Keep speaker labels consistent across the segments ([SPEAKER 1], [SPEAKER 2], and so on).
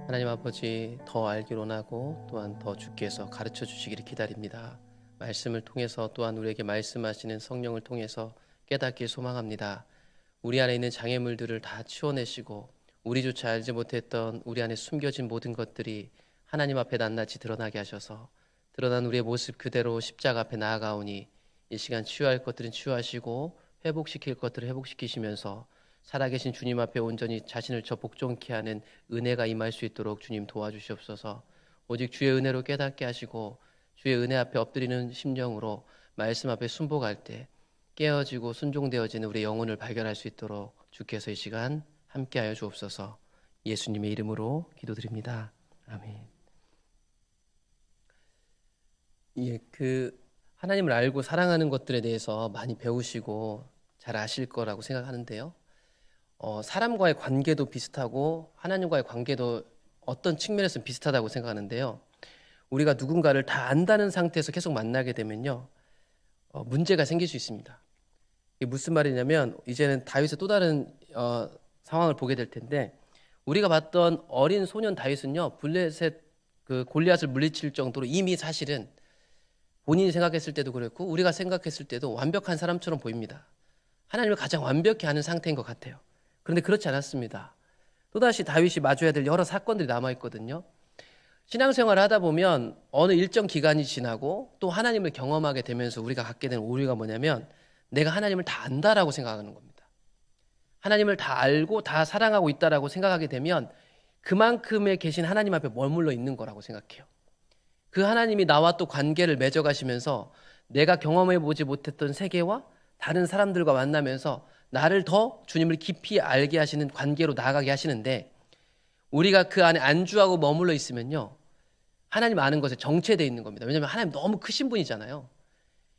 [SPEAKER 1] 하나님 아버지, 더 알기로 원하고 또한 더 주께서 가르쳐 주시기를 기다립니다. 말씀을 통해서 또한 우리에게 말씀하시는 성령을 통해서 깨닫길 소망합니다. 우리 안에 있는 장애물들을 다 치워내시고 우리조차 알지 못했던 우리 안에 숨겨진 모든 것들이 하나님 앞에 낱낱이 드러나게 하셔서 드러난 우리의 모습 그대로 십자가 앞에 나아가오니 이 시간 치유할 것들은 치유하시고 회복시킬 것들을 회복시키시면서 살아계신 주님 앞에 온전히 자신을 저 복종케 하는 은혜가 임할 수 있도록 주님 도와주시옵소서. 오직 주의 은혜로 깨닫게 하시고 주의 은혜 앞에 엎드리는 심령으로 말씀 앞에 순복할 때 깨어지고 순종되어지는 우리의 영혼을 발견할 수 있도록 주께서 이 시간 함께하여 주옵소서. 예수님의 이름으로 기도드립니다. 아멘. 하나님을 알고 사랑하는 것들에 대해서 많이 배우시고 잘 아실 거라고 생각하는데요. 사람과의 관계도 비슷하고 하나님과의 관계도 어떤 측면에서는 비슷하다고 생각하는데요. 우리가 누군가를 다 안다는 상태에서 계속 만나게 되면요, 문제가 생길 수 있습니다. 이게 무슨 말이냐면 이제는 다윗의 또 다른 상황을 보게 될 텐데, 우리가 봤던 어린 소년 다윗은요, 블레셋 골리앗을 물리칠 정도로 이미 사실은 본인이 생각했을 때도 그랬고 우리가 생각했을 때도 완벽한 사람처럼 보입니다. 하나님을 가장 완벽히 아는 상태인 것 같아요. 그런데 그렇지 않았습니다. 또다시 다윗이 마주해야 될 여러 사건들이 남아있거든요. 신앙생활을 하다 보면 어느 일정 기간이 지나고 또 하나님을 경험하게 되면서 우리가 갖게 되는 오류가 뭐냐면, 내가 하나님을 다 안다라고 생각하는 겁니다. 하나님을 다 알고 다 사랑하고 있다라고 생각하게 되면 그만큼의 계신 하나님 앞에 머물러 있는 거라고 생각해요. 그 하나님이 나와 또 관계를 맺어가시면서 내가 경험해보지 못했던 세계와 다른 사람들과 만나면서 나를 더 주님을 깊이 알게 하시는 관계로 나아가게 하시는데, 우리가 그 안에 안주하고 머물러 있으면요, 하나님 아는 것에 정체되어 있는 겁니다. 왜냐하면 하나님 너무 크신 분이잖아요.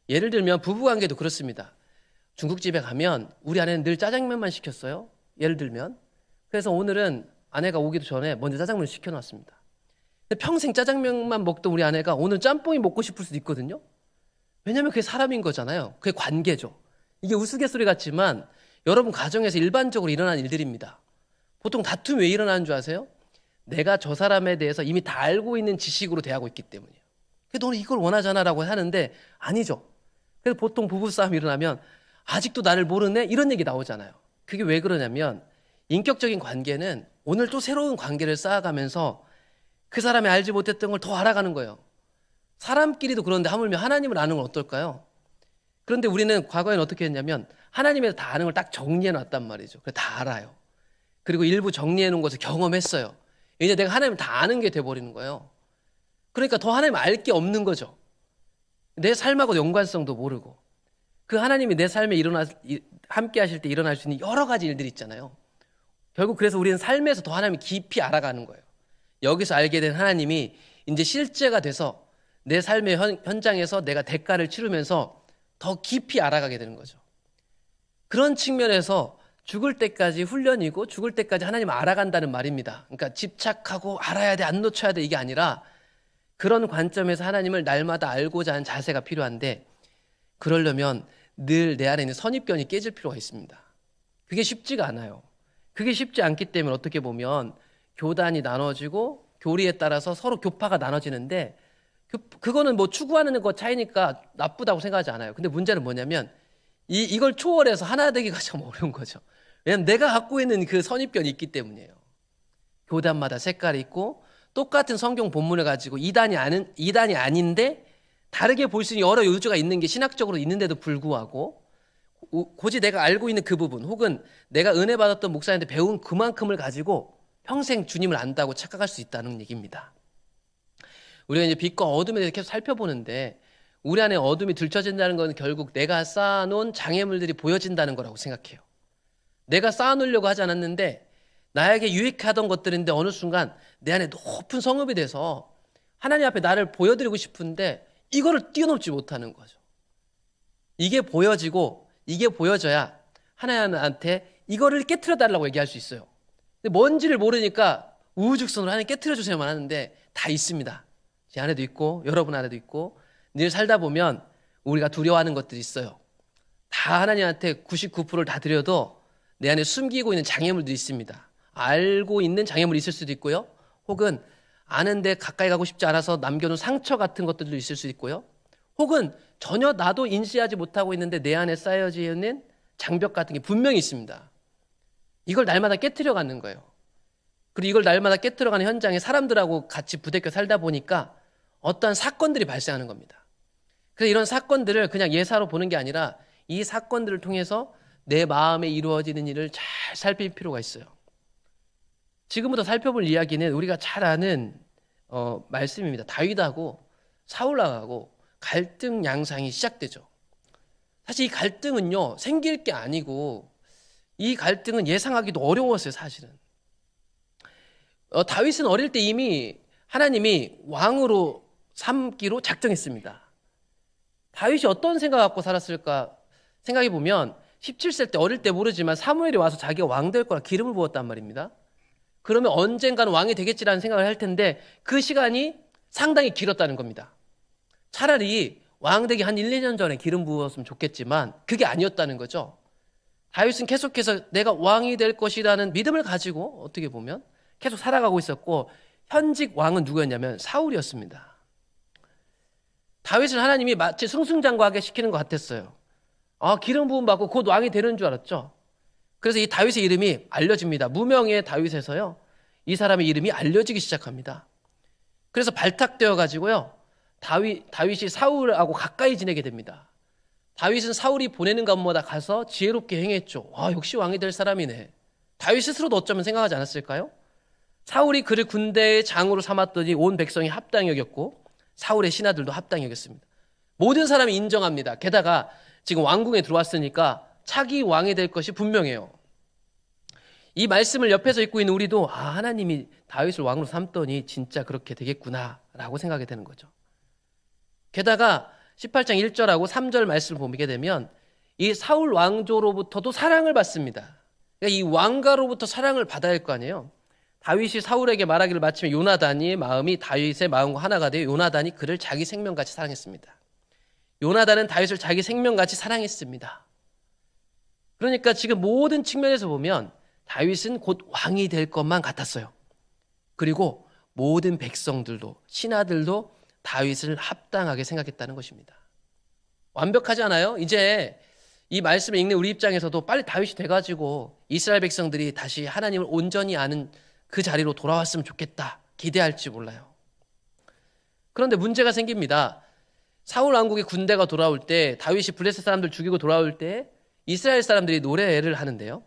[SPEAKER 1] 예를 들면 부부관계도 그렇습니다. 중국집에 가면 우리 아내는 늘 짜장면만 시켰어요. 예를 들면. 그래서 오늘은 아내가 오기도 전에 먼저 짜장면을 시켜놨습니다. 근데 평생 짜장면만 먹던 우리 아내가 오늘 짬뽕이 먹고 싶을 수도 있거든요. 왜냐하면 그게 사람인 거잖아요. 그게 관계죠. 이게 우스갯소리 같지만 여러분 가정에서 일반적으로 일어나는 일들입니다. 보통 다툼 왜 일어나는 줄 아세요? 내가 저 사람에 대해서 이미 다 알고 있는 지식으로 대하고 있기 때문이에요. 너는 이걸 원하잖아 라고 하는데 아니죠. 그래서 보통 부부싸움이 일어나면 아직도 나를 모르네? 이런 얘기 나오잖아요. 그게 왜 그러냐면, 인격적인 관계는 오늘 또 새로운 관계를 쌓아가면서 그 사람이 알지 못했던 걸 더 알아가는 거예요. 사람끼리도 그런데 하물며 하나님을 아는 건 어떨까요? 그런데 우리는 과거에는 어떻게 했냐면 하나님에 다 아는 걸 딱 정리해 놨단 말이죠. 그래서 다 알아요. 그리고 일부 정리해 놓은 것을 경험했어요. 이제 내가 하나님을 다 아는 게 돼버리는 거예요. 그러니까 더 하나님 알 게 없는 거죠. 내 삶하고 연관성도 모르고, 그 하나님이 내 삶에 함께 하실 때 일어날 수 있는 여러 가지 일들이 있잖아요. 결국 그래서 우리는 삶에서 더 하나님을 깊이 알아가는 거예요. 여기서 알게 된 하나님이 이제 실제가 돼서 내 삶의 현장에서 내가 대가를 치르면서 더 깊이 알아가게 되는 거죠. 그런 측면에서 죽을 때까지 훈련이고 죽을 때까지 하나님을 알아간다는 말입니다. 그러니까 집착하고 알아야 돼, 안 놓쳐야 돼, 이게 아니라 그런 관점에서 하나님을 날마다 알고자 하는 자세가 필요한데, 그러려면 늘 내 안에 있는 선입견이 깨질 필요가 있습니다. 그게 쉽지가 않아요. 그게 쉽지 않기 때문에 어떻게 보면 교단이 나눠지고 교리에 따라서 서로 교파가 나눠지는데, 그거는 뭐 추구하는 것 차이니까 나쁘다고 생각하지 않아요. 근데 문제는 뭐냐면 이걸 초월해서 하나 되기가 참 어려운 거죠. 왜냐하면 내가 갖고 있는 그 선입견이 있기 때문이에요. 교단마다 색깔이 있고 똑같은 성경 본문을 가지고 이단이 아닌데 다르게 볼 수 있는 여러 요소가 있는 게 신학적으로 있는데도 불구하고 고지 내가 알고 있는 그 부분, 혹은 내가 은혜 받았던 목사님한테 배운 그만큼을 가지고 평생 주님을 안다고 착각할 수 있다는 얘기입니다. 우리가 이제 빛과 어둠에 대해서 계속 살펴보는데, 우리 안에 어둠이 들춰진다는 건 결국 내가 쌓아놓은 장애물들이 보여진다는 거라고 생각해요. 내가 쌓아놓으려고 하지 않았는데 나에게 유익하던 것들인데 어느 순간 내 안에 높은 성읍이 돼서 하나님 앞에 나를 보여드리고 싶은데 이거를 뛰어넘지 못하는 거죠. 이게 보여지고 이게 보여져야 하나님한테 이거를 깨트려 달라고 얘기할 수 있어요. 근데 뭔지를 모르니까 우후죽순으로 하나님 깨트려 주세요만 하는데, 다 있습니다. 제 안에도 있고 여러분 안에도 있고, 늘 살다 보면 우리가 두려워하는 것들이 있어요. 다 하나님한테 99%를 다 드려도 내 안에 숨기고 있는 장애물도 있습니다. 알고 있는 장애물이 있을 수도 있고요, 혹은 아는데 가까이 가고 싶지 않아서 남겨놓은 상처 같은 것들도 있을 수 있고요. 혹은 전혀 나도 인지하지 못하고 있는데 내 안에 쌓여져 있는 장벽 같은 게 분명히 있습니다. 이걸 날마다 깨트려가는 거예요. 그리고 이걸 날마다 깨트려가는 현장에 사람들하고 같이 부대껴 살다 보니까 어떠한 사건들이 발생하는 겁니다. 그래서 이런 사건들을 그냥 예사로 보는 게 아니라 이 사건들을 통해서 내 마음에 이루어지는 일을 잘 살필 필요가 있어요. 지금부터 살펴볼 이야기는 우리가 잘 아는 말씀입니다. 다윗하고 사울하고 갈등 양상이 시작되죠. 사실 이 갈등은요, 생길 게 아니고 이 갈등은 예상하기도 어려웠어요, 사실은. 다윗은 어릴 때 이미 하나님이 왕으로 삼기로 작정했습니다. 다윗이 어떤 생각 갖고 살았을까 생각해 보면 17세 때 어릴 때 모르지만 사무엘이 와서 자기가 왕 될 거라 기름을 부었단 말입니다. 그러면 언젠가는 왕이 되겠지라는 생각을 할 텐데 그 시간이 상당히 길었다는 겁니다. 차라리 왕 되기 한 1, 2년 전에 기름 부었으면 좋겠지만 그게 아니었다는 거죠. 다윗은 계속해서 내가 왕이 될 것이라는 믿음을 가지고 어떻게 보면 계속 살아가고 있었고 현직 왕은 누구였냐면 사울이었습니다. 다윗을 하나님이 마치 승승장구하게 시키는 것 같았어요. 기름 부음 받고 곧 왕이 되는 줄 알았죠. 그래서 이 다윗의 이름이 알려집니다. 무명의 다윗에서요, 이 사람의 이름이 알려지기 시작합니다. 그래서 발탁되어 가지고요, 다윗이 사울하고 가까이 지내게 됩니다. 다윗은 사울이 보내는 곳마다 가서 지혜롭게 행했죠. 역시 왕이 될 사람이네. 다윗 스스로도 어쩌면 생각하지 않았을까요? 사울이 그를 군대의 장으로 삼았더니 온 백성이 합당히 여겼고 사울의 신하들도 합당히 여겼습니다. 모든 사람이 인정합니다. 게다가 지금 왕궁에 들어왔으니까 차기 왕이 될 것이 분명해요. 이 말씀을 옆에서 읽고 있는 우리도 하나님이 다윗을 왕으로 삼더니 진짜 그렇게 되겠구나라고 생각이 되는 거죠. 게다가 18장 1절하고 3절 말씀을 보게 되면 이 사울 왕조로부터도 사랑을 받습니다. 그러니까 이 왕가로부터 사랑을 받아야 할 거 아니에요. 다윗이 사울에게 말하기를 마치면 요나단의 마음이 다윗의 마음과 하나가 되어 요나단이 그를 자기 생명같이 사랑했습니다. 요나단은 다윗을 자기 생명같이 사랑했습니다. 그러니까 지금 모든 측면에서 보면 다윗은 곧 왕이 될 것만 같았어요. 그리고 모든 백성들도 신하들도 다윗을 합당하게 생각했다는 것입니다. 완벽하지 않아요? 이제 이 말씀을 읽는 우리 입장에서도 빨리 다윗이 돼가지고 이스라엘 백성들이 다시 하나님을 온전히 아는 그 자리로 돌아왔으면 좋겠다 기대할지 몰라요. 그런데 문제가 생깁니다. 사울 왕국의 군대가 돌아올 때, 다윗이 블레셋 사람들 죽이고 돌아올 때 이스라엘 사람들이 노래를 하는데요,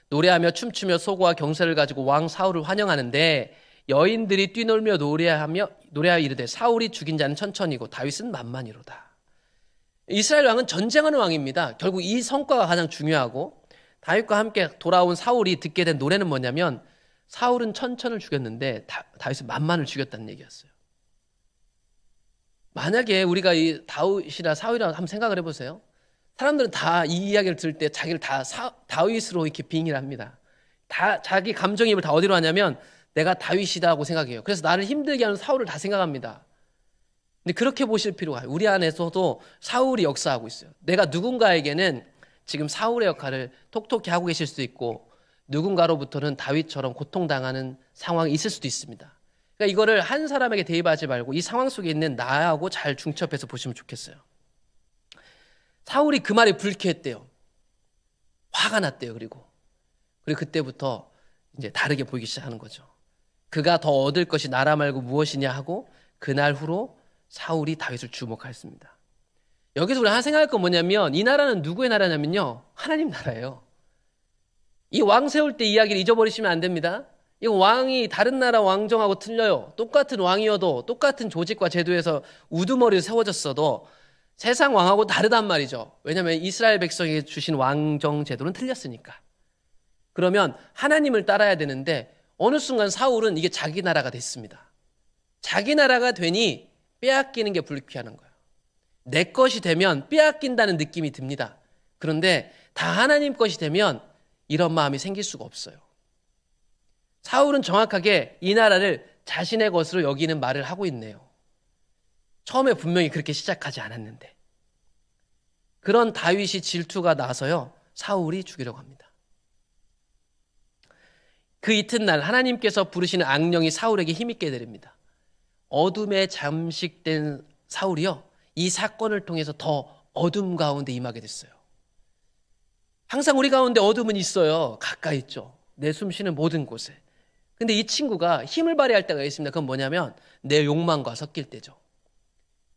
[SPEAKER 1] 노래하며 춤추며 소고와 경세를 가지고 왕 사울을 환영하는데 여인들이 뛰놀며 노래하여 이르되 사울이 죽인 자는 천천히고 다윗은 만만이로다. 이스라엘 왕은 전쟁하는 왕입니다. 결국 이 성과가 가장 중요하고, 다윗과 함께 돌아온 사울이 듣게 된 노래는 뭐냐면 사울은 천천을 죽였는데 다윗은 만만을 죽였다는 얘기였어요. 만약에 우리가 이 다윗이나 사울이라 한번 생각을 해보세요. 사람들은 다 이 이야기를 들을 때 자기를 다 다윗으로 이렇게 빙의를 합니다. 다 자기 감정이입을 다 어디로 하냐면 내가 다윗이다고 생각해요. 그래서 나를 힘들게 하는 사울을 다 생각합니다. 근데 그렇게 보실 필요가 있어요. 우리 안에서도 사울이 역사하고 있어요. 내가 누군가에게는 지금 사울의 역할을 톡톡히 하고 계실 수도 있고 누군가로부터는 다윗처럼 고통당하는 상황이 있을 수도 있습니다. 그러니까 이거를 한 사람에게 대입하지 말고 이 상황 속에 있는 나하고 잘 중첩해서 보시면 좋겠어요. 사울이 그 말에 불쾌했대요. 화가 났대요. 그리고 그때부터 이제 다르게 보이기 시작하는 거죠. 그가 더 얻을 것이 나라 말고 무엇이냐 하고 그날 후로 사울이 다윗을 주목하였습니다. 여기서 우리 하나 생각할 건 뭐냐면 이 나라는 누구의 나라냐면요, 하나님 나라예요. 이 왕 세울 때 이야기를 잊어버리시면 안 됩니다. 이 왕이 다른 나라 왕정하고 틀려요. 똑같은 왕이어도 똑같은 조직과 제도에서 우두머리를 세워졌어도 세상 왕하고 다르단 말이죠. 왜냐하면 이스라엘 백성에게 주신 왕정 제도는 틀렸으니까. 그러면 하나님을 따라야 되는데 어느 순간 사울은 이게 자기 나라가 됐습니다. 자기 나라가 되니 빼앗기는 게 불쾌한 거예요. 내 것이 되면 빼앗긴다는 느낌이 듭니다. 그런데 다 하나님 것이 되면 이런 마음이 생길 수가 없어요. 사울은 정확하게 이 나라를 자신의 것으로 여기는 말을 하고 있네요. 처음에 분명히 그렇게 시작하지 않았는데. 그런 다윗이 질투가 나서요, 사울이 죽이려고 합니다. 그 이튿날 하나님께서 부르시는 악령이 사울에게 힘있게 내립니다. 어둠에 잠식된 사울이요, 이 사건을 통해서 더 어둠 가운데 임하게 됐어요. 항상 우리 가운데 어둠은 있어요. 가까이 있죠. 내 숨 쉬는 모든 곳에. 근데 이 친구가 힘을 발휘할 때가 있습니다. 그건 뭐냐면 내 욕망과 섞일 때죠.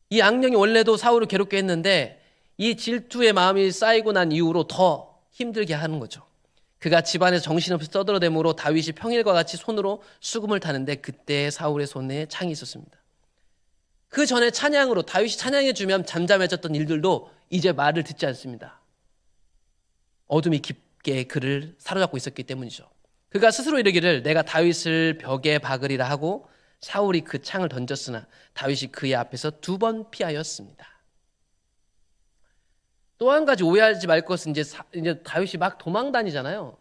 [SPEAKER 1] 이 악령이 원래도 사울을 괴롭게 했는데 이 질투의 마음이 쌓이고 난 이후로 더 힘들게 하는 거죠. 그가 집안에서 정신없이 떠들어대므로 다윗이 평일과 같이 손으로 수금을 타는데 그때 사울의 손에 창이 있었습니다. 그 전에 찬양으로 다윗이 찬양해 주면 잠잠해졌던 일들도 이제 말을 듣지 않습니다. 어둠이 깊게 그를 사로잡고 있었기 때문이죠. 그가 스스로 이르기를 내가 다윗을 벽에 박으리라 하고 사울이 그 창을 던졌으나 다윗이 그의 앞에서 2번 피하였습니다. 또 한 가지 오해하지 말 것은 이제 다윗이 막 도망 다니잖아요.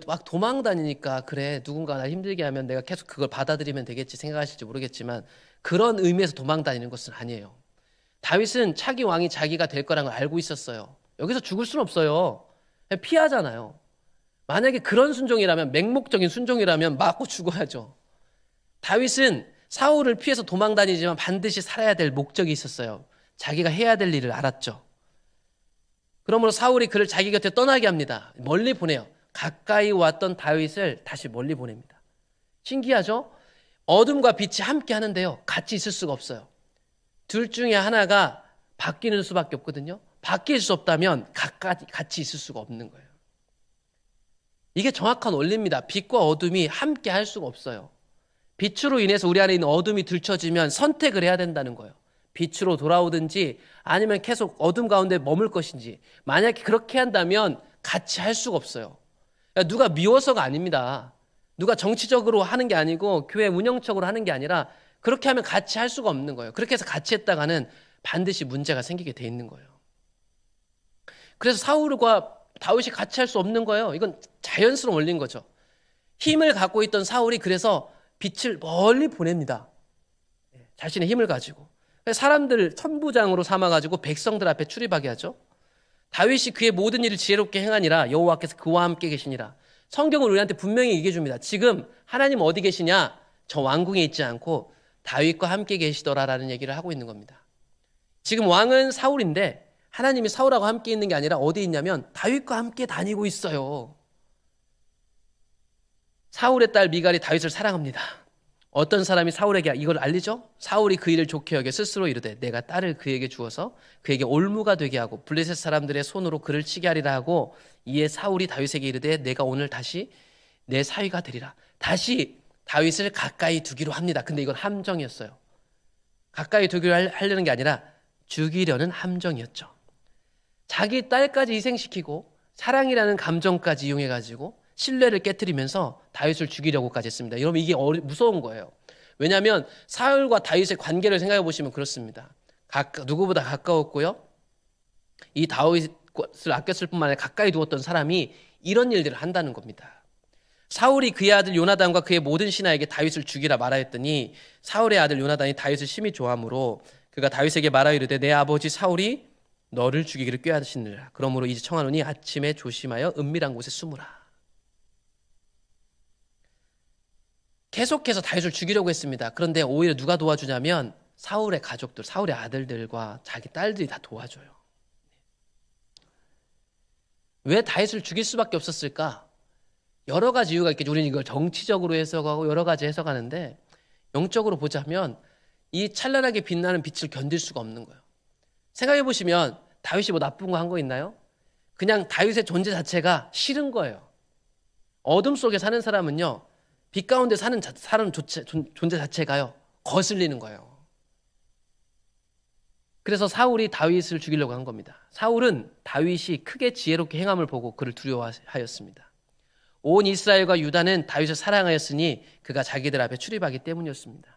[SPEAKER 1] 막 도망 다니니까 그래 누군가 날 힘들게 하면 내가 계속 그걸 받아들이면 되겠지 생각하실지 모르겠지만 그런 의미에서 도망 다니는 것은 아니에요. 다윗은 차기 왕이 자기가 될 거라는 걸 알고 있었어요. 여기서 죽을 수는 없어요. 피하잖아요. 만약에 그런 순종이라면, 맹목적인 순종이라면 맞고 죽어야죠. 다윗은 사울을 피해서 도망 다니지만 반드시 살아야 될 목적이 있었어요. 자기가 해야 될 일을 알았죠. 그러므로 사울이 그를 자기 곁에 떠나게 합니다. 멀리 보내요. 가까이 왔던 다윗을 다시 멀리 보냅니다. 신기하죠? 어둠과 빛이 함께 하는데요, 같이 있을 수가 없어요. 둘 중에 하나가 바뀌는 수밖에 없거든요. 바뀔 수 없다면 같이 있을 수가 없는 거예요. 이게 정확한 원리입니다. 빛과 어둠이 함께 할 수가 없어요. 빛으로 인해서 우리 안에 있는 어둠이 들춰지면 선택을 해야 된다는 거예요. 빛으로 돌아오든지 아니면 계속 어둠 가운데 머물 것인지. 만약에 그렇게 한다면 같이 할 수가 없어요. 그러니까 누가 미워서가 아닙니다. 누가 정치적으로 하는 게 아니고 교회 운영적으로 하는 게 아니라 그렇게 하면 같이 할 수가 없는 거예요. 그렇게 해서 같이 했다가는 반드시 문제가 생기게 돼 있는 거예요. 그래서 사울과 다윗이 같이 할 수 없는 거예요. 이건 자연스러운 원리인 거죠. 힘을 갖고 있던 사울이 그래서 빛을 멀리 보냅니다. 자신의 힘을 가지고. 사람들 천부장으로 삼아가지고 백성들 앞에 출입하게 하죠. 다윗이 그의 모든 일을 지혜롭게 행하니라 여호와께서 그와 함께 계시니라. 성경은 우리한테 분명히 얘기해 줍니다. 지금 하나님 어디 계시냐? 저 왕궁에 있지 않고 다윗과 함께 계시더라라는 얘기를 하고 있는 겁니다. 지금 왕은 사울인데 하나님이 사울하고 함께 있는 게 아니라 어디 있냐면 다윗과 함께 다니고 있어요. 사울의 딸 미갈이 다윗을 사랑합니다. 어떤 사람이 사울에게 이걸 알리죠? 사울이 그 일을 좋게 여겨 스스로 이르되 내가 딸을 그에게 주어서 그에게 올무가 되게 하고 블레셋 사람들의 손으로 그를 치게 하리라 하고 이에 사울이 다윗에게 이르되 내가 오늘 다시 내 사위가 되리라. 다시 다윗을 가까이 두기로 합니다. 근데 이건 함정이었어요. 가까이 두기로 하려는 게 아니라 죽이려는 함정이었죠. 자기 딸까지 희생시키고 사랑이라는 감정까지 이용해가지고 신뢰를 깨트리면서 다윗을 죽이려고까지 했습니다. 여러분 이게 무서운 거예요. 왜냐하면 사울과 다윗의 관계를 생각해 보시면 그렇습니다. 누구보다 가까웠고요. 이 다윗을 아꼈을 뿐만 아니라 가까이 두었던 사람이 이런 일들을 한다는 겁니다. 사울이 그의 아들 요나단과 그의 모든 신하에게 다윗을 죽이라 말하였더니 사울의 아들 요나단이 다윗을 심히 좋아하므로 그가 다윗에게 말하여 이르되 내 아버지 사울이 너를 죽이기를 꾀하시느니라. 그러므로 이제 청하노니 아침에 조심하여 은밀한 곳에 숨으라. 계속해서 다윗을 죽이려고 했습니다. 그런데 오히려 누가 도와주냐면 사울의 가족들, 사울의 아들들과 자기 딸들이 다 도와줘요. 왜 다윗을 죽일 수밖에 없었을까? 여러 가지 이유가 있겠죠. 우리는 이걸 정치적으로 해석하고 여러 가지 해석하는데 영적으로 보자면 이 찬란하게 빛나는 빛을 견딜 수가 없는 거예요. 생각해 보시면 다윗이 뭐 나쁜 거 한 거 있나요? 그냥 다윗의 존재 자체가 싫은 거예요. 어둠 속에 사는 사람은요, 빛 가운데 사는 사람 존재 자체가요, 거슬리는 거예요. 그래서 사울이 다윗을 죽이려고 한 겁니다. 사울은 다윗이 크게 지혜롭게 행함을 보고 그를 두려워하였습니다. 온 이스라엘과 유다는 다윗을 사랑하였으니 그가 자기들 앞에 출입하기 때문이었습니다.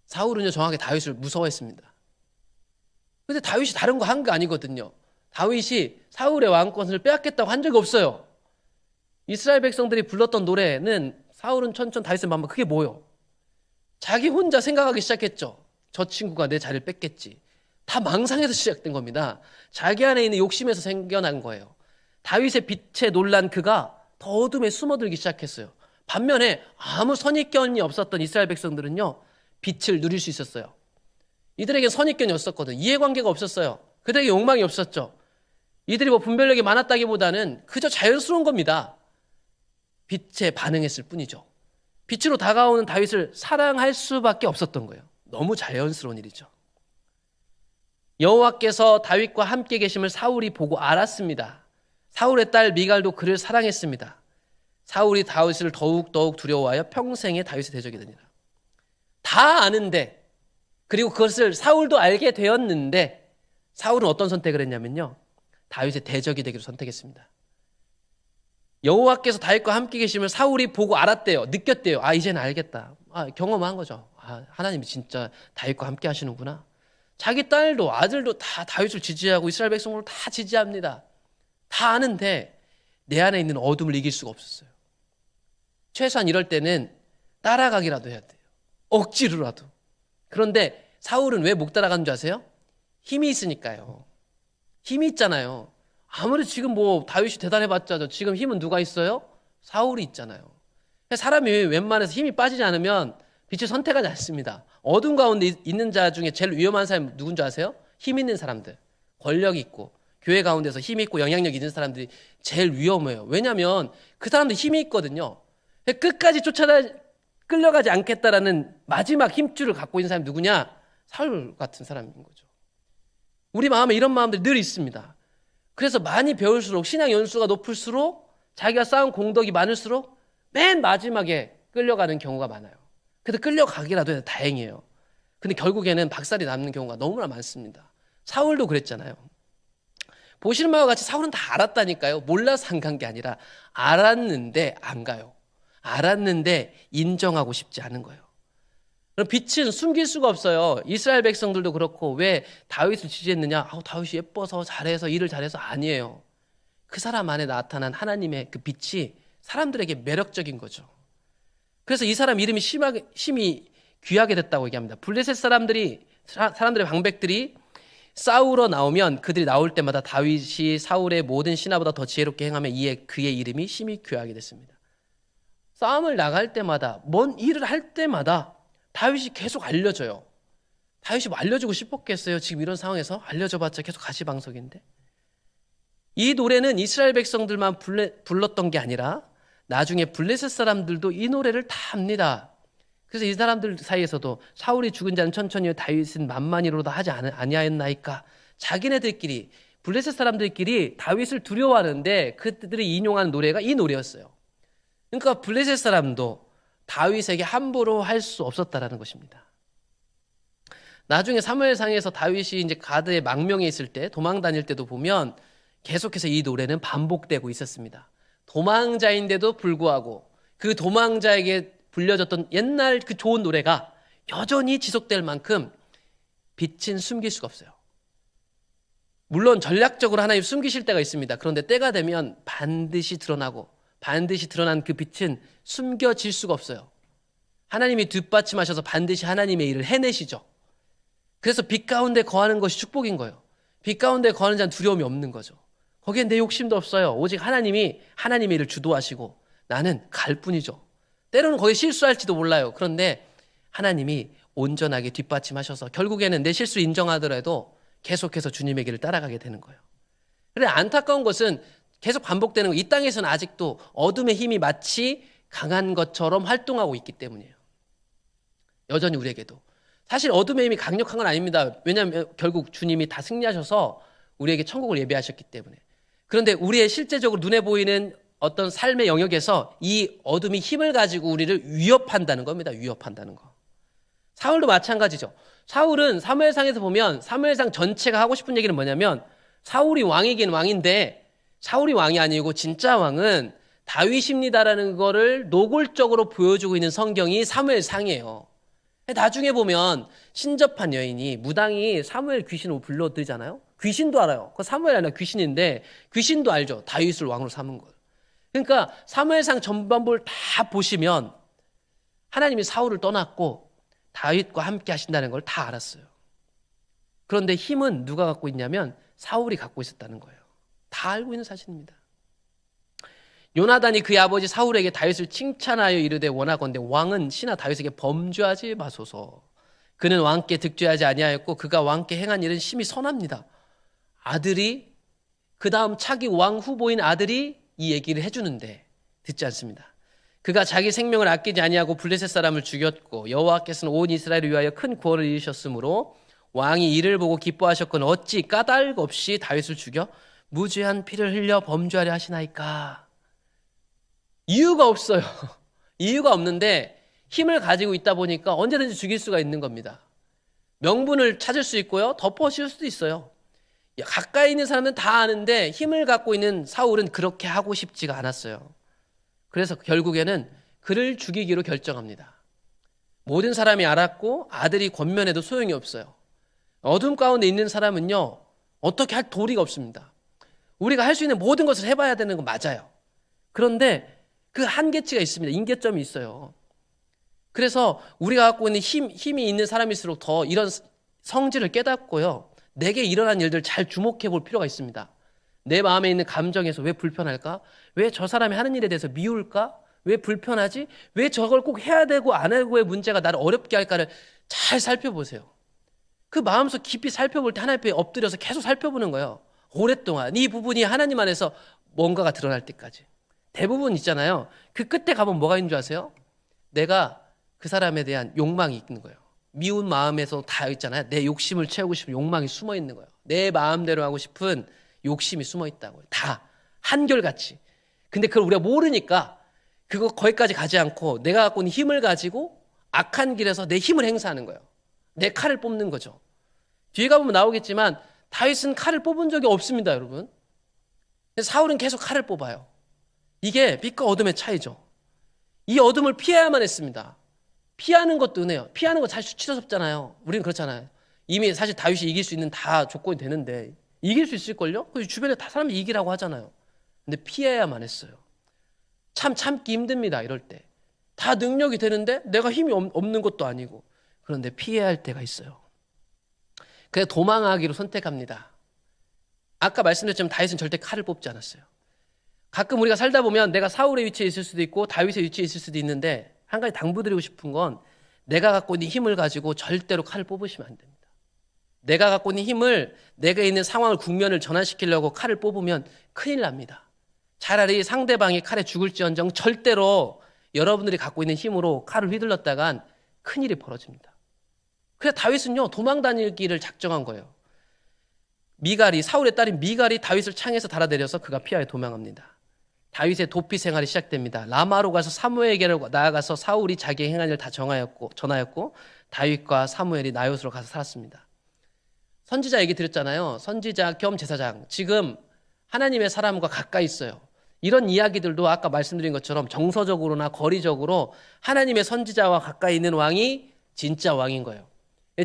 [SPEAKER 1] 사울은요, 정확하게 다윗을 무서워했습니다. 근데 다윗이 다른 거 한 게 아니거든요. 다윗이 사울의 왕권을 빼앗겠다고 한 적이 없어요. 이스라엘 백성들이 불렀던 노래는 사울은 천천 다윗의 마음만 그게 뭐예요? 자기 혼자 생각하기 시작했죠. 저 친구가 내 자리를 뺏겠지. 다 망상에서 시작된 겁니다. 자기 안에 있는 욕심에서 생겨난 거예요. 다윗의 빛에 놀란 그가 더 어둠에 숨어들기 시작했어요. 반면에 아무 선입견이 없었던 이스라엘 백성들은요, 빛을 누릴 수 있었어요. 이들에게 선입견이 없었거든. 이해관계가 없었어요. 그들에게 욕망이 없었죠. 이들이 뭐 분별력이 많았다기보다는 그저 자연스러운 겁니다. 빛에 반응했을 뿐이죠. 빛으로 다가오는 다윗을 사랑할 수밖에 없었던 거예요. 너무 자연스러운 일이죠. 여호와께서 다윗과 함께 계심을 사울이 보고 알았습니다. 사울의 딸 미갈도 그를 사랑했습니다. 사울이 다윗을 더욱더욱 두려워하여 평생에 다윗의 대적이 되니라. 다 아는데, 그리고 그것을 사울도 알게 되었는데 사울은 어떤 선택을 했냐면요, 다윗의 대적이 되기로 선택했습니다. 여호와께서 다윗과 함께 계심을 사울이 보고 알았대요. 느꼈대요. 아, 이제는 알겠다. 경험한 거죠. 하나님이 진짜 다윗과 함께 하시는구나. 자기 딸도 아들도 다 다윗을 지지하고 이스라엘 백성을 다 지지합니다. 다 아는데 내 안에 있는 어둠을 이길 수가 없었어요. 최소한 이럴 때는 따라가기라도 해야 돼요. 억지로라도. 그런데 사울은 왜 못 따라가는 줄 아세요? 힘이 있으니까요. 힘이 있잖아요. 아무리 지금 뭐 다윗이 대단해봤자 지금 힘은 누가 있어요? 사울이 있잖아요. 사람이 웬만해서 힘이 빠지지 않으면 빛을 선택하지 않습니다. 어둠 가운데 있는 자 중에 제일 위험한 사람이 누군지 아세요? 힘 있는 사람들, 권력 있고 교회 가운데서 힘 있고 영향력 있는 사람들이 제일 위험해요. 왜냐하면 그 사람들 힘이 있거든요. 끝까지 끌려가지 않겠다라는 마지막 힘줄을 갖고 있는 사람이 누구냐? 사울 같은 사람인 거죠. 우리 마음에 이런 마음들이 늘 있습니다. 그래서 많이 배울수록, 신앙 연수가 높을수록, 자기가 쌓은 공덕이 많을수록 맨 마지막에 끌려가는 경우가 많아요. 그래서 끌려가기라도 해도 다행이에요. 근데 결국에는 박살이 남는 경우가 너무나 많습니다. 사울도 그랬잖아요. 보시는 바와 같이 사울은 다 알았다니까요. 몰라서 안 간 게 아니라 알았는데 안 가요. 알았는데 인정하고 싶지 않은 거예요. 그럼 빛은 숨길 수가 없어요. 이스라엘 백성들도 그렇고 왜 다윗을 지지했느냐? 다윗이 예뻐서 잘해서 일을 잘해서 아니에요. 그 사람 안에 나타난 하나님의 그 빛이 사람들에게 매력적인 거죠. 그래서 이 사람 이름이 심히 귀하게 됐다고 얘기합니다. 블레셋 사람들의 방백들이 싸우러 나오면 그들이 나올 때마다 다윗이 사울의 모든 신하보다 더 지혜롭게 행하며 이에 그의 이름이 심히 귀하게 됐습니다. 싸움을 나갈 때마다, 뭔 일을 할 때마다 다윗이 계속 알려줘요. 다윗이 뭐 알려주고 싶었겠어요? 지금 이런 상황에서 알려줘봤자 계속 가시방석인데. 이 노래는 이스라엘 백성들만 불렀던 게 아니라 나중에 블레셋 사람들도 이 노래를 다 합니다. 그래서 이 사람들 사이에서도 사울이 죽은 자는 천천히요 다윗은 만만히로다 하지 아니하였나이까. 자기네들끼리, 블레셋 사람들끼리 다윗을 두려워하는데 그들이 인용한 노래가 이 노래였어요. 그러니까 블레셋 사람도 다윗에게 함부로 할 수 없었다라는 것입니다. 나중에 사무엘상에서 다윗이 이제 가드의 망명에 있을 때, 도망 다닐 때도 보면 계속해서 이 노래는 반복되고 있었습니다. 도망자인데도 불구하고 그 도망자에게 불려졌던 옛날 그 좋은 노래가 여전히 지속될 만큼 빛은 숨길 수가 없어요. 물론 전략적으로 하나님 숨기실 때가 있습니다. 그런데 때가 되면 반드시 드러나고 반드시 드러난 그 빛은 숨겨질 수가 없어요. 하나님이 뒷받침하셔서 반드시 하나님의 일을 해내시죠. 그래서 빛 가운데 거하는 것이 축복인 거예요. 빛 가운데 거하는 자는 두려움이 없는 거죠. 거기엔 내 욕심도 없어요. 오직 하나님이 하나님의 일을 주도하시고 나는 갈 뿐이죠. 때로는 거기 실수할지도 몰라요. 그런데 하나님이 온전하게 뒷받침하셔서 결국에는 내 실수 인정하더라도 계속해서 주님의 길을 따라가게 되는 거예요. 그런데 안타까운 것은 계속 반복되는 거, 이 땅에서는 아직도 어둠의 힘이 마치 강한 것처럼 활동하고 있기 때문이에요. 여전히 우리에게도. 사실 어둠의 힘이 강력한 건 아닙니다. 왜냐하면 결국 주님이 다 승리하셔서 우리에게 천국을 예비하셨기 때문에. 그런데 우리의 실제적으로 눈에 보이는 어떤 삶의 영역에서 이 어둠이 힘을 가지고 우리를 위협한다는 겁니다. 위협한다는 거. 사울도 마찬가지죠. 사울은 사무엘상에서 보면 사무엘상 전체가 하고 싶은 얘기는 뭐냐면 사울이 왕이긴 왕인데 사울이 왕이 아니고 진짜 왕은 다윗입니다라는 거를 노골적으로 보여주고 있는 성경이 사무엘상이에요. 나중에 보면 신접한 여인이 무당이 사무엘 귀신을 불러들이잖아요. 귀신도 알아요. 그 사무엘 아니라 귀신인데 귀신도 알죠. 다윗을 왕으로 삼은 걸. 그러니까 사무엘상 전반부를 다 보시면 하나님이 사울을 떠났고 다윗과 함께 하신다는 걸 다 알았어요. 그런데 힘은 누가 갖고 있냐면 사울이 갖고 있었다는 거예요. 다 알고 있는 사실입니다. 요나단이 그의 아버지 사울에게 다윗을 칭찬하여 이르되 원하건대 왕은 신하 다윗에게 범죄하지 마소서. 그는 왕께 득죄하지 아니하였고 그가 왕께 행한 일은 심히 선합니다. 아들이 그 다음 차기 왕 후보인 아들이 이 얘기를 해주는데 듣지 않습니다. 그가 자기 생명을 아끼지 아니하고 블레셋 사람을 죽였고 여호와께서는 온 이스라엘을 위하여 큰 구원을 이루셨으므로 왕이 이를 보고 기뻐하셨거늘 어찌 까닭 없이 다윗을 죽여 무죄한 피를 흘려 범죄하려 하시나이까. 이유가 없어요. 이유가 없는데 힘을 가지고 있다 보니까 언제든지 죽일 수가 있는 겁니다. 명분을 찾을 수 있고요. 덮어씌울 수도 있어요. 가까이 있는 사람은 다 아는데 힘을 갖고 있는 사울은 그렇게 하고 싶지가 않았어요. 그래서 결국에는 그를 죽이기로 결정합니다. 모든 사람이 알았고 아들이 권면해도 소용이 없어요. 어둠 가운데 있는 사람은요, 어떻게 할 도리가 없습니다. 우리가 할 수 있는 모든 것을 해봐야 되는 건 맞아요. 그런데 그 한계치가 있습니다. 임계점이 있어요. 그래서 우리가 갖고 있는 힘이 있는 사람일수록 더 이런 성질을 깨닫고요, 내게 일어난 일들 잘 주목해 볼 필요가 있습니다. 내 마음에 있는 감정에서 왜 불편할까? 왜 저 사람이 하는 일에 대해서 미울까? 왜 불편하지? 왜 저걸 꼭 해야 되고 안 하고의 문제가 나를 어렵게 할까를 잘 살펴보세요. 그 마음속 깊이 살펴볼 때 하나님 앞에 엎드려서 계속 살펴보는 거예요. 오랫동안 이 부분이 하나님 안에서 뭔가가 드러날 때까지. 대부분 있잖아요. 그 끝에 가면 뭐가 있는 줄 아세요? 내가 그 사람에 대한 욕망이 있는 거예요. 미운 마음에서 다 있잖아요. 내 욕심을 채우고 싶은 욕망이 숨어 있는 거예요. 내 마음대로 하고 싶은 욕심이 숨어 있다고요. 다 한결같이. 근데 그걸 우리가 모르니까 그거 거기까지 가지 않고 내가 갖고 있는 힘을 가지고 악한 길에서 내 힘을 행사하는 거예요. 내 칼을 뽑는 거죠. 뒤에 가보면 나오겠지만 다윗은 칼을 뽑은 적이 없습니다, 여러분. 사울은 계속 칼을 뽑아요. 이게 빛과 어둠의 차이죠. 이 어둠을 피해야만 했습니다. 피하는 것도 은혜요. 피하는 거 사실 수치스럽잖아요. 우리는 그렇잖아요. 이미 사실 다윗이 이길 수 있는 다 조건이 되는데 이길 수 있을걸요? 주변에 다 사람들이 이기라고 하잖아요. 근데 피해야만 했어요. 참 참기 힘듭니다, 이럴 때. 다 능력이 되는데 내가 힘이 없는 것도 아니고. 그런데 피해야 할 때가 있어요. 그래서 도망하기로 선택합니다. 아까 말씀드렸지만 다윗은 절대 칼을 뽑지 않았어요. 가끔 우리가 살다 보면 내가 사울의 위치에 있을 수도 있고 다윗의 위치에 있을 수도 있는데 한 가지 당부드리고 싶은 건 내가 갖고 있는 힘을 가지고 절대로 칼을 뽑으시면 안 됩니다. 내가 갖고 있는 힘을 내가 있는 상황을 국면을 전환시키려고 칼을 뽑으면 큰일 납니다. 차라리 상대방이 칼에 죽을지언정 절대로 여러분들이 갖고 있는 힘으로 칼을 휘둘렀다간 큰일이 벌어집니다. 그래서 다윗은요 도망 다니기를 작정한 거예요. 미갈이 사울의 딸인 미갈이 다윗을 창에서 달아내려서 그가 피하여 도망합니다. 다윗의 도피 생활이 시작됩니다. 라마로 가서 사무엘에게로 나아가서 사울이 자기의 행한 일을 다 전하였고 다윗과 사무엘이 나요스로 가서 살았습니다. 선지자 얘기 드렸잖아요. 선지자 겸 제사장. 지금 하나님의 사람과 가까이 있어요. 이런 이야기들도 아까 말씀드린 것처럼 정서적으로나 거리적으로 하나님의 선지자와 가까이 있는 왕이 진짜 왕인 거예요.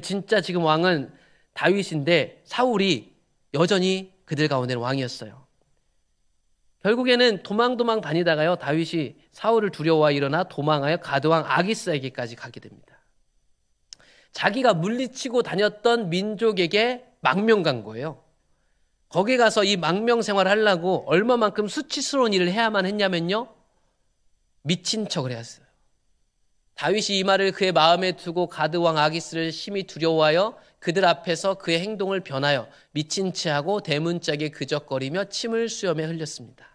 [SPEAKER 1] 진짜 지금 왕은 다윗인데 사울이 여전히 그들 가운데는 왕이었어요. 결국에는 도망 다니다가요 다윗이 사울을 두려워하여 일어나 도망하여 가드왕 아기스에게까지 가게 됩니다. 자기가 물리치고 다녔던 민족에게 망명 간 거예요. 거기 가서 이 망명 생활을 하려고 얼마만큼 수치스러운 일을 해야만 했냐면요 미친 척을 했어요. 다윗이 이 말을 그의 마음에 두고 가드왕 아기스를 심히 두려워하여 그들 앞에서 그의 행동을 변하여 미친 체하고 대문짝에 그적거리며 침을 수염에 흘렸습니다.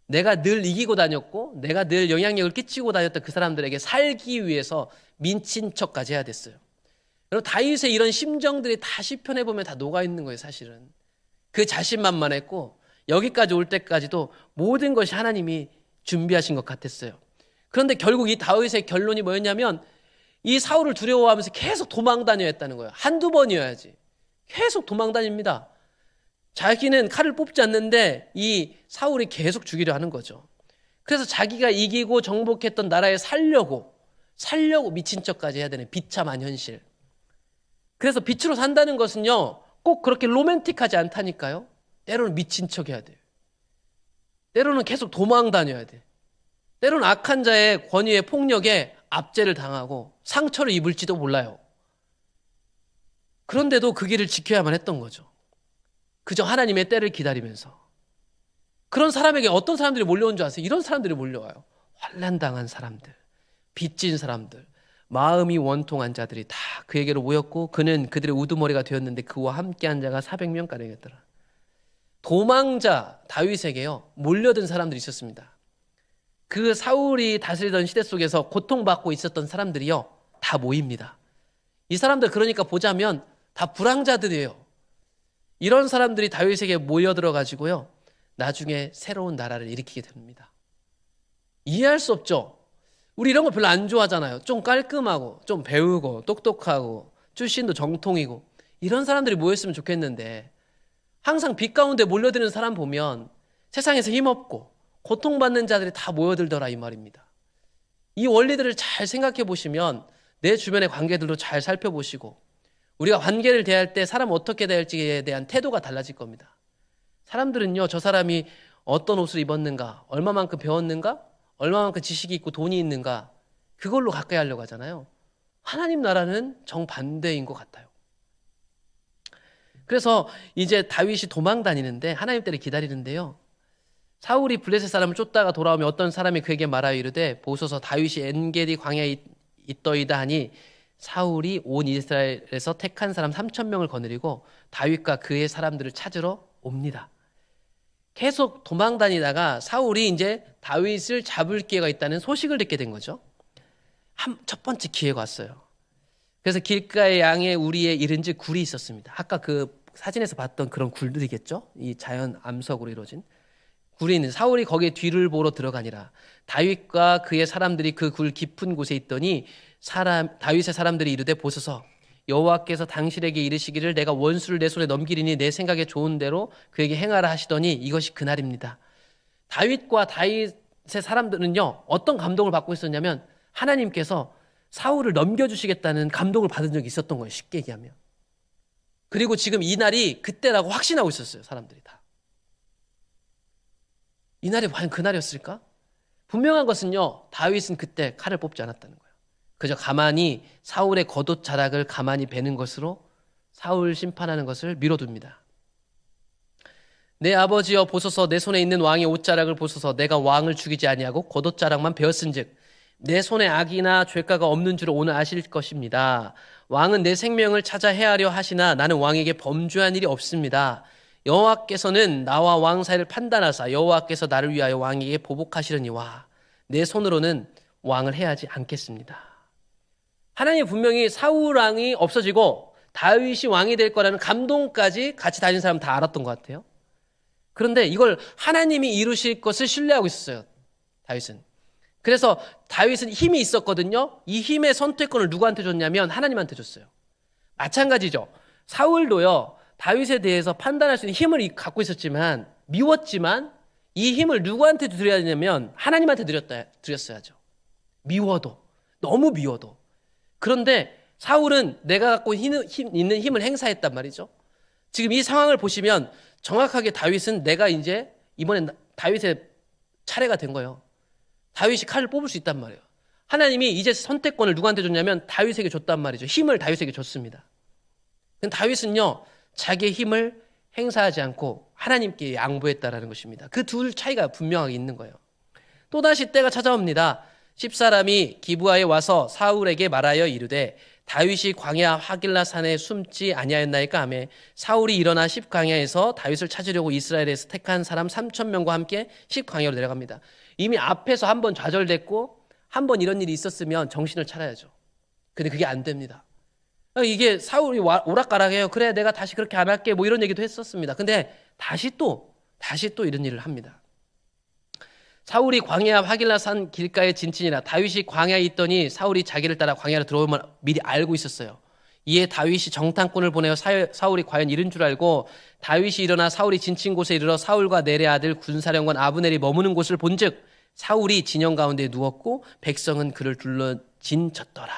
[SPEAKER 1] 내가 늘 이기고 다녔고 내가 늘 영향력을 끼치고 다녔던 그 사람들에게 살기 위해서 미친 척까지 해야 됐어요. 여러분 다윗의 이런 심정들이 다 시편에 보면 다 녹아있는 거예요. 사실은 그 자신만만했고 여기까지 올 때까지도 모든 것이 하나님이 준비하신 것 같았어요. 그런데 결국 이 다윗의 결론이 뭐였냐면 이 사울을 두려워하면서 계속 도망 다녀야 했다는 거예요. 한두 번이어야지. 계속 도망 다닙니다. 자기는 칼을 뽑지 않는데 이 사울이 계속 죽이려 하는 거죠. 그래서 자기가 이기고 정복했던 나라에 살려고 미친 척까지 해야 되는 비참한 현실. 그래서 빛으로 산다는 것은요 꼭 그렇게 로맨틱하지 않다니까요. 때로는 미친 척 해야 돼요. 때로는 계속 도망 다녀야 돼. 때로는 악한 자의 권위의 폭력에 압제를 당하고 상처를 입을지도 몰라요. 그런데도 그 길을 지켜야만 했던 거죠. 그저 하나님의 때를 기다리면서. 그런 사람에게 어떤 사람들이 몰려온 줄 아세요? 이런 사람들이 몰려와요. 환난당한 사람들, 빚진 사람들, 마음이 원통한 자들이 다 그에게로 모였고 그는 그들의 우두머리가 되었는데 그와 함께한 자가 400명가량이었더라. 도망자 다윗에게요 몰려든 사람들이 있었습니다. 그 사울이 다스리던 시대 속에서 고통받고 있었던 사람들이요 다 모입니다. 이 사람들 그러니까 보자면 다 불황자들이에요. 이런 사람들이 다윗에게 모여들어 가지고요 나중에 새로운 나라를 일으키게 됩니다. 이해할 수 없죠? 우리 이런 거 별로 안 좋아하잖아요. 좀 깔끔하고 좀 배우고 똑똑하고 출신도 정통이고 이런 사람들이 모였으면 좋겠는데 항상 빛 가운데 몰려드는 사람 보면 세상에서 힘없고 고통받는 자들이 다 모여들더라 이 말입니다. 이 원리들을 잘 생각해 보시면 내 주변의 관계들도 잘 살펴보시고 우리가 관계를 대할 때 사람 어떻게 대할지에 대한 태도가 달라질 겁니다. 사람들은요 저 사람이 어떤 옷을 입었는가, 얼마만큼 배웠는가, 얼마만큼 지식이 있고 돈이 있는가 그걸로 가까이 하려고 하잖아요. 하나님 나라는 정반대인 것 같아요. 그래서 이제 다윗이 도망 다니는데 하나님 때를 기다리는데요. 사울이 블레셋 사람을 쫓다가 돌아오면 어떤 사람이 그에게 말하여 이르되 보소서 다윗이 엔게디 광야에 있더이다 하니 사울이 온 이스라엘에서 택한 사람 3,000명을 거느리고 다윗과 그의 사람들을 찾으러 옵니다. 계속 도망 다니다가 사울이 이제 다윗을 잡을 기회가 있다는 소식을 듣게 된 거죠. 첫 번째 기회가 왔어요. 그래서 길가의 양의 우리에 이른즉 굴이 있었습니다. 아까 그 사진에서 봤던 그런 굴들이겠죠. 이 자연 암석으로 이루어진 굴이 있는 사울이 거기에 뒤를 보러 들어가니라. 다윗과 그의 사람들이 그 굴 깊은 곳에 있더니 다윗의 사람들이 이르되 보소서 여호와께서 당신에게 이르시기를 내가 원수를 내 손에 넘기리니 내 생각에 좋은 대로 그에게 행하라 하시더니 이것이 그날입니다. 다윗과 다윗의 사람들은요 어떤 감동을 받고 있었냐면 하나님께서 사울을 넘겨주시겠다는 감동을 받은 적이 있었던 거예요. 쉽게 얘기하면. 그리고 지금 이 날이 그때라고 확신하고 있었어요. 사람들이 다. 이 날이 과연 그날이었을까? 분명한 것은요 다윗은 그때 칼을 뽑지 않았다는 거예요. 그저 가만히 사울의 겉옷 자락을 가만히 베는 것으로 사울 심판하는 것을 미뤄둡니다. 내 아버지여 보소서 내 손에 있는 왕의 옷자락을 보소서 내가 왕을 죽이지 아니하고 겉옷 자락만 베었은즉 내 손에 악이나 죄가가 없는 줄을 오늘 아실 것입니다. 왕은 내 생명을 찾아 해하려 하시나 나는 왕에게 범죄한 일이 없습니다. 여호와께서는 나와 왕 사이를 판단하사 여호와께서 나를 위하여 왕에게 보복하시려니와 내 손으로는 왕을 해하지 않겠습니다. 하나님이 분명히 사울 왕이 없어지고 다윗이 왕이 될 거라는 감동까지 같이 다닌 사람 다 알았던 것 같아요. 그런데 이걸 하나님이 이루실 것을 신뢰하고 있었어요. 다윗은. 그래서 다윗은 힘이 있었거든요. 이 힘의 선택권을 누구한테 줬냐면 하나님한테 줬어요. 마찬가지죠. 사울도요. 다윗에 대해서 판단할 수 있는 힘을 갖고 있었지만 미웠지만 이 힘을 누구한테 드려야 되냐면 하나님한테 드렸어야죠. 미워도 너무 미워도. 그런데 사울은 내가 갖고 있는 힘을 행사했단 말이죠. 지금 이 상황을 보시면 정확하게 다윗은 내가 이제 이번엔 다윗의 차례가 된 거예요. 다윗이 칼을 뽑을 수 있단 말이에요. 하나님이 이제 선택권을 누구한테 줬냐면 다윗에게 줬단 말이죠. 힘을 다윗에게 줬습니다. 근데 다윗은요 자기의 힘을 행사하지 않고 하나님께 양보했다라는 것입니다. 그 둘 차이가 분명하게 있는 거예요. 또다시 때가 찾아옵니다. 10사람이 기브아에 와서 사울에게 말하여 이르되 다윗이 광야 하길라 산에 숨지 아니하였나이까 하매 사울이 일어나 10광야에서 다윗을 찾으려고 이스라엘에서 택한 사람 3,000명과 함께 10광야로 내려갑니다. 이미 앞에서 한 번 좌절됐고 한 번 이런 일이 있었으면 정신을 차려야죠. 근데 그게 안 됩니다. 이게 사울이 오락가락해요. 그래 내가 다시 그렇게 안 할게 뭐 이런 얘기도 했었습니다. 근데 다시 또 이런 일을 합니다. 사울이 광야 하길라 산 길가에 진친이라 다윗이 광야에 있더니 사울이 자기를 따라 광야로 들어오면 미리 알고 있었어요. 이에 다윗이 정탐꾼을 보내어 사울이 과연 이른 줄 알고 다윗이 일어나 사울이 진친 곳에 이르러 사울과 넬의 아들 군사령관 아브넬이 머무는 곳을 본즉 사울이 진영 가운데 누웠고 백성은 그를 둘러 진쳤더라.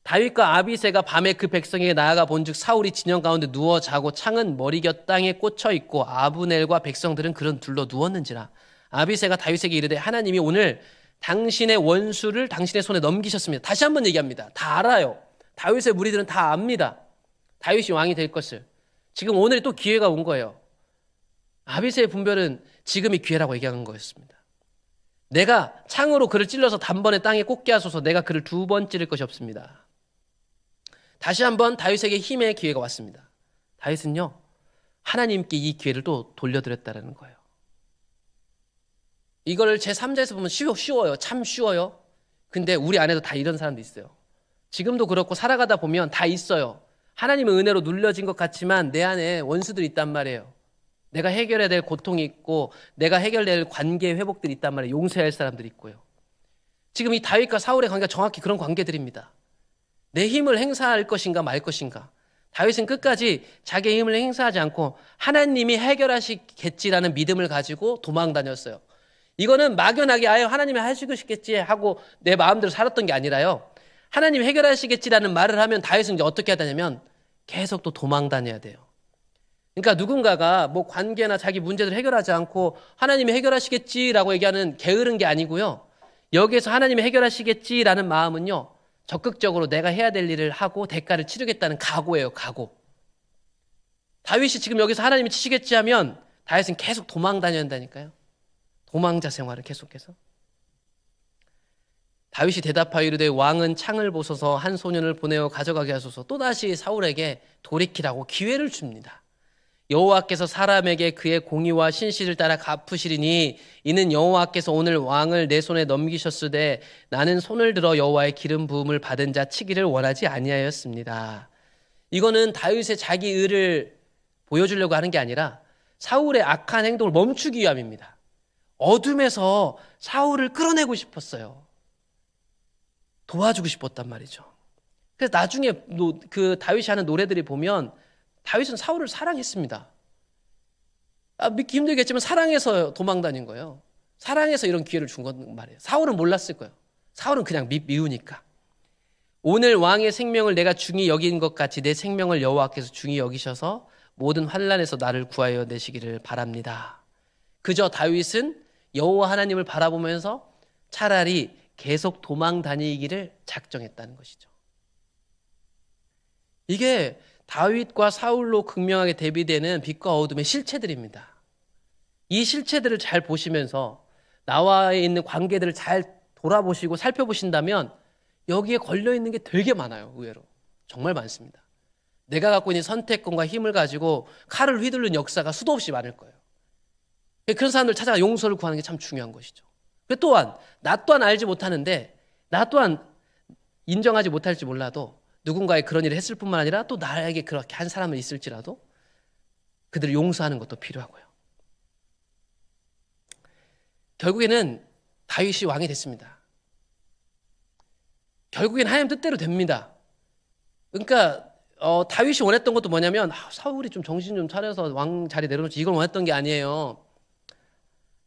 [SPEAKER 1] 다윗과 아비새가 밤에 그 백성에게 나아가 본즉 사울이 진영 가운데 누워 자고 창은 머리곁 땅에 꽂혀 있고 아브넬과 백성들은 그런 둘러 누웠는지라. 아비새가 다윗에게 이르되 하나님이 오늘 당신의 원수를 당신의 손에 넘기셨습니다. 다시 한번 얘기합니다. 다 알아요. 다윗의 무리들은 다 압니다. 다윗이 왕이 될 것을. 지금 오늘 또 기회가 온 거예요. 아비새의 분별은 지금이 기회라고 얘기하는 거였습니다. 내가 창으로 그를 찔러서 단번에 땅에 꽂게 하소서. 내가 그를 2번 찌를 것이 없습니다. 다시 한번 다윗에게 힘의 기회가 왔습니다. 다윗은요, 하나님께 이 기회를 또 돌려드렸다는 거예요. 이걸 제3자에서 보면 쉬워요. 참 쉬워요. 근데 우리 안에도 다 이런 사람도 있어요. 지금도 그렇고 살아가다 보면 다 있어요. 하나님의 은혜로 눌려진 것 같지만 내 안에 원수들이 있단 말이에요. 내가 해결해야 될 고통이 있고 내가 해결해야 될 관계 회복들이 있단 말이에요. 용서해야 할 사람들이 있고요. 지금 이 다윗과 사울의 관계가 정확히 그런 관계들입니다. 내 힘을 행사할 것인가 말 것인가. 다윗은 끝까지 자기의 힘을 행사하지 않고 하나님이 해결하시겠지라는 믿음을 가지고 도망 다녔어요. 이거는 막연하게 아예 하나님이 하시겠지 하고 내 마음대로 살았던 게 아니라요. 하나님이 해결하시겠지라는 말을 하면 다윗은 이제 어떻게 해야 되냐면 계속 또 도망 다녀야 돼요. 그러니까 누군가가 뭐 관계나 자기 문제들을 해결하지 않고 하나님이 해결하시겠지라고 얘기하는 게으른 게 아니고요. 여기에서 하나님이 해결하시겠지라는 마음은요. 적극적으로 내가 해야 될 일을 하고 대가를 치르겠다는 각오예요. 각오. 다윗이 지금 여기서 하나님이 치시겠지 하면 다윗은 계속 도망 다녀야 한다니까요. 도망자 생활을 계속해서. 다윗이 대답하여 이르되 왕은 창을 보소서 한 소년을 보내어 가져가게 하소서. 또다시 사울에게 돌이키라고 기회를 줍니다. 여호와께서 사람에게 그의 공의와 신실을 따라 갚으시리니 이는 여호와께서 오늘 왕을 내 손에 넘기셨으되 나는 손을 들어 여호와의 기름 부음을 받은 자 치기를 원하지 아니하였습니다. 이거는 다윗의 자기 의를 보여주려고 하는 게 아니라 사울의 악한 행동을 멈추기 위함입니다. 어둠에서 사울을 끌어내고 싶었어요. 도와주고 싶었단 말이죠. 그래서 나중에 그 다윗이 하는 노래들이 보면 다윗은 사울을 사랑했습니다. 믿기 힘들겠지만 사랑해서 도망 다닌 거예요. 사랑해서 이런 기회를 준 건 말이에요. 사울은 몰랐을 거예요. 사울은 그냥 미우니까. 오늘 왕의 생명을 내가 중히 여긴 것 같이 내 생명을 여호와께서 중히 여기셔서 모든 환난에서 나를 구하여 내시기를 바랍니다. 그저 다윗은 여호와 하나님을 바라보면서 차라리 계속 도망 다니기를 작정했다는 것이죠. 이게 다윗과 사울로 극명하게 대비되는 빛과 어둠의 실체들입니다. 이 실체들을 잘 보시면서 나와의 있는 관계들을 잘 돌아보시고 살펴보신다면 여기에 걸려있는 게 되게 많아요. 의외로. 정말 많습니다. 내가 갖고 있는 선택권과 힘을 가지고 칼을 휘두르는 역사가 수도 없이 많을 거예요. 그런 사람들 찾아가 용서를 구하는 게 참 중요한 것이죠. 또한 나 또한 알지 못하는데 나 또한 인정하지 못할지 몰라도 누군가의 그런 일을 했을 뿐만 아니라 또 나에게 그렇게 한 사람은 있을지라도 그들을 용서하는 것도 필요하고요. 결국에는 다윗이 왕이 됐습니다. 결국에는 하나님 뜻대로 됩니다. 그러니까 다윗이 원했던 것도 뭐냐면 사울이 좀 정신 좀 차려서 왕 자리 내려놓지 이걸 원했던 게 아니에요.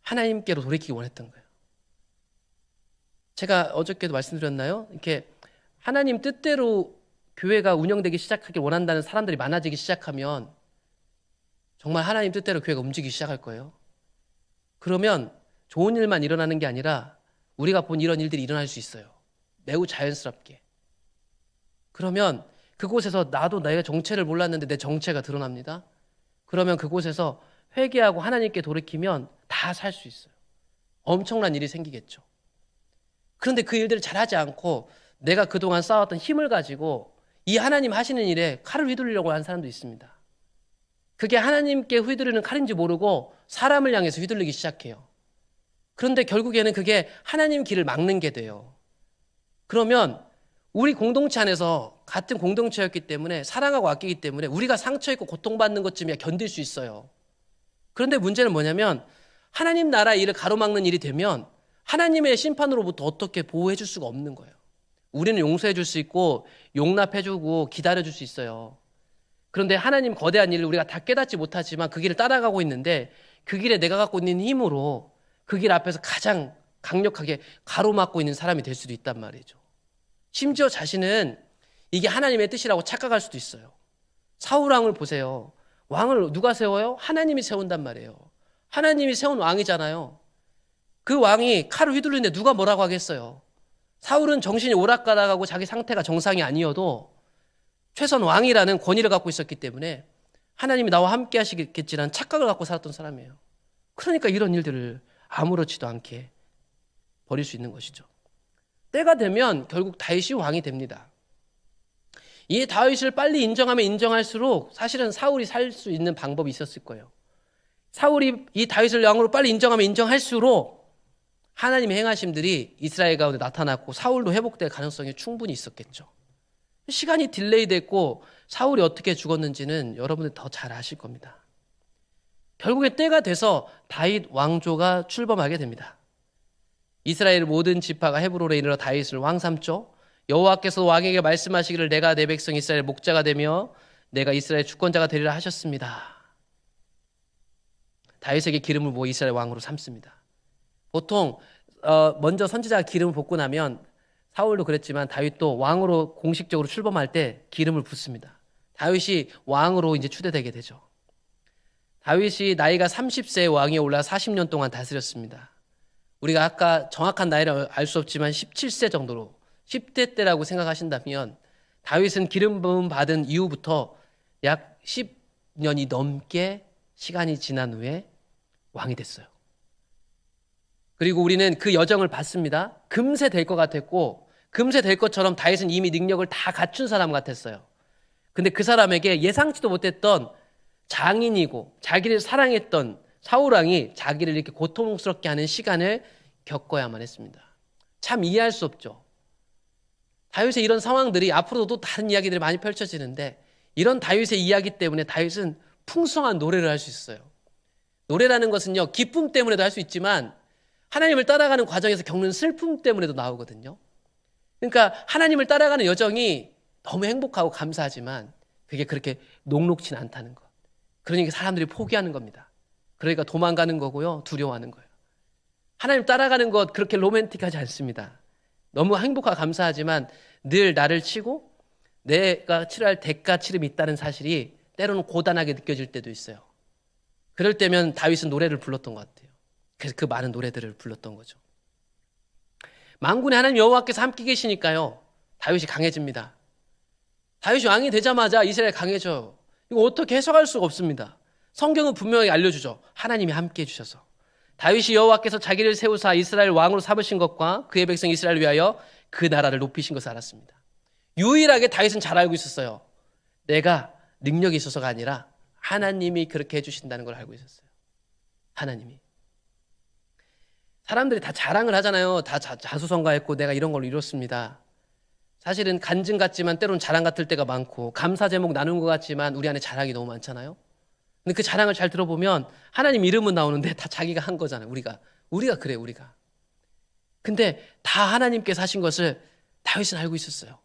[SPEAKER 1] 하나님께로 돌이키기 원했던 거예요. 제가 어저께도 말씀드렸나요? 이렇게 하나님 뜻대로 교회가 운영되기 시작하길 원한다는 사람들이 많아지기 시작하면 정말 하나님 뜻대로 교회가 움직이기 시작할 거예요. 그러면 좋은 일만 일어나는 게 아니라 우리가 본 이런 일들이 일어날 수 있어요. 매우 자연스럽게. 그러면 그곳에서 나도 내가 정체를 몰랐는데 내 정체가 드러납니다. 그러면 그곳에서 회개하고 하나님께 돌이키면 다 살 수 있어요. 엄청난 일이 생기겠죠. 그런데 그 일들을 잘하지 않고 내가 그동안 쌓았던 힘을 가지고 이 하나님 하시는 일에 칼을 휘두르려고 하는 사람도 있습니다. 그게 하나님께 휘두르는 칼인지 모르고 사람을 향해서 휘둘르기 시작해요. 그런데 결국에는 그게 하나님 길을 막는 게 돼요. 그러면 우리 공동체 안에서 같은 공동체였기 때문에 사랑하고 아끼기 때문에 우리가 상처 있고 고통받는 것쯤이야 견딜 수 있어요. 그런데 문제는 뭐냐면 하나님 나라 일을 가로막는 일이 되면 하나님의 심판으로부터 어떻게 보호해 줄 수가 없는 거예요. 우리는 용서해 줄 수 있고 용납해 주고 기다려 줄 수 있어요. 그런데 하나님 거대한 일을 우리가 다 깨닫지 못하지만 그 길을 따라가고 있는데 그 길에 내가 갖고 있는 힘으로 그 길 앞에서 가장 강력하게 가로막고 있는 사람이 될 수도 있단 말이죠. 심지어 자신은 이게 하나님의 뜻이라고 착각할 수도 있어요. 사울 왕을 보세요. 왕을 누가 세워요? 하나님이 세운단 말이에요. 하나님이 세운 왕이잖아요. 그 왕이 칼을 휘두르는데 누가 뭐라고 하겠어요? 사울은 정신이 오락가락하고 자기 상태가 정상이 아니어도 최소한 왕이라는 권위를 갖고 있었기 때문에 하나님이 나와 함께 하시겠지라는 착각을 갖고 살았던 사람이에요. 그러니까 이런 일들을 아무렇지도 않게 버릴 수 있는 것이죠. 때가 되면 결국 다윗이 왕이 됩니다. 이 다윗을 빨리 인정하면 인정할수록 사실은 사울이 살 수 있는 방법이 있었을 거예요. 사울이 이 다윗을 왕으로 빨리 인정하면 인정할수록 하나님의 행하심들이 이스라엘 가운데 나타났고 사울도 회복될 가능성이 충분히 있었겠죠. 시간이 딜레이 됐고 사울이 어떻게 죽었는지는 여러분들 더 잘 아실 겁니다. 결국에 때가 돼서 다윗 왕조가 출범하게 됩니다. 이스라엘 모든 지파가 헤브론에 이르러 다윗을 왕 삼죠. 여호와께서 왕에게 말씀하시기를 내가 내 백성 이스라엘 목자가 되며 내가 이스라엘 주권자가 되리라 하셨습니다. 다윗에게 기름을 부어 이스라엘 왕으로 삼습니다. 보통 먼저 선지자가 기름을 붓고 나면 사울도 그랬지만 다윗도 왕으로 공식적으로 출범할 때 기름을 붓습니다. 다윗이 왕으로 이제 추대되게 되죠. 다윗이 나이가 30세에 왕위에 올라 40년 동안 다스렸습니다. 우리가 아까 정확한 나이를 알 수 없지만 17세 정도로 10대 때라고 생각하신다면 다윗은 기름 부음 받은 이후부터 약 10년이 넘게 시간이 지난 후에 왕이 됐어요. 그리고 우리는 그 여정을 봤습니다. 금세 될 것 같았고 금세 될 것처럼 다윗은 이미 능력을 다 갖춘 사람 같았어요. 근데 그 사람에게 예상치도 못했던 장인이고 자기를 사랑했던 사울왕이 자기를 이렇게 고통스럽게 하는 시간을 겪어야만 했습니다. 참 이해할 수 없죠. 다윗의 이런 상황들이 앞으로도 다른 이야기들이 많이 펼쳐지는데 이런 다윗의 이야기 때문에 다윗은 풍성한 노래를 할 수 있어요. 노래라는 것은요, 기쁨 때문에도 할 수 있지만 하나님을 따라가는 과정에서 겪는 슬픔 때문에도 나오거든요. 그러니까 하나님을 따라가는 여정이 너무 행복하고 감사하지만 그게 그렇게 녹록지는 않다는 것. 그러니까 사람들이 포기하는 겁니다. 그러니까 도망가는 거고요, 두려워하는 거예요. 하나님 따라가는 것 그렇게 로맨틱하지 않습니다. 너무 행복하고 감사하지만 늘 나를 치고 내가 치러야 할 대가 치름이 있다는 사실이 때로는 고단하게 느껴질 때도 있어요. 그럴 때면 다윗은 노래를 불렀던 것 같아요. 그래서 그 많은 노래들을 불렀던 거죠. 만군의 하나님 여호와께서 함께 계시니까요, 다윗이 강해집니다. 다윗이 왕이 되자마자 이스라엘 강해져요. 이거 어떻게 해석할 수가 없습니다. 성경은 분명히 알려주죠. 하나님이 함께 해주셔서. 다윗이 여호와께서 자기를 세우사 이스라엘 왕으로 삼으신 것과 그의 백성 이스라엘을 위하여 그 나라를 높이신 것을 알았습니다. 유일하게 다윗은 잘 알고 있었어요. 내가 능력이 있어서가 아니라 하나님이 그렇게 해주신다는 걸 알고 있었어요. 하나님이. 사람들이 다 자랑을 하잖아요. 다 자수성가했고 내가 이런 걸 이뤘습니다. 사실은 간증 같지만 때로는 자랑 같을 때가 많고 감사 제목 나눈 것 같지만 우리 안에 자랑이 너무 많잖아요. 근데 그 자랑을 잘 들어보면 하나님 이름은 나오는데 다 자기가 한 거잖아요. 우리가 그래, 우리가. 근데 다 하나님께서 하신 것을 다윗은 알고 있었어요.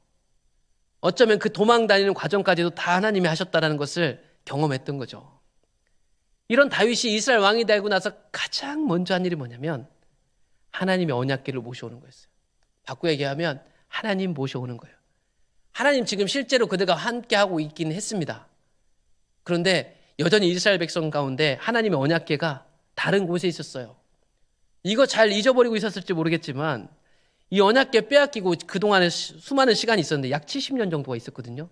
[SPEAKER 1] 어쩌면 그 도망 다니는 과정까지도 다 하나님이 하셨다는 것을 경험했던 거죠. 이런 다윗이 이스라엘 왕이 되고 나서 가장 먼저 한 일이 뭐냐면 하나님의 언약궤를 모셔오는 거였어요. 바꾸어 얘기하면 하나님 모셔오는 거예요. 하나님 지금 실제로 그들과 함께 하고 있긴 했습니다. 그런데 여전히 이스라엘 백성 가운데 하나님의 언약궤가 다른 곳에 있었어요. 이거 잘 잊어버리고 있었을지 모르겠지만 이 언약궤 빼앗기고 그동안에 수많은 시간이 있었는데 약 70년 정도가 있었거든요.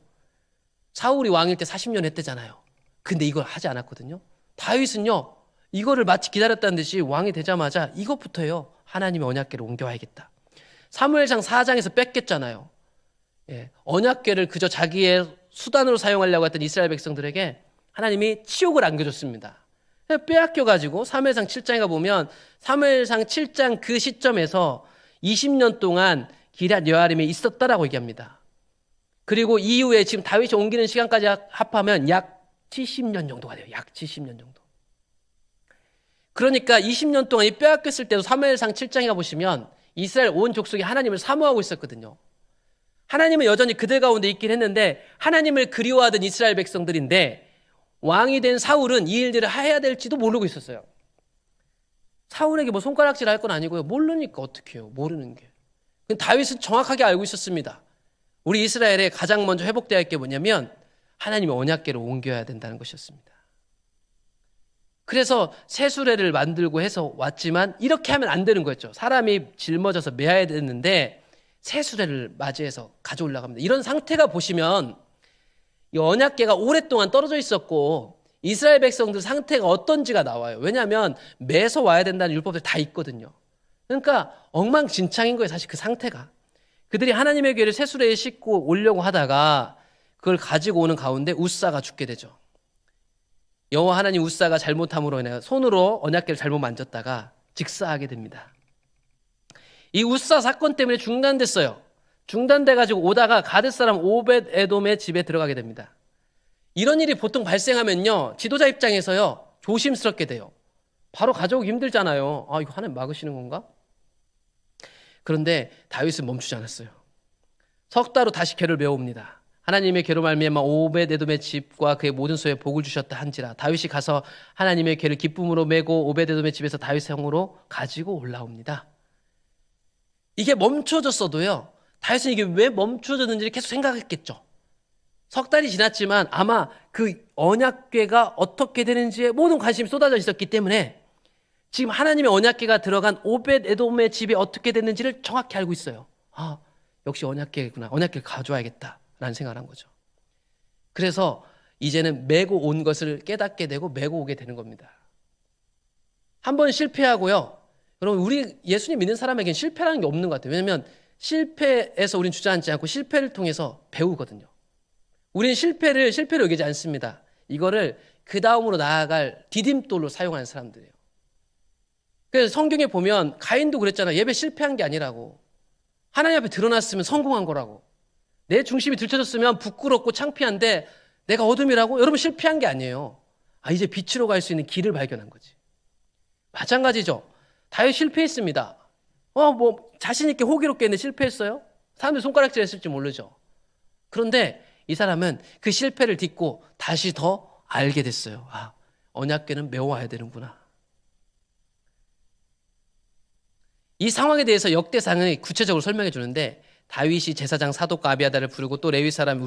[SPEAKER 1] 사울이 왕일 때 40년 했대잖아요. 근데 이걸 하지 않았거든요. 다윗은요, 이거를 마치 기다렸다는 듯이 왕이 되자마자 이것부터요, 하나님의 언약궤를 옮겨와야겠다. 사무엘상 4장에서 뺏겼잖아요. 언약궤를 그저 자기의 수단으로 사용하려고 했던 이스라엘 백성들에게 하나님이 치욕을 안겨줬습니다. 빼앗겨가지고 사무엘상 7장에 가보면 사무엘상 7장 그 시점에서 20년 동안 기럇 여아림에 있었다라고 얘기합니다. 그리고 이후에 지금 다윗이 옮기는 시간까지 합하면 약 70년 정도가 돼요. 약 70년 정도. 그러니까 20년 동안 이 빼앗겼을 때도 사무엘상 7장에 가보시면 이스라엘 온 족속이 하나님을 사모하고 있었거든요. 하나님은 여전히 그들 가운데 있긴 했는데 하나님을 그리워하던 이스라엘 백성들인데 왕이 된 사울은 이 일들을 해야 될지도 모르고 있었어요. 사울에게 뭐 손가락질 할 건 아니고요. 모르니까 어떻게 해요. 모르는 게. 다윗은 정확하게 알고 있었습니다. 우리 이스라엘에 가장 먼저 회복되어야 할 게 뭐냐면 하나님의 언약궤를 옮겨야 된다는 것이었습니다. 그래서 새 수레를 만들고 해서 왔지만 이렇게 하면 안 되는 거였죠. 사람이 짊어져서 매야 되는데 새 수레를 맞이해서 가져올라갑니다. 이런 상태가 보시면 이 언약궤가 오랫동안 떨어져 있었고 이스라엘 백성들 상태가 어떤지가 나와요. 왜냐하면 매서 와야 된다는 율법들이 다 있거든요. 그러니까 엉망진창인 거예요. 사실 그 상태가. 그들이 하나님의 궤를 세수레에 싣고 오려고 하다가 그걸 가지고 오는 가운데 우사가 죽게 되죠. 여호와 하나님 우사가 잘못함으로 인해 손으로 언약궤를 잘못 만졌다가 직사하게 됩니다. 이 우사 사건 때문에 중단됐어요. 중단돼가지고 오다가 가뎃 사람 오벳 에돔의 집에 들어가게 됩니다. 이런 일이 보통 발생하면요, 지도자 입장에서요 조심스럽게 돼요. 바로 가져오기 힘들잖아요. 아, 이거 하나님 막으시는 건가? 그런데 다윗은 멈추지 않았어요. 석 달 후 다시 궤를 메옵니다. 하나님의 궤로 말미암아 오벳 에돔의 집과 그의 모든 소에 복을 주셨다 한지라. 다윗이 가서 하나님의 궤를 기쁨으로 메고 오벳 에돔의 집에서 다윗 성으로 가지고 올라옵니다. 이게 멈춰졌어도요, 다윗은 이게 왜 멈춰졌는지를 계속 생각했겠죠. 석 달이 지났지만 아마 그 언약궤가 어떻게 되는지에 모든 관심이 쏟아져 있었기 때문에 지금 하나님의 언약궤가 들어간 오벳 에돔의 집이 어떻게 됐는지를 정확히 알고 있어요. 아, 역시 언약궤구나. 언약궤를 가져와야겠다라는 생각을 한 거죠. 그래서 이제는 메고 온 것을 깨닫게 되고 메고 오게 되는 겁니다. 한 번 실패하고요. 여러분, 우리 예수님 믿는 사람에게는 실패라는 게 없는 것 같아요. 왜냐하면 실패에서 우린 주저앉지 않고 실패를 통해서 배우거든요. 우린 실패를 여기지 않습니다. 이거를 그 다음으로 나아갈 디딤돌로 사용하는 사람들이에요. 그래서 성경에 보면 가인도 그랬잖아요. 예배 실패한 게 아니라고. 하나님 앞에 드러났으면 성공한 거라고. 내 중심이 들춰졌으면 부끄럽고 창피한데 내가 어둠이라고? 여러분, 실패한 게 아니에요. 아, 이제 빛으로 갈 수 있는 길을 발견한 거지. 마찬가지죠. 다윗 실패했습니다. 자신 있게 호기롭게 했는데 실패했어요? 사람들이 손가락질 했을지 모르죠. 그런데 이 사람은 그 실패를 딛고 다시 더 알게 됐어요. 아, 언약궤는 메워와야 되는구나. 이 상황에 대해서 역대상을 구체적으로 설명해 주는데, 다윗이 제사장 사독과 아비아다를 부르고 또 레위 사람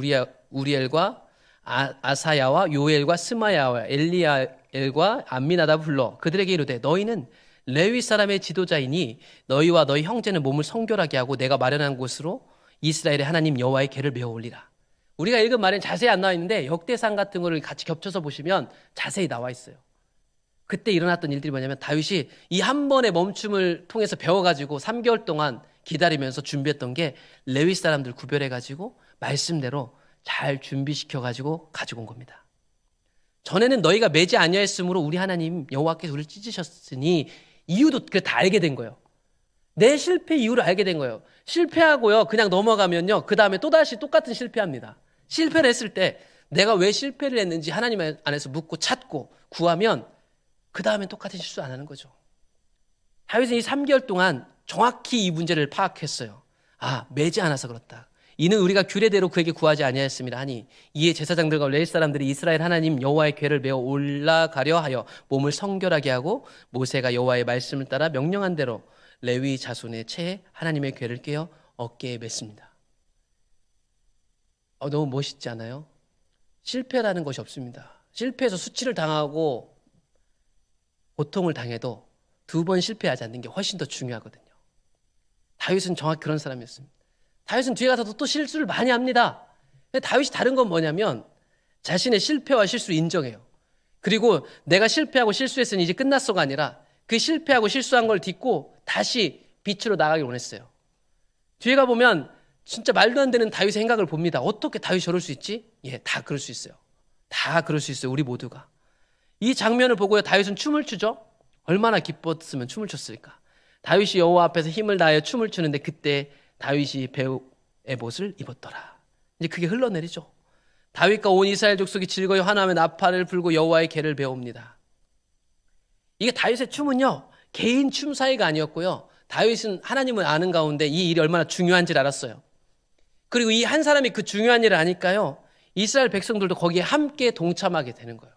[SPEAKER 1] 우리엘과 아사야와 요엘과 스마야와 엘리야엘과 암미나답을 불러 그들에게 이르되, 너희는 레위 사람의 지도자이니 너희와 너희 형제는 몸을 성결하게 하고 내가 마련한 곳으로 이스라엘의 하나님 여호와의 궤를 메어 올리라. 우리가 읽은 말은 자세히 안 나와 있는데 역대상 같은 거를 같이 겹쳐서 보시면 자세히 나와 있어요. 그때 일어났던 일들이 뭐냐면, 다윗이 이 한 번의 멈춤을 통해서 배워가지고 3개월 동안 기다리면서 준비했던 게 레위 사람들 구별해가지고 말씀대로 잘 준비시켜가지고 가지고 온 겁니다. 전에는 너희가 매지 아니하였으므로 우리 하나님 여호와께서 우리를 찢으셨으니, 이유도 다 알게 된 거예요. 내 실패 이유를 알게 된 거예요. 실패하고요 그냥 넘어가면요 그 다음에 또다시 똑같은 실패합니다. 실패를 했을 때 내가 왜 실패를 했는지 하나님 안에서 묻고 찾고 구하면 그 다음에 똑같은 실수 안 하는 거죠. 다윗은 이 3개월 동안 정확히 이 문제를 파악했어요. 아, 매지 않아서 그렇다. 이는 우리가 규례대로 그에게 구하지 아니하였습니다 하니, 이에 제사장들과 레위 사람들이 이스라엘 하나님 여호와의 궤를 메어 올라가려 하여 몸을 성결하게 하고, 모세가 여호와의 말씀을 따라 명령한 대로 레위 자손의 채에 하나님의 궤를 꿰어 어깨에 맸습니다. 너무 멋있지 않아요? 실패라는 것이 없습니다. 실패해서 수치를 당하고 고통을 당해도 2번 실패하지 않는 게 훨씬 더 중요하거든요. 다윗은 정확히 그런 사람이었습니다. 다윗은 뒤에 가서도 또 실수를 많이 합니다. 근데 다윗이 다른 건 뭐냐면 자신의 실패와 실수를 인정해요. 그리고 내가 실패하고 실수했으니 이제 끝났어가 아니라 그 실패하고 실수한 걸 딛고 다시 빛으로 나가길 원했어요. 뒤에 가보면 진짜 말도 안 되는 다윗의 생각을 봅니다. 어떻게 다윗이 저럴 수 있지? 예, 다 그럴 수 있어요. 다 그럴 수 있어요. 우리 모두가. 이 장면을 보고요 다윗은 춤을 추죠. 얼마나 기뻤으면 춤을 췄을까. 다윗이 여호와 앞에서 힘을 다하여 춤을 추는데 그때 다윗이 배우 에봇을 입었더라. 이제 그게 흘러내리죠. 다윗과 온 이스라엘 족속이 즐거이 환호하며 나팔을 불고 여호와의 궤를 배웁니다. 이게 다윗의 춤은요 개인 춤 사이가 아니었고요, 다윗은 하나님을 아는 가운데 이 일이 얼마나 중요한지를 알았어요. 그리고 이 한 사람이 그 중요한 일을 아니까요 이스라엘 백성들도 거기에 함께 동참하게 되는 거예요.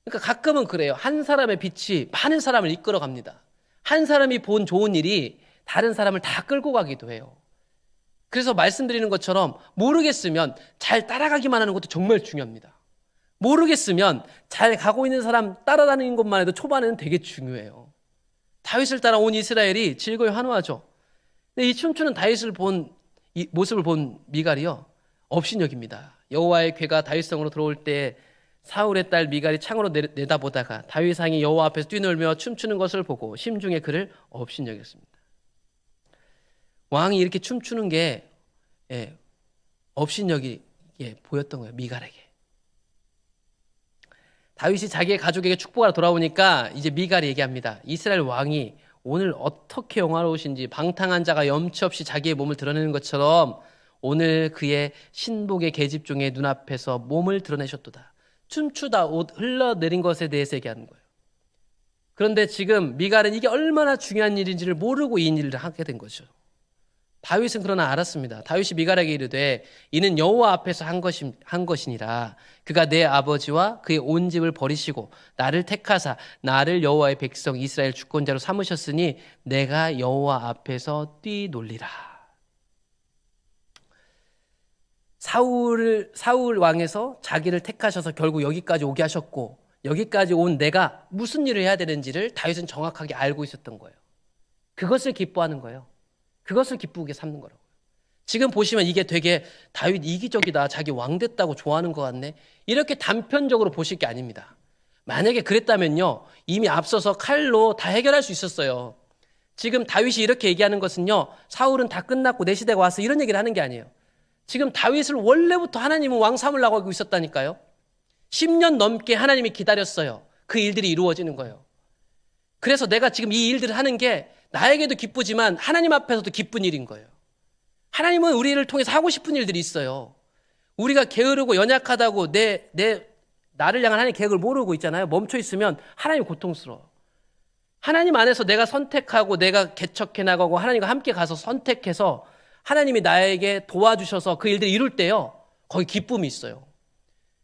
[SPEAKER 1] 그러니까 가끔은 그래요. 한 사람의 빛이 많은 사람을 이끌어 갑니다. 한 사람이 본 좋은 일이 다른 사람을 다 끌고 가기도 해요. 그래서 말씀드리는 것처럼 모르겠으면 잘 따라가기만 하는 것도 정말 중요합니다. 모르겠으면 잘 가고 있는 사람 따라다니는 것만 해도 초반에는 되게 중요해요. 다윗을 따라 온 이스라엘이 즐거이 환호하죠. 근데 이 춤추는 다윗을 본 이 모습을 본 미갈이요 업신여깁니다. 여호와의 궤가 다윗성으로 들어올 때 사울의 딸 미갈이 창으로 내다보다가 다윗 왕이 여호와 앞에서 뛰놀며 춤추는 것을 보고 심중에 그를 업신여겼습니다. 왕이 이렇게 춤추는 게 업신여기게 보였던 거예요. 미갈에게. 다윗이 자기의 가족에게 축복하러 돌아오니까 이제 미갈이 얘기합니다. 이스라엘 왕이 오늘 어떻게 영화로우신지, 방탕한 자가 염치 없이 자기의 몸을 드러내는 것처럼 오늘 그의 신복의 계집종의 눈앞에서 몸을 드러내셨도다. 춤추다 옷 흘러내린 것에 대해서 얘기하는 거예요. 그런데 지금 미갈은 이게 얼마나 중요한 일인지를 모르고 이 일을 하게 된 거죠. 다윗은 그러나 알았습니다. 다윗이 미갈에게 이르되 이는 여호와 앞에서 한 것이니라. 그가 내 아버지와 그의 온 집을 버리시고 나를 택하사 나를 여호와의 백성 이스라엘 주권자로 삼으셨으니 내가 여호와 앞에서 뛰놀리라. 사울 왕에서 자기를 택하셔서 결국 여기까지 오게 하셨고, 여기까지 온 내가 무슨 일을 해야 되는지를 다윗은 정확하게 알고 있었던 거예요. 그것을 기뻐하는 거예요. 그것을 기쁘게 삼는 거라고요. 지금 보시면 이게 되게 다윗 이기적이다, 자기 왕 됐다고 좋아하는 것 같네, 이렇게 단편적으로 보실 게 아닙니다. 만약에 그랬다면요, 이미 앞서서 칼로 다 해결할 수 있었어요. 지금 다윗이 이렇게 얘기하는 것은요, 사울은 다 끝났고 내 시대가 와서 이런 얘기를 하는 게 아니에요. 지금 다윗을 원래부터 하나님은 왕 삼으려고 하고 있었다니까요. 10년 넘게 하나님이 기다렸어요. 그 일들이 이루어지는 거예요. 그래서 내가 지금 이 일들을 하는 게 나에게도 기쁘지만 하나님 앞에서도 기쁜 일인 거예요. 하나님은 우리를 통해서 하고 싶은 일들이 있어요. 우리가 게으르고 연약하다고 나를 향한 하나님의 계획을 모르고 있잖아요. 멈춰 있으면 하나님이 고통스러워. 하나님 안에서 내가 선택하고 내가 개척해 나가고 하나님과 함께 가서 선택해서 하나님이 나에게 도와주셔서 그 일들을 이룰 때요, 거기 기쁨이 있어요.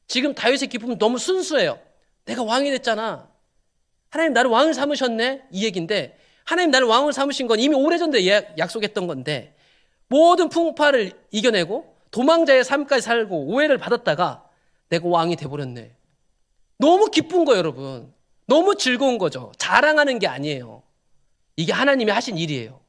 [SPEAKER 1] 지금 다윗의 기쁨은 너무 순수해요. 내가 왕이 됐잖아. 하나님 나를 왕을 삼으셨네, 이 얘기인데, 하나님 나를 왕을 삼으신 건 이미 오래전에 약속했던 건데, 모든 풍파를 이겨내고 도망자의 삶까지 살고 오해를 받았다가 내가 왕이 돼버렸네. 너무 기쁜 거예요, 여러분. 너무 즐거운 거죠. 자랑하는 게 아니에요. 이게 하나님이 하신 일이에요.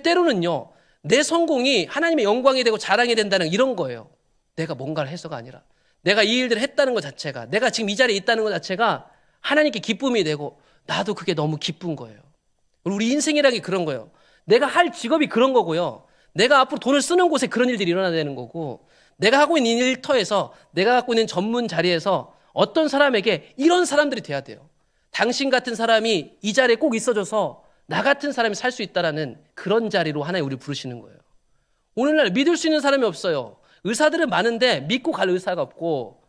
[SPEAKER 1] 때로는요, 내 성공이 하나님의 영광이 되고 자랑이 된다는 이런 거예요. 내가 뭔가를 해서가 아니라 내가 이 일들을 했다는 것 자체가, 내가 지금 이 자리에 있다는 것 자체가 하나님께 기쁨이 되고 나도 그게 너무 기쁜 거예요. 우리 인생이라는 게 그런 거예요. 내가 할 직업이 그런 거고요. 내가 앞으로 돈을 쓰는 곳에 그런 일들이 일어나야 되는 거고, 내가 하고 있는 일터에서, 내가 갖고 있는 전문 자리에서 어떤 사람에게 이런 사람들이 돼야 돼요. 당신 같은 사람이 이 자리에 꼭 있어줘서 나 같은 사람이 살 수 있다라는 그런 자리로 하나님 우리 부르시는 거예요. 오늘날 믿을 수 있는 사람이 없어요. 의사들은 많은데 믿고 갈 의사가 없고,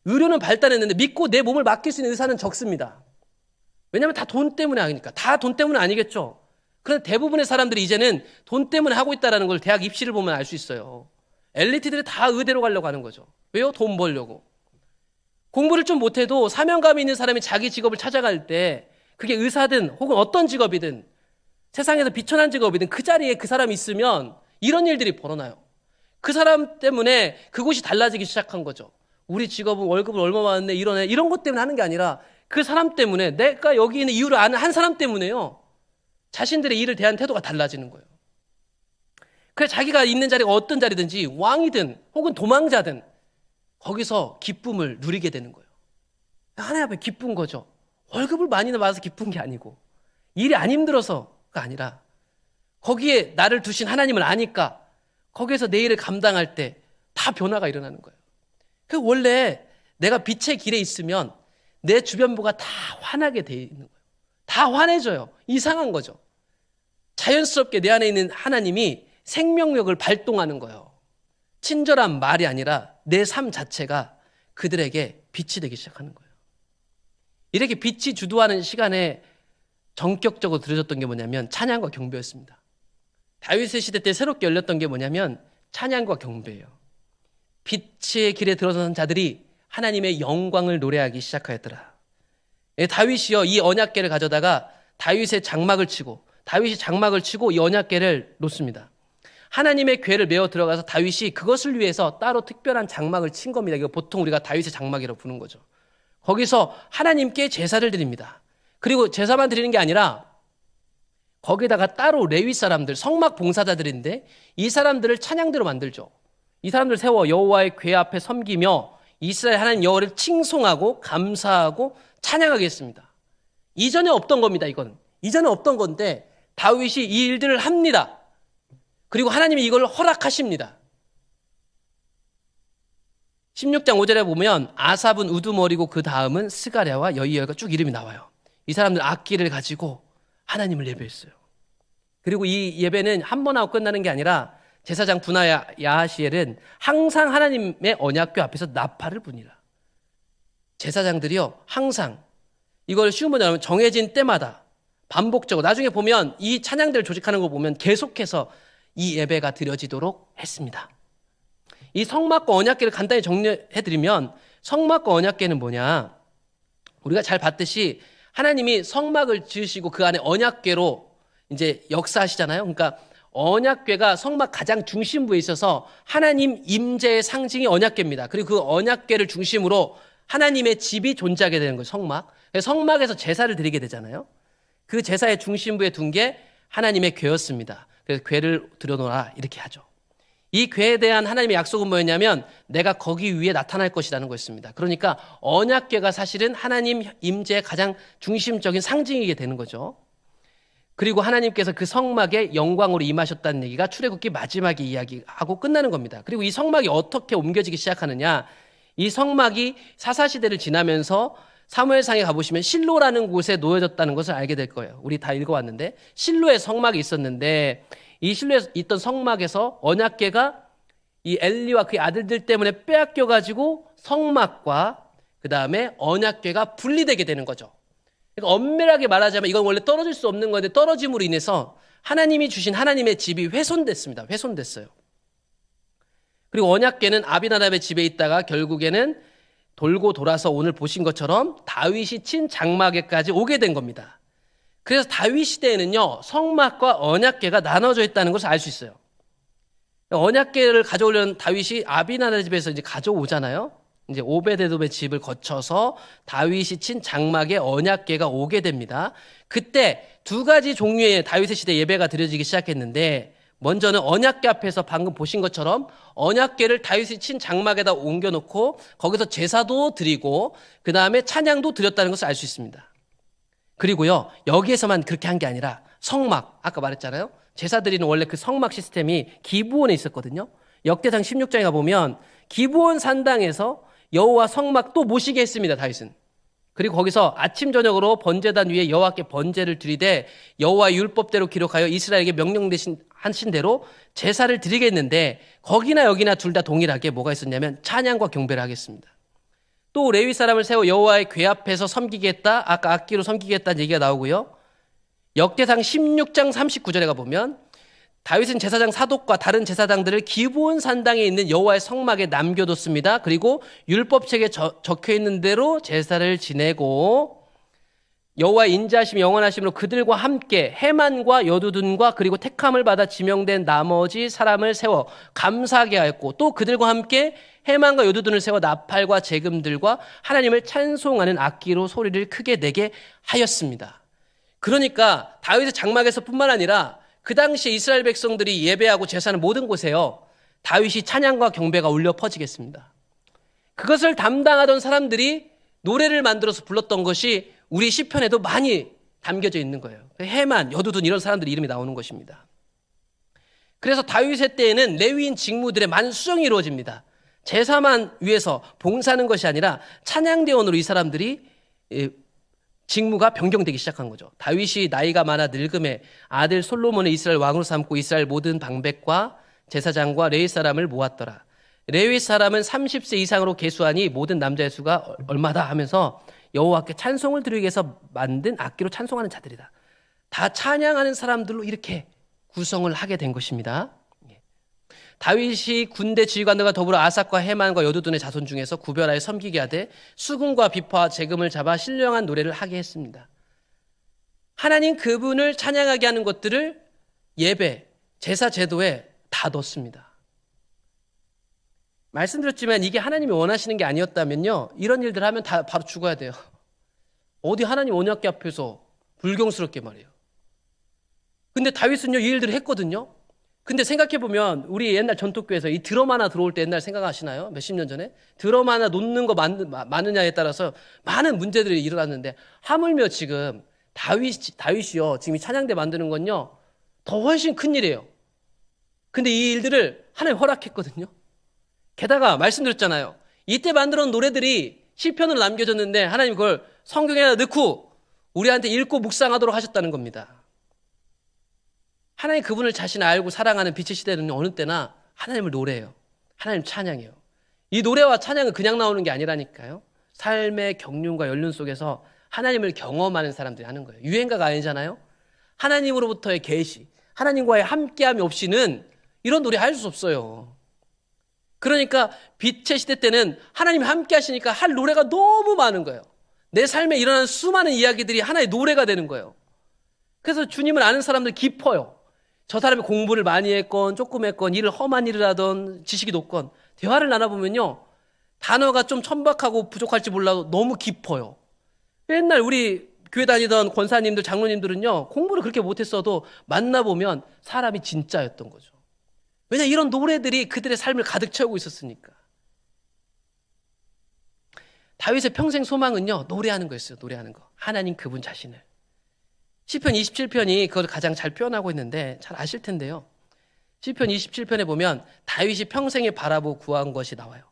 [SPEAKER 1] 의료는 발달했는데 믿고 내 몸을 맡길 수 있는 의사는 적습니다. 왜냐하면 다 돈 때문에 하니까. 다 돈 때문은 아니겠죠. 그런데 대부분의 사람들이 이제는 돈 때문에 하고 있다는 걸 대학 입시를 보면 알 수 있어요. 엘리트들이 다 의대로 가려고 하는 거죠. 왜요? 돈 벌려고. 공부를 좀 못해도 사명감이 있는 사람이 자기 직업을 찾아갈 때, 그게 의사든 혹은 어떤 직업이든 세상에서 비천한 직업이든 그 자리에 그 사람이 있으면 이런 일들이 벌어나요. 그 사람 때문에 그곳이 달라지기 시작한 거죠. 우리 직업은 월급을 얼마 받았네, 이러네, 이런 것 때문에 하는 게 아니라 그 사람 때문에, 내가 여기 있는 이유를 아는 한 사람 때문에요, 자신들의 일을 대하는 태도가 달라지는 거예요. 그래서 자기가 있는 자리가 어떤 자리든지 왕이든 혹은 도망자든 거기서 기쁨을 누리게 되는 거예요. 하나님 앞에 기쁜 거죠. 월급을 많이 받아서 기쁜 게 아니고, 일이 안 힘들어서가 아니라 거기에 나를 두신 하나님을 아니까 거기에서 내 일을 감당할 때 다 변화가 일어나는 거예요. 그 원래 내가 빛의 길에 있으면 내 주변부가 다 환하게 돼 있는 거예요. 다 환해져요. 이상한 거죠. 자연스럽게 내 안에 있는 하나님이 생명력을 발동하는 거예요. 친절한 말이 아니라 내 삶 자체가 그들에게 빛이 되기 시작하는 거예요. 이렇게 빛이 주도하는 시간에 전격적으로 들어졌던 게 뭐냐면 찬양과 경배였습니다. 다윗의 시대 때 새롭게 열렸던 게 뭐냐면 찬양과 경배예요. 빛의 길에 들어선 자들이 하나님의 영광을 노래하기 시작하였더라. 다윗이요, 이 언약궤를 가져다가 다윗이 장막을 치고 이 언약궤를 놓습니다. 하나님의 궤를 메어 들어가서 다윗이 그것을 위해서 따로 특별한 장막을 친 겁니다. 이거 보통 우리가 다윗의 장막이라고 부르는 거죠. 거기서 하나님께 제사를 드립니다. 그리고 제사만 드리는 게 아니라 거기다가 따로 레위 사람들, 성막 봉사자들인데 이 사람들을 찬양대로 만들죠. 이 사람들 세워 여호와의 궤 앞에 섬기며 이스라엘 하나님 여호와를 칭송하고 감사하고 찬양하게 했습니다. 이전에 없던 겁니다. 이건 이전에 없던 건데 다윗이 이 일들을 합니다. 그리고 하나님이 이걸 허락하십니다. 16장 5절에 보면 아삽은 우두머리고 그 다음은 스가랴와 여이엘가 쭉 이름이 나와요. 이 사람들 악기를 가지고 하나님을 예배했어요. 그리고 이 예배는 한 번 하고 끝나는 게 아니라 제사장 분하야 야하시엘은 항상 하나님의 언약궤 앞에서 나팔을 부니라. 제사장들이요 항상 이걸 쉬운 문제로 정해진 때마다 반복적으로 나중에 보면 이 찬양들을 조직하는 거 보면 계속해서 이 예배가 드려지도록 했습니다. 이 성막과 언약궤를 간단히 정리해드리면 성막과 언약궤는 뭐냐? 우리가 잘 봤듯이 하나님이 성막을 지으시고 그 안에 언약궤로 이제 역사하시잖아요. 그러니까 언약궤가 성막 가장 중심부에 있어서 하나님 임재의 상징이 언약궤입니다. 그리고 그 언약궤를 중심으로 하나님의 집이 존재하게 되는 거예요. 성막. 그래서 성막에서 제사를 드리게 되잖아요. 그 제사의 중심부에 둔 게 하나님의 궤였습니다. 그래서 궤를 들여놓으라 이렇게 하죠. 이 궤에 대한 하나님의 약속은 뭐였냐면 내가 거기 위에 나타날 것이라는 거였습니다. 그러니까 언약궤가 사실은 하나님 임재의 가장 중심적인 상징이게 되는 거죠. 그리고 하나님께서 그 성막에 영광으로 임하셨다는 얘기가 출애굽기 마지막에 이야기하고 끝나는 겁니다. 그리고 이 성막이 어떻게 옮겨지기 시작하느냐? 이 성막이 사사시대를 지나면서 사무엘상에 가보시면 실로라는 곳에 놓여졌다는 것을 알게 될 거예요. 우리 다 읽어왔는데 실로에 성막이 있었는데 이 실로에 있던 성막에서 언약궤가 이 엘리와 그의 아들들 때문에 빼앗겨가지고 성막과 그 다음에 언약궤가 분리되게 되는 거죠. 그러니까 엄밀하게 말하자면 이건 원래 떨어질 수 없는 건데 떨어짐으로 인해서 하나님이 주신 하나님의 집이 훼손됐습니다. 훼손됐어요. 그리고 언약궤는 아비나답의 집에 있다가 결국에는 돌고 돌아서 오늘 보신 것처럼 다윗이 친 장막에까지 오게 된 겁니다. 그래서 다윗 시대에는요 성막과 언약궤가 나눠져 있다는 것을 알 수 있어요. 언약궤를 가져오려는 다윗이 아비나답의 집에서 이제 가져오잖아요. 이제 오베데돔의 집을 거쳐서 다윗이 친 장막에 언약궤가 오게 됩니다. 그때 두 가지 종류의 다윗의 시대 예배가 드려지기 시작했는데 먼저는 언약궤 앞에서 방금 보신 것처럼 언약궤를 다윗이 친 장막에다 옮겨놓고 거기서 제사도 드리고 그 다음에 찬양도 드렸다는 것을 알 수 있습니다. 그리고요 여기에서만 그렇게 한 게 아니라 성막 아까 말했잖아요. 제사 드리는 원래 그 성막 시스템이 기브온에 있었거든요. 역대상 16장에 가보면 기브온 산당에서 여호와 성막 또 모시게 했습니다. 다윗은. 그리고 거기서 아침 저녁으로 번제단 위에 여호와께 번제를 드리되 여호와의 율법대로 기록하여 이스라엘에게 명령되신 하신 대로 제사를 드리겠는데 거기나 여기나 둘 다 동일하게 뭐가 있었냐면 찬양과 경배를 하겠습니다. 또 레위 사람을 세워 여호와의 궤 앞에서 섬기게 했다. 아까 악기로 섬기게 했다는 얘기가 나오고요. 역대상 16장 39절에 가보면 다윗은 제사장 사독과 다른 제사장들을 기브온 산당에 있는 여호와의 성막에 남겨뒀습니다. 그리고 율법책에 적혀있는 대로 제사를 지내고 여호와의 인자하심이 영원하심으로 그들과 함께 헤만과 여두둔과 그리고 택함을 받아 지명된 나머지 사람을 세워 감사하게 하였고 또 그들과 함께 헤만과 여두둔을 세워 나팔과 제금들과 하나님을 찬송하는 악기로 소리를 크게 내게 하였습니다. 그러니까 다윗의 장막에서 뿐만 아니라 그 당시에 이스라엘 백성들이 예배하고 제사하는 모든 곳에요 다윗이 찬양과 경배가 울려 퍼지겠습니다. 그것을 담당하던 사람들이 노래를 만들어서 불렀던 것이 우리 시편에도 많이 담겨져 있는 거예요. 헤만, 여두둔 이런 사람들이 이름이 나오는 것입니다. 그래서 다윗의 때에는 레위인 직무들의 많은 수정이 이루어집니다. 제사만 위해서 봉사하는 것이 아니라 찬양대원으로 이 사람들이 직무가 변경되기 시작한 거죠. 다윗이 나이가 많아 늙음에 아들 솔로몬을 이스라엘 왕으로 삼고 이스라엘 모든 방백과 제사장과 레위 사람을 모았더라. 레위 사람은 30세 이상으로 계수하니 모든 남자의 수가 얼마다 하면서 여호와께 찬송을 드리기 위해서 만든 악기로 찬송하는 자들이다. 다 찬양하는 사람들로 이렇게 구성을 하게 된 것입니다. 다윗이 군대 지휘관들과 더불어 아삭과 헤만과 여두둔의 자손 중에서 구별하여 섬기게 하되 수금과 비파와 제금을 잡아 신령한 노래를 하게 했습니다. 하나님 그분을 찬양하게 하는 것들을 예배, 제사 제도에 다 넣습니다. 말씀드렸지만 이게 하나님이 원하시는 게 아니었다면요 이런 일들 하면 다 바로 죽어야 돼요. 어디 하나님 언약궤 앞에서 불경스럽게 말이에요. 근데 다윗은요 이 일들을 했거든요. 근데 생각해보면 우리 옛날 전통교회에서 이 드럼 하나 들어올 때 옛날 생각하시나요? 몇십 년 전에? 드럼 하나 놓는 거 많으냐에 따라서 많은 문제들이 일어났는데 하물며 지금 다윗이요. 지금 이 찬양대 만드는 건요. 더 훨씬 큰 일이에요. 근데 이 일들을 하나님 허락했거든요. 게다가 말씀드렸잖아요. 이때 만들어 놓은 노래들이 시편으로 남겨졌는데 하나님 그걸 성경에 넣고 우리한테 읽고 묵상하도록 하셨다는 겁니다. 하나님 그분을 자신 알고 사랑하는 빛의 시대는 어느 때나 하나님을 노래해요. 하나님 찬양해요. 이 노래와 찬양은 그냥 나오는 게 아니라니까요. 삶의 경륜과 연륜 속에서 하나님을 경험하는 사람들이 하는 거예요. 유행가가 아니잖아요. 하나님으로부터의 계시, 하나님과의 함께함이 없이는 이런 노래 할 수 없어요. 그러니까 빛의 시대 때는 하나님이 함께 하시니까 할 노래가 너무 많은 거예요. 내 삶에 일어나는 수많은 이야기들이 하나의 노래가 되는 거예요. 그래서 주님을 아는 사람들 깊어요. 저 사람이 공부를 많이 했건 조금 했건 일을 험한 일을 하던 지식이 높건 대화를 나눠보면요. 단어가 좀 천박하고 부족할지 몰라도 너무 깊어요. 옛날 우리 교회 다니던 권사님들, 장로님들은요. 공부를 그렇게 못했어도 만나보면 사람이 진짜였던 거죠. 왜냐 이런 노래들이 그들의 삶을 가득 채우고 있었으니까. 다윗의 평생 소망은요. 노래하는 거였어요. 노래하는 거. 하나님 그분 자신을. 시편 27편이 그걸 가장 잘 표현하고 있는데 잘 아실 텐데요. 시편 27편에 보면 다윗이 평생에 바라보고 구한 것이 나와요.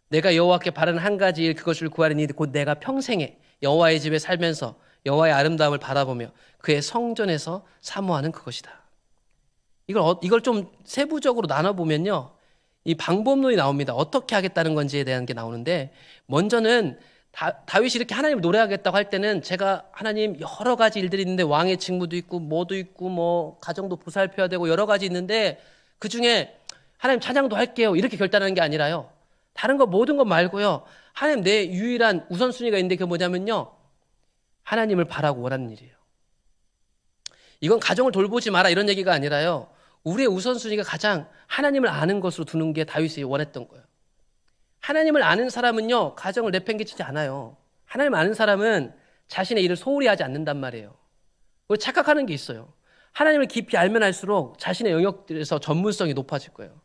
[SPEAKER 1] 내가 여호와께 바라는 한 가지 일 그것을 구하리니 곧 내가 평생에 여호와의 집에 살면서 여호와의 아름다움을 바라보며 그의 성전에서 사모하는 그것이다. 이걸 좀 세부적으로 나눠보면요. 이 방법론이 나옵니다. 어떻게 하겠다는 건지에 대한 게 나오는데 먼저는 다윗이 이렇게 하나님을 노래하겠다고 할 때는 제가 하나님 여러 가지 일들이 있는데 왕의 직무도 있고 뭐도 있고 뭐 가정도 보살펴야 되고 여러 가지 있는데 그중에 하나님 찬양도 할게요. 이렇게 결단하는 게 아니라요. 다른 거 모든 것 말고요. 하나님 내 유일한 우선순위가 있는데 그게 뭐냐면요. 하나님을 바라고 원하는 일이에요. 이건 가정을 돌보지 마라 이런 얘기가 아니라요. 우리의 우선순위가 가장 하나님을 아는 것으로 두는 게 다윗이 원했던 거예요. 하나님을 아는 사람은요. 가정을 내팽개치지 않아요. 하나님을 아는 사람은 자신의 일을 소홀히 하지 않는단 말이에요. 착각하는 게 있어요. 하나님을 깊이 알면 알수록 자신의 영역들에서 전문성이 높아질 거예요.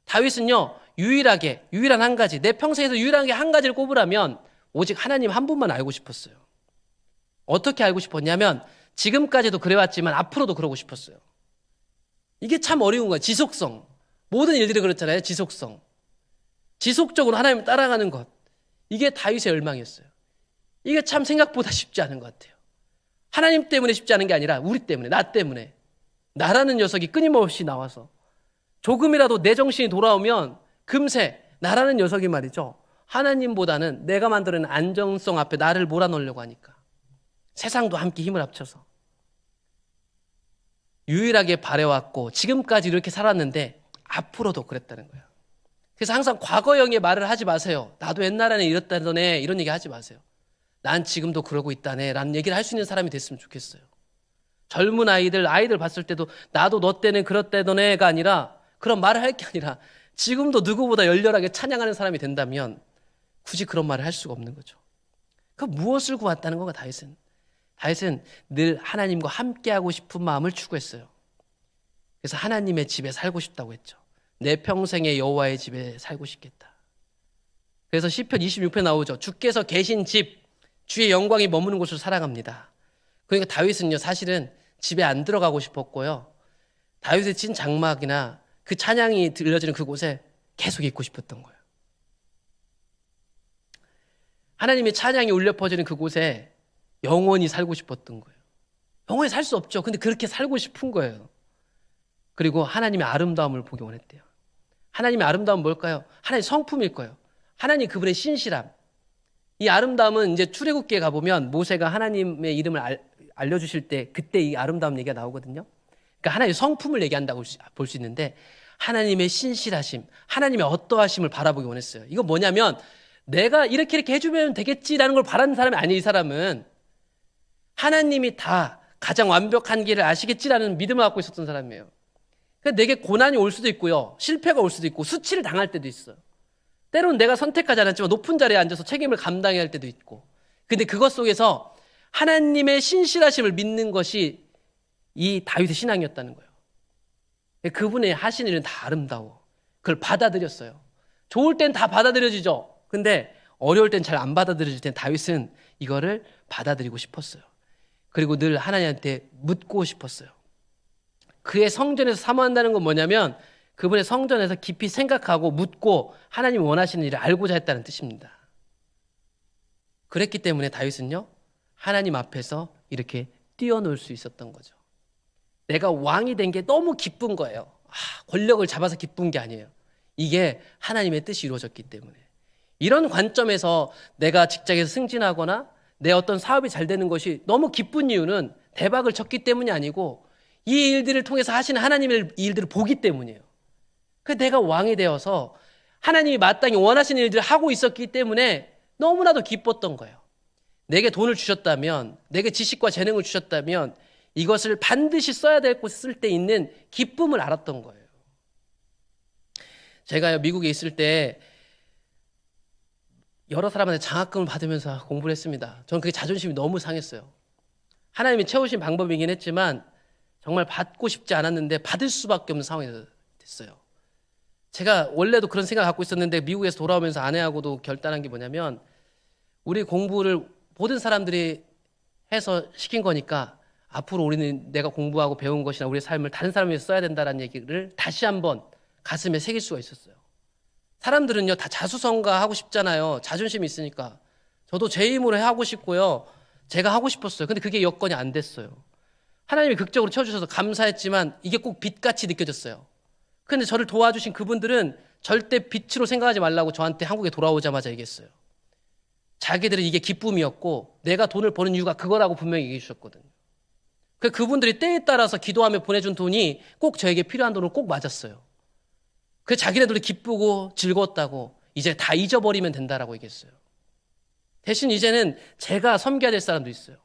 [SPEAKER 1] 다윗은요. 유일한 한 가지, 내 평생에서 유일한 게 한 가지를 꼽으라면 오직 하나님 한 분만 알고 싶었어요. 어떻게 알고 싶었냐면 지금까지도 그래왔지만 앞으로도 그러고 싶었어요. 이게 참 어려운 거예요. 지속성. 모든 일들이 그렇잖아요. 지속성. 지속적으로 하나님을 따라가는 것. 이게 다윗의 열망이었어요. 이게 참 생각보다 쉽지 않은 것 같아요. 하나님 때문에 쉽지 않은 게 아니라 우리 때문에, 나 때문에. 나라는 녀석이 끊임없이 나와서 조금이라도 내 정신이 돌아오면 금세 나라는 녀석이 말이죠. 하나님보다는 내가 만드는 안정성 앞에 나를 몰아넣으려고 하니까. 세상도 함께 힘을 합쳐서. 유일하게 바래왔고 지금까지 이렇게 살았는데 앞으로도 그랬다는 거예요. 그래서 항상 과거형의 말을 하지 마세요. 나도 옛날에는 이랬다더네 이런 얘기 하지 마세요. 난 지금도 그러고 있다네 라는 얘기를 할 수 있는 사람이 됐으면 좋겠어요. 젊은 아이들 봤을 때도 나도 너 때는 그렇다더네가 아니라 그런 말을 할 게 아니라 지금도 누구보다 열렬하게 찬양하는 사람이 된다면 굳이 그런 말을 할 수가 없는 거죠. 그 무엇을 구했다는 건가 다윗은? 다윗은 늘 하나님과 함께하고 싶은 마음을 추구했어요. 그래서 하나님의 집에 살고 싶다고 했죠. 내 평생에 여호와의 집에 살고 싶겠다. 그래서 시편 26편 나오죠. 주께서 계신 집, 주의 영광이 머무는 곳을 사랑합니다. 그러니까 다윗은요 사실은 집에 안 들어가고 싶었고요. 다윗의 찐 장막이나 그 찬양이 들려지는 그곳에 계속 있고 싶었던 거예요. 하나님의 찬양이 울려 퍼지는 그곳에 영원히 살고 싶었던 거예요. 영원히 살 수 없죠. 근데 그렇게 살고 싶은 거예요. 그리고 하나님의 아름다움을 보기 원했대요. 하나님의 아름다움은 뭘까요? 하나님의 성품일 거예요. 하나님 그분의 신실함. 이 아름다움은 이제 출애굽기에 가보면 모세가 하나님의 이름을 알려주실 때 그때 이 아름다움 얘기가 나오거든요. 그러니까 하나님의 성품을 얘기한다고 볼 수 있는데 하나님의 신실하심, 하나님의 어떠하심을 바라보기 원했어요. 이거 뭐냐면 내가 이렇게 해주면 되겠지라는 걸 바라는 사람이 아니에요. 이 사람은 하나님이 다 가장 완벽한 길을 아시겠지라는 믿음을 갖고 있었던 사람이에요. 그러니까 내게 고난이 올 수도 있고요. 실패가 올 수도 있고 수치를 당할 때도 있어요. 때로는 내가 선택하지 않았지만 높은 자리에 앉아서 책임을 감당해야 할 때도 있고. 근데 그것 속에서 하나님의 신실하심을 믿는 것이 이 다윗의 신앙이었다는 거예요. 그분의 하신 일은 다 아름다워. 그걸 받아들였어요. 좋을 땐 다 받아들여지죠. 근데 어려울 땐 잘 안 받아들여질 땐 다윗은 이거를 받아들이고 싶었어요. 그리고 늘 하나님한테 묻고 싶었어요. 그의 성전에서 사모한다는 건 뭐냐면 그분의 성전에서 깊이 생각하고 묻고 하나님이 원하시는 일을 알고자 했다는 뜻입니다. 그랬기 때문에 다윗은요, 하나님 앞에서 이렇게 뛰어놀 수 있었던 거죠. 내가 왕이 된 게 너무 기쁜 거예요. 권력을 잡아서 기쁜 게 아니에요. 이게 하나님의 뜻이 이루어졌기 때문에. 이런 관점에서 내가 직장에서 승진하거나 내 어떤 사업이 잘 되는 것이 너무 기쁜 이유는 대박을 쳤기 때문이 아니고 이 일들을 통해서 하시는 하나님의 일들을 보기 때문이에요. 그 내가 왕이 되어서 하나님이 마땅히 원하시는 일들을 하고 있었기 때문에 너무나도 기뻤던 거예요. 내게 돈을 주셨다면, 내게 지식과 재능을 주셨다면 이것을 반드시 써야 될 곳에 쓸 때 있는 기쁨을 알았던 거예요. 제가 미국에 있을 때 여러 사람한테 장학금을 받으면서 공부를 했습니다. 저는 그게 자존심이 너무 상했어요. 하나님이 채우신 방법이긴 했지만 정말 받고 싶지 않았는데 받을 수밖에 없는 상황이 됐어요. 제가 원래도 그런 생각을 갖고 있었는데 미국에서 돌아오면서 아내하고도 결단한 게 뭐냐면 우리 공부를 모든 사람들이 해서 시킨 거니까 앞으로 우리는 내가 공부하고 배운 것이나 우리의 삶을 다른 사람을 위해서 써야 된다는 얘기를 다시 한번 가슴에 새길 수가 있었어요. 사람들은요 다 자수성가하고 싶잖아요. 자존심이 있으니까. 저도 제 힘으로 하고 싶고요. 제가 하고 싶었어요. 근데 그게 여건이 안 됐어요. 하나님이 극적으로 채워주셔서 감사했지만 이게 꼭 빚같이 느껴졌어요. 근데 저를 도와주신 그분들은 절대 빚으로 생각하지 말라고 저한테 한국에 돌아오자마자 얘기했어요. 자기들은 이게 기쁨이었고 내가 돈을 버는 이유가 그거라고 분명히 얘기해 주셨거든요. 그분들이 때에 따라서 기도하며 보내준 돈이 꼭 저에게 필요한 돈으로 꼭 맞았어요. 그래서 자기네들이 기쁘고 즐거웠다고 이제 다 잊어버리면 된다라고 얘기했어요. 대신 이제는 제가 섬겨야 될 사람도 있어요.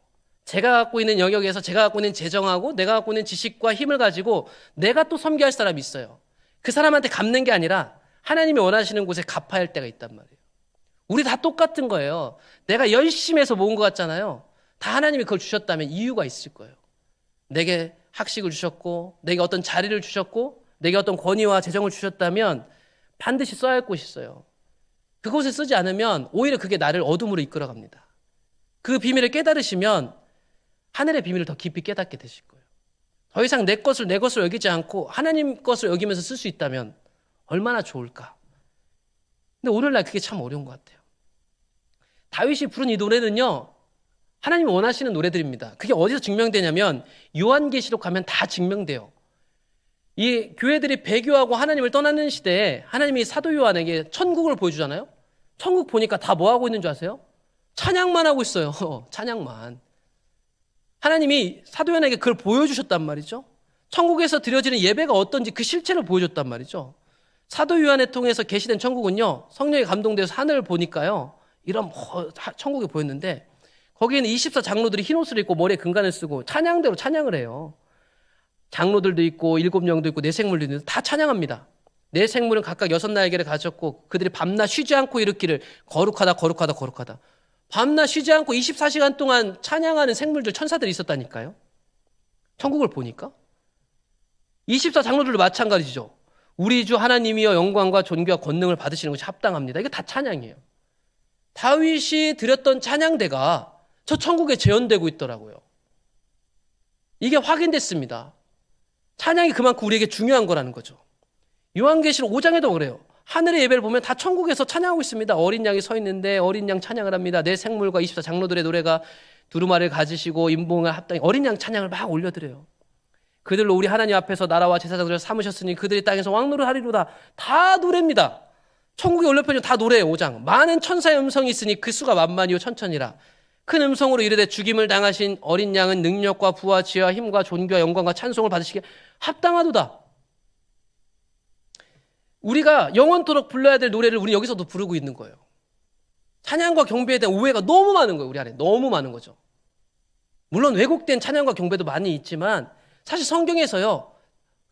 [SPEAKER 1] 제가 갖고 있는 영역에서 제가 갖고 있는 재정하고 내가 갖고 있는 지식과 힘을 가지고 내가 또 섬겨야 할 사람이 있어요. 그 사람한테 갚는 게 아니라 하나님이 원하시는 곳에 갚아야 할 때가 있단 말이에요. 우리 다 똑같은 거예요. 내가 열심히 해서 모은 것 같잖아요. 다 하나님이 그걸 주셨다면 이유가 있을 거예요. 내게 학식을 주셨고 내게 어떤 자리를 주셨고 내게 어떤 권위와 재정을 주셨다면 반드시 써야 할 곳이 있어요. 그곳에 쓰지 않으면 오히려 그게 나를 어둠으로 이끌어갑니다. 그 비밀을 깨달으시면 하늘의 비밀을 더 깊이 깨닫게 되실 거예요. 더 이상 내 것을 내 것으로 여기지 않고 하나님 것을 여기면서 쓸 수 있다면 얼마나 좋을까. 근데 오늘날 그게 참 어려운 것 같아요. 다윗이 부른 이 노래는요, 하나님이 원하시는 노래들입니다. 그게 어디서 증명되냐면 요한계시록 가면 다 증명돼요. 이 교회들이 배교하고 하나님을 떠나는 시대에 하나님이 사도 요한에게 천국을 보여주잖아요. 천국 보니까 다 뭐 하고 있는 줄 아세요? 찬양만 하고 있어요. 찬양만. 하나님이 사도 요한에게 그걸 보여주셨단 말이죠. 천국에서 드려지는 예배가 어떤지 그 실체를 보여줬단 말이죠. 사도 요한을 통해서 계시된 천국은요, 성령에 감동돼서 하늘을 보니까요, 이런 천국이 보였는데 거기에는 24장로들이 흰 옷을 입고 머리에 금관을 쓰고 찬양대로 찬양을 해요. 장로들도 있고 7영도 있고 4생물도 있는데 다 찬양합니다. 4생물은 각각 6날개를 가졌고 그들이 밤낮 쉬지 않고 이르기를 거룩하다 거룩하다 거룩하다. 밤낮 쉬지 않고 24시간 동안 찬양하는 생물들, 천사들이 있었다니까요. 천국을 보니까 24장로들도 마찬가지죠. 우리 주 하나님이여 영광과 존귀와 권능을 받으시는 것이 합당합니다. 이게 다 찬양이에요. 다윗이 드렸던 찬양대가 저 천국에 재현되고 있더라고요. 이게 확인됐습니다. 찬양이 그만큼 우리에게 중요한 거라는 거죠. 요한계시록 5장에도 그래요. 하늘의 예배를 보면 다 천국에서 찬양하고 있습니다. 어린 양이 서 있는데 어린 양 찬양을 합니다. 내 생물과 24장로들의 노래가 두루마리를 가지시고 인봉을 합당히 어린 양 찬양을 막 올려드려요. 그들로 우리 하나님 앞에서 나라와 제사장들을 삼으셨으니 그들이 땅에서 왕노를 하리로다. 다 노래입니다. 천국에 올려펴진 다 노래예요. 5장. 많은 천사의 음성이 있으니 그 수가 만만이요 천천이라. 큰 음성으로 이르되 죽임을 당하신 어린 양은 능력과 부와 지혜와 힘과 존귀와 영광과 찬송을 받으시기에 합당하도다. 우리가 영원토록 불러야 될 노래를 우리 여기서도 부르고 있는 거예요. 찬양과 경배에 대한 오해가 너무 많은 거예요. 우리 안에 너무 많은 거죠. 물론 왜곡된 찬양과 경배도 많이 있지만 사실 성경에서요,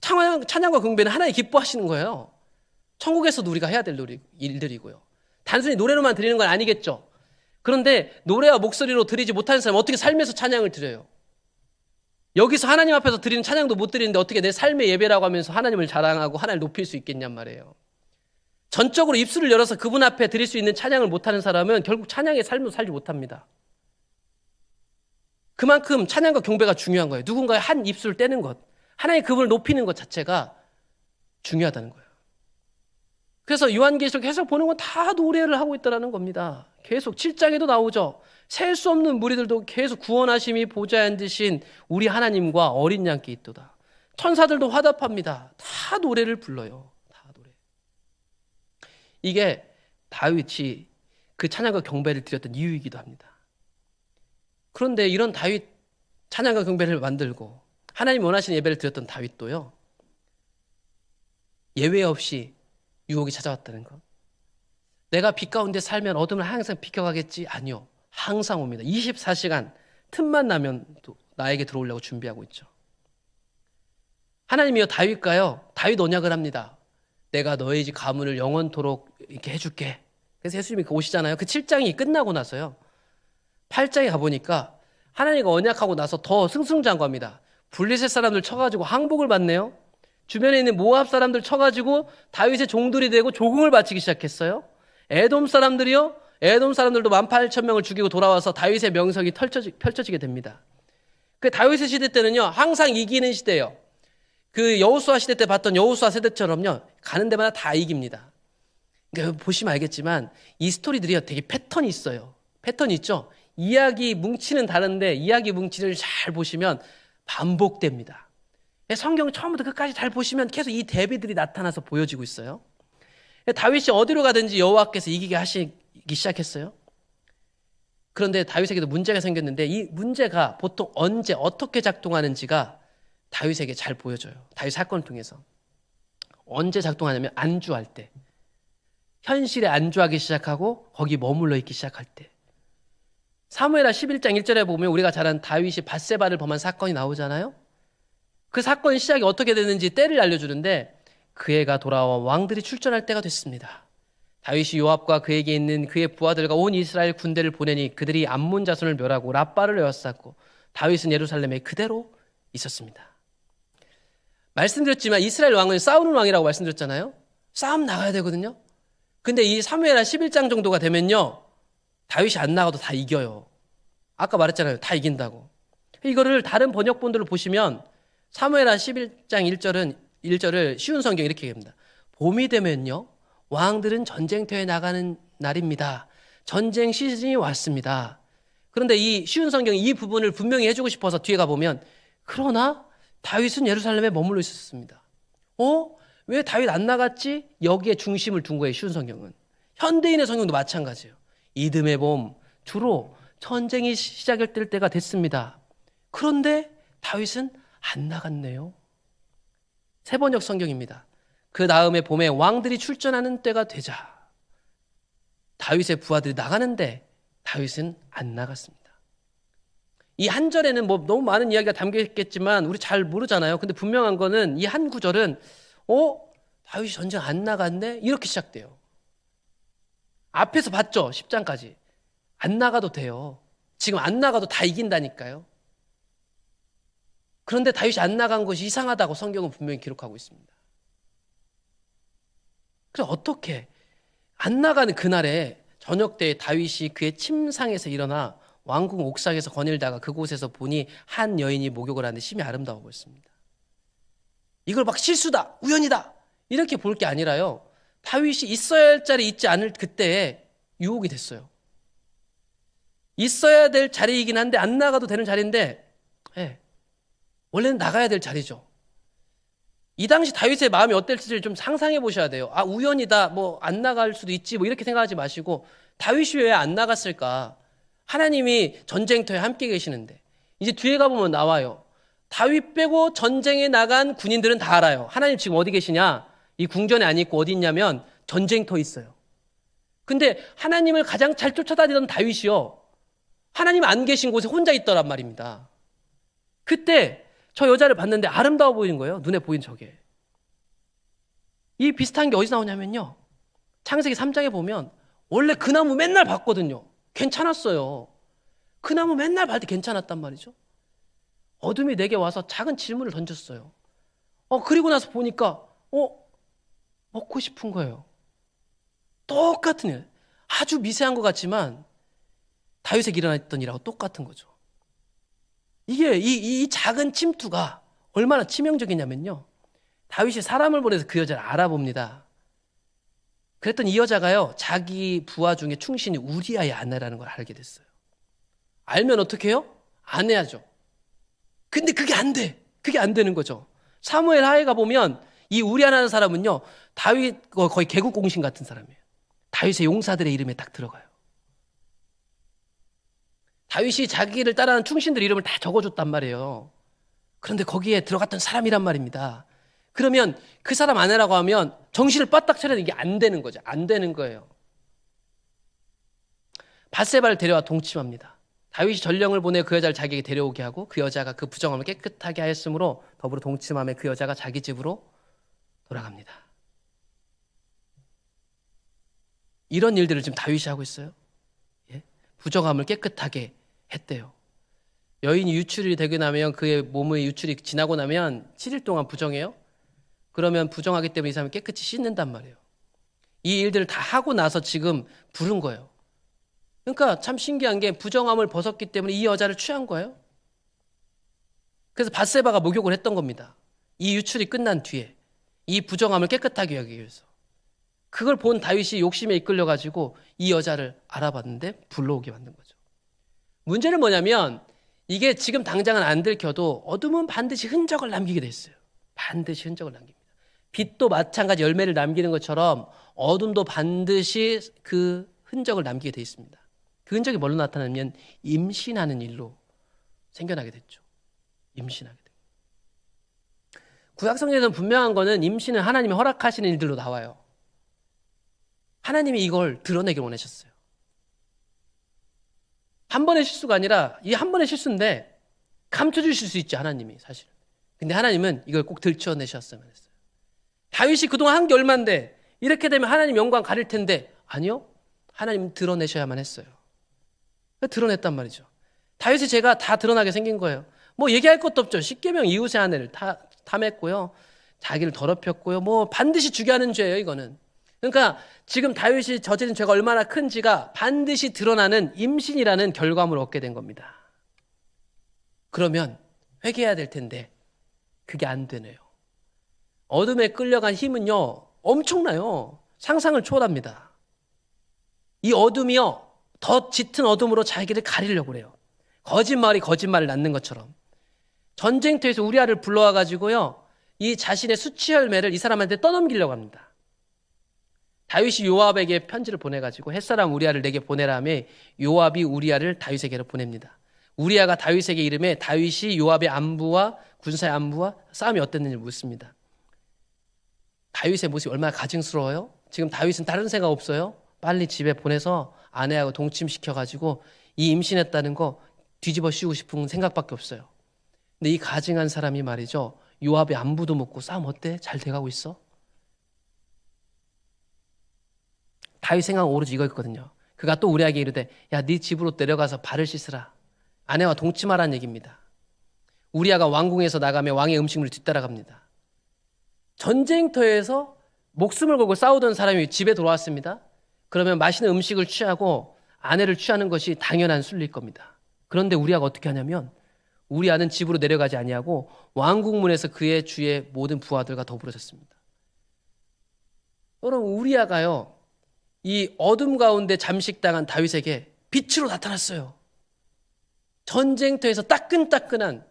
[SPEAKER 1] 찬양과 경배는 하나님 기뻐하시는 거예요. 천국에서도 우리가 해야 될 일들이고요. 단순히 노래로만 드리는 건 아니겠죠. 그런데 노래와 목소리로 드리지 못하는 사람은 어떻게 삶에서 찬양을 드려요? 여기서 하나님 앞에서 드리는 찬양도 못 드리는데 어떻게 내 삶의 예배라고 하면서 하나님을 자랑하고 하나님을 높일 수 있겠냔 말이에요. 전적으로 입술을 열어서 그분 앞에 드릴 수 있는 찬양을 못하는 사람은 결국 찬양의 삶을 살지 못합니다. 그만큼 찬양과 경배가 중요한 거예요. 누군가의 한 입술을 떼는 것, 하나님 그분을 높이는 것 자체가 중요하다는 거예요. 그래서 요한계시록 해석 보는 건 다 노래를 하고 있다는 겁니다. 계속 7장에도 나오죠. 셀 수 없는 무리들도 계속 구원하심이 보좌에 앉으신 우리 하나님과 어린 양께 있도다. 천사들도 화답합니다. 다 노래를 불러요. 다 노래. 이게 다윗이 그 찬양과 경배를 드렸던 이유이기도 합니다. 그런데 이런 다윗 찬양과 경배를 만들고 하나님 원하시는 예배를 드렸던 다윗도요, 예외 없이 유혹이 찾아왔다는 것. 내가 빛 가운데 살면 어둠을 항상 비켜가겠지? 아니요. 항상 옵니다. 24시간 틈만 나면 또 나에게 들어오려고 준비하고 있죠. 하나님이요, 다윗과요, 다윗 언약을 합니다. 내가 너의 집 가문을 영원토록 이렇게 해줄게. 그래서 예수님이 오시잖아요. 그 7장이 끝나고 나서요, 8장에 가보니까 하나님과 언약하고 나서 더 승승장구합니다. 블레셋 사람들 쳐가지고 항복을 받네요. 주변에 있는 모압 사람들 쳐가지고 다윗의 종들이 되고 조공을 바치기 시작했어요. 에돔 사람들이요, 에돔 사람들도 18,000명을 죽이고 돌아와서 다윗의 명성이 펼쳐지게 됩니다. 그 다윗의 시대 때는요, 항상 이기는 시대예요. 그 여호수아 시대 때 봤던 여호수아 세대처럼요, 가는 데마다 다 이깁니다. 그러니까 보시면 알겠지만 이 스토리들이요, 되게 패턴이 있어요. 패턴이 있죠. 이야기 뭉치는 다른데 이야기 뭉치를 잘 보시면 반복됩니다. 성경 처음부터 끝까지 잘 보시면 계속 이 대비들이 나타나서 보여지고 있어요. 다윗이 어디로 가든지 여호와께서 이기게 하시기 시작했어요. 그런데 다윗에게도 문제가 생겼는데 이 문제가 보통 언제 어떻게 작동하는지가 다윗에게 잘 보여져요. 다윗 사건을 통해서. 언제 작동하냐면 안주할 때, 현실에 안주하기 시작하고 거기 머물러 있기 시작할 때. 사무엘하 11장 1절에 보면 우리가 잘 아는 다윗이 밧세바를 범한 사건이 나오잖아요. 그 사건의 시작이 어떻게 됐는지 때를 알려주는데, 그 해가 돌아와 왕들이 출전할 때가 됐습니다. 다윗이 요압과 그에게 있는 그의 부하들과 온 이스라엘 군대를 보내니 그들이 암몬 자손을 멸하고 라빠를 에워쌌고 다윗은 예루살렘에 그대로 있었습니다. 말씀드렸지만 이스라엘 왕은 싸우는 왕이라고 말씀드렸잖아요. 싸움 나가야 되거든요. 근데 이 사무엘하 11장 정도가 되면요, 다윗이 안 나가도 다 이겨요. 아까 말했잖아요. 다 이긴다고. 이거를 다른 번역본들을 보시면 사무엘하 11장 1절을 쉬운 성경 이렇게 얘기합니다. 봄이 되면요, 왕들은 전쟁터에 나가는 날입니다. 전쟁 시즌이 왔습니다. 그런데 이 쉬운 성경이 이 부분을 분명히 해주고 싶어서 뒤에 가보면, 그러나 다윗은 예루살렘에 머물러 있었습니다. 왜 다윗 안 나갔지? 여기에 중심을 둔 거예요. 쉬운 성경은. 현대인의 성경도 마찬가지예요. 이듬해 봄, 주로 전쟁이 시작될 때가 됐습니다. 그런데 다윗은 안 나갔네요. 세번역 성경입니다. 그 다음에 봄에 왕들이 출전하는 때가 되자 다윗의 부하들이 나가는데 다윗은 안 나갔습니다. 이 한 절에는 뭐 너무 많은 이야기가 담겨 있겠지만 우리 잘 모르잖아요. 근데 분명한 거는 이 한 구절은 다윗이 전쟁 안 나갔네? 이렇게 시작돼요. 앞에서 봤죠? 10장까지. 안 나가도 돼요. 지금 안 나가도 다 이긴다니까요. 그런데 다윗이 안 나간 것이 이상하다고 성경은 분명히 기록하고 있습니다. 그래서 어떻게 안 나가는 그날에 저녁 때 다윗이 그의 침상에서 일어나 왕궁 옥상에서 거닐다가 그곳에서 보니 한 여인이 목욕을 하는데 심히 아름다워 보였습니다. 이걸 막 실수다, 우연이다 이렇게 볼 게 아니라요, 다윗이 있어야 할 자리에 있지 않을 그때에 유혹이 됐어요. 있어야 될 자리이긴 한데 안 나가도 되는 자리인데, 원래는 나가야 될 자리죠. 이 당시 다윗의 마음이 어땠을지 좀 상상해 보셔야 돼요. 우연이다, 뭐 안 나갈 수도 있지, 뭐 이렇게 생각하지 마시고, 다윗이 왜 안 나갔을까? 하나님이 전쟁터에 함께 계시는데. 이제 뒤에 가보면 나와요. 다윗 빼고 전쟁에 나간 군인들은 다 알아요. 하나님 지금 어디 계시냐? 이 궁전에 안 있고 어디 있냐면 전쟁터에 있어요. 근데 하나님을 가장 잘 쫓아다니던 다윗이요, 하나님 안 계신 곳에 혼자 있더란 말입니다. 그때 저 여자를 봤는데 아름다워 보이는 거예요. 눈에 보인 저게. 이 비슷한 게 어디서 나오냐면요, 창세기 3장에 보면 원래 그 나무 맨날 봤거든요. 괜찮았어요. 그 나무 맨날 볼 때 괜찮았단 말이죠. 어둠이 내게 와서 작은 질문을 던졌어요. 그리고 나서 보니까 먹고 싶은 거예요. 똑같은 일. 아주 미세한 것 같지만 다윗에게 일어났던 일하고 똑같은 거죠. 이게 이 작은 침투가 얼마나 치명적이냐면요. 다윗이 사람을 보내서 그 여자를 알아봅니다. 그랬더니 이 여자가요, 자기 부하 중에 충신이 우리아의 아내라는 걸 알게 됐어요. 알면 어떻게 해요? 안 해야죠. 근데 그게 안 돼. 그게 안 되는 거죠. 사무엘 하에 가보면 이 우리아라는 사람은요, 다윗 거의 개국공신 같은 사람이에요. 다윗의 용사들의 이름에 딱 들어가요. 다윗이 자기를 따르는 충신들 이름을 다 적어줬단 말이에요. 그런데 거기에 들어갔던 사람이란 말입니다. 그러면 그 사람 아내라고 하면 정신을 빠딱 차려야 이게 안 되는 거죠. 안 되는 거예요. 밧세바를 데려와 동침합니다. 다윗이 전령을 보내 그 여자를 자기에게 데려오게 하고 그 여자가 그 부정함을 깨끗하게 하였으므로 더불어 동침함에 그 여자가 자기 집으로 돌아갑니다. 이런 일들을 지금 다윗이 하고 있어요. 예? 부정함을 깨끗하게 했대요. 여인이 유출이 되고 나면 그의 몸의 유출이 지나고 나면 7일 동안 부정해요. 그러면 부정하기 때문에 이 사람이 깨끗이 씻는단 말이에요. 이 일들을 다 하고 나서 지금 부른 거예요. 그러니까 참 신기한 게 부정함을 벗었기 때문에 이 여자를 취한 거예요. 그래서 밧세바가 목욕을 했던 겁니다. 이 유출이 끝난 뒤에 이 부정함을 깨끗하게 하기 위해서. 그걸 본 다윗이 욕심에 이끌려가지고 이 여자를 알아봤는데 불러오게 만든 거죠. 문제는 뭐냐면 이게 지금 당장은 안 들켜도 어둠은 반드시 흔적을 남기게 돼 있어요. 반드시 흔적을 남깁니다. 빛도 마찬가지 열매를 남기는 것처럼 어둠도 반드시 그 흔적을 남기게 돼 있습니다. 그 흔적이 뭘로 나타나면 임신하는 일로 생겨나게 됐죠. 임신하게 되고. 구약성경에서는 분명한 거는 임신은 하나님이 허락하시는 일들로 나와요. 하나님이 이걸 드러내길 원하셨어요. 한 번의 실수가 아니라 이 한 번의 실수인데 감춰주실 수 있죠, 하나님이 사실은. 근데 하나님은 이걸 꼭 들춰내셨으면 했어요. 다윗이 그동안 한 게 얼만데 이렇게 되면 하나님 영광 가릴 텐데 아니요. 하나님 드러내셔야만 했어요. 드러냈단 말이죠. 다윗의 죄가 다 드러나게 생긴 거예요. 뭐 얘기할 것도 없죠. 십계명 이웃의 아내를 다 탐했고요. 자기를 더럽혔고요. 뭐 반드시 죽여야 하는 죄예요, 이거는. 그러니까 지금 다윗이 저지른 죄가 얼마나 큰지가 반드시 드러나는 임신이라는 결과물을 얻게 된 겁니다. 그러면 회개해야 될 텐데 그게 안 되네요. 어둠에 끌려간 힘은요 엄청나요. 상상을 초월합니다. 이 어둠이요 더 짙은 어둠으로 자기를 가리려고 그래요. 거짓말이 거짓말을 낳는 것처럼. 전쟁터에서 우리아를 불러와 가지고요 이 자신의 수치 열매를 이 사람한테 떠넘기려고 합니다. 다윗이 요압에게 편지를 보내가지고 햇사람 우리아를 내게 보내라며 요압이 우리아를 다윗에게로 보냅니다. 우리아가 다윗에게 이름해 다윗이 요압의 안부와 군사의 안부와 싸움이 어땠는지 묻습니다. 다윗의 모습이 얼마나 가증스러워요? 지금 다윗은 다른 생각 없어요? 빨리 집에 보내서 아내하고 동침시켜가지고 이 임신했다는 거 뒤집어 씌우고 싶은 생각밖에 없어요. 근데 이 가증한 사람이 말이죠. 요압의 안부도 묻고 싸움 어때? 잘 돼가고 있어? 다윗 생각은 오로지 이거였거든요. 그가 또 우리에게 이르되 야, 네 집으로 내려가서 발을 씻으라. 아내와 동침하라는 얘기입니다. 우리아가 왕궁에서 나가며 왕의 음식물을 뒤따라갑니다. 전쟁터에서 목숨을 걸고 싸우던 사람이 집에 돌아왔습니다. 그러면 맛있는 음식을 취하고 아내를 취하는 것이 당연한 순리일 겁니다. 그런데 우리아가 어떻게 하냐면 우리아는 집으로 내려가지 아니하고 왕궁문에서 그의 주의 모든 부하들과 더불어졌습니다. 여러분 우리아가요 이 어둠 가운데 잠식당한 다윗에게 빛으로 나타났어요. 전쟁터에서 따끈따끈한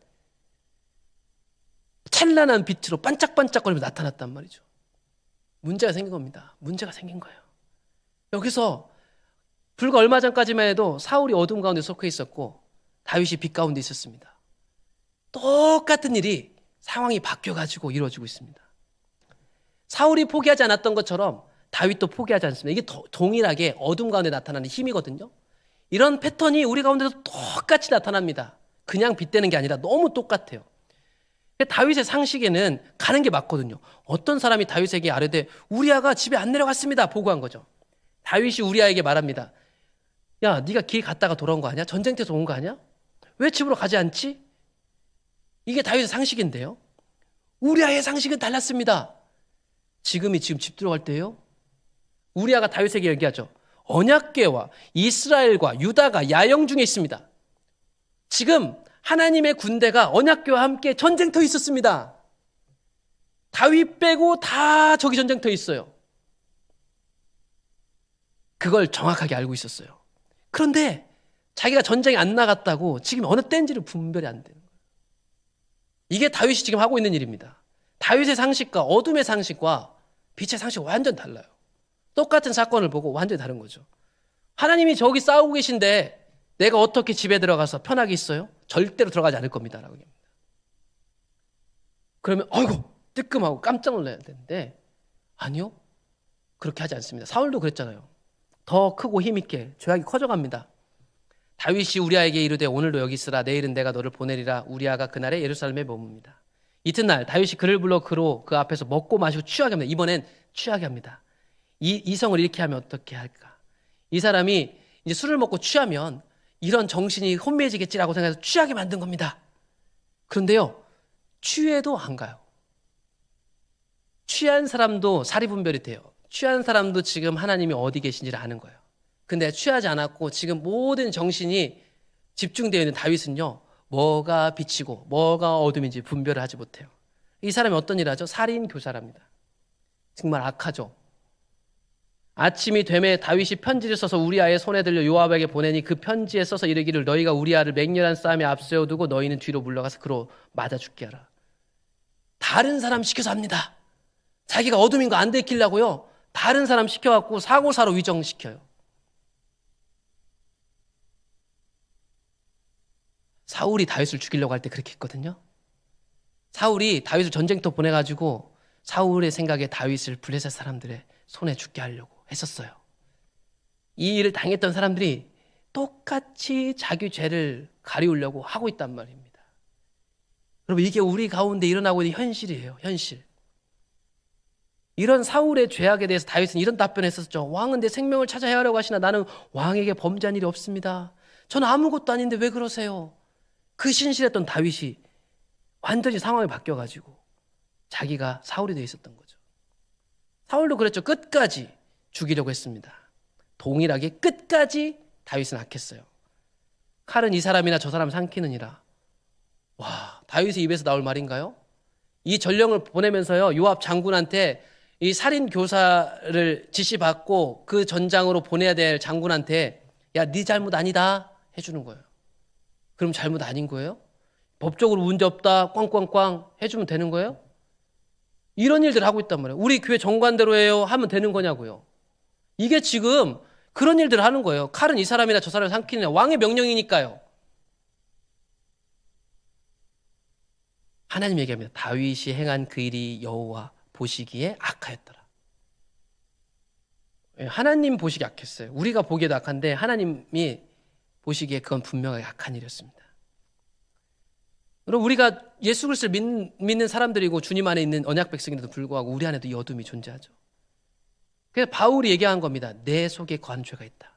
[SPEAKER 1] 찬란한 빛으로 반짝반짝거리면서 나타났단 말이죠. 문제가 생긴 겁니다. 문제가 생긴 거예요. 여기서 불과 얼마 전까지만 해도 사울이 어둠 가운데 속해 있었고 다윗이 빛 가운데 있었습니다. 똑같은 일이 상황이 바뀌어가지고 이루어지고 있습니다. 사울이 포기하지 않았던 것처럼 다윗도 포기하지 않습니다. 이게 동일하게 어둠 가운데 나타나는 힘이거든요. 이런 패턴이 우리 가운데도 똑같이 나타납니다. 그냥 빗대는 게 아니라 너무 똑같아요. 다윗의 상식에는 가는 게 맞거든요. 어떤 사람이 다윗에게 아뢰되 우리아가 집에 안 내려갔습니다. 보고한 거죠. 다윗이 우리아에게 말합니다. 야, 네가 길 갔다가 돌아온 거 아니야? 전쟁터에서 온 거 아니야? 왜 집으로 가지 않지? 이게 다윗의 상식인데요. 우리아의 상식은 달랐습니다. 지금 집 들어갈 때요. 우리아가 다윗에게 얘기하죠. 언약궤와 이스라엘과 유다가 야영 중에 있습니다. 지금 하나님의 군대가 언약궤와 함께 전쟁터에 있었습니다. 다윗 빼고 다 저기 전쟁터에 있어요. 그걸 정확하게 알고 있었어요. 그런데 자기가 전쟁에 안 나갔다고 지금 어느 때인지를 분별이 안 되는 거예요. 이게 다윗이 지금 하고 있는 일입니다. 다윗의 상식과 어둠의 상식과 빛의 상식이 완전 달라요. 똑같은 사건을 보고 완전히 다른 거죠. 하나님이 저기 싸우고 계신데 내가 어떻게 집에 들어가서 편하게 있어요? 절대로 들어가지 않을 겁니다. 라고 얘기합니다. 그러면 어이구 뜨끔하고 깜짝 놀라야 되는데 아니요. 그렇게 하지 않습니다. 사울도 그랬잖아요. 더 크고 힘있게 죄악이 커져갑니다. 다윗이 우리아에게 이르되 오늘도 여기 있으라 내일은 내가 너를 보내리라. 우리아가 그날에 예루살렘에 머뭅니다. 이튿날 다윗이 그를 불러 그 앞에서 먹고 마시고 취하게 합니다. 이번엔 취하게 합니다. 이 성을 이렇게 하면 어떻게 할까? 이 사람이 이제 술을 먹고 취하면 이런 정신이 혼미해지겠지라고 생각해서 취하게 만든 겁니다. 그런데요, 취해도 안 가요. 취한 사람도 사리분별이 돼요. 취한 사람도 지금 하나님이 어디 계신지를 아는 거예요. 근데 취하지 않았고 지금 모든 정신이 집중되어 있는 다윗은요, 뭐가 빛이고 뭐가 어둠인지 분별을 하지 못해요. 이 사람이 어떤 일을 하죠? 살인 교사랍니다. 정말 악하죠. 아침이 되매 다윗이 편지를 써서 우리아의 손에 들려 요압에게 보내니 그 편지에 써서 이르기를 너희가 우리아를 맹렬한 싸움에 앞세워두고 너희는 뒤로 물러가서 그로 맞아 죽게 하라. 다른 사람 시켜서 합니다. 자기가 어둠인 거 안 들키려고요. 다른 사람 시켜갖고 사고사로 위정시켜요. 사울이 다윗을 죽이려고 할 때 그렇게 했거든요. 사울이 다윗을 전쟁터 보내가지고 사울의 생각에 다윗을 블레셋 사람들의 손에 죽게 하려고 했었어요. 이 일을 당했던 사람들이 똑같이 자기 죄를 가리우려고 하고 있단 말입니다. 여러분, 이게 우리 가운데 일어나고 있는 현실이에요. 현실. 이런 사울의 죄악에 대해서 다윗은 이런 답변을 했었죠. 왕은 내 생명을 찾아 헤아려고 하시나 나는 왕에게 범죄한 일이 없습니다. 저는 아무것도 아닌데 왜 그러세요? 그 신실했던 다윗이 완전히 상황이 바뀌어가지고 자기가 사울이 되어 있었던 거죠. 사울도 그랬죠. 끝까지 죽이려고 했습니다. 동일하게 끝까지 다윗은 악했어요. 칼은 이 사람이나 저 사람 삼키느니라. 와, 다윗의 입에서 나올 말인가요? 이 전령을 보내면서요, 요압 장군한테 이 살인 교사를 지시받고 그 전장으로 보내야 될 장군한테 야, 네 잘못 아니다 해주는 거예요. 그럼 잘못 아닌 거예요? 법적으로 문제 없다 꽝꽝꽝 해주면 되는 거예요? 이런 일들을 하고 있단 말이에요. 우리 교회 정관대로 해요 하면 되는 거냐고요. 이게 지금 그런 일들을 하는 거예요. 칼은 이 사람이나 저 사람을 삼키느냐. 왕의 명령이니까요. 하나님 얘기합니다. 다윗이 행한 그 일이 여호와 보시기에 악하였더라. 하나님 보시기에 악했어요. 우리가 보기에도 악한데 하나님이 보시기에 그건 분명하게 악한 일이었습니다. 여러분, 우리가 예수 그리스도를 믿는 사람들이고 주님 안에 있는 언약 백성인데도 불구하고 우리 안에도 이 어둠이 존재하죠. 그래서 바울이 얘기한 겁니다. 내 속에 거한 죄가 있다.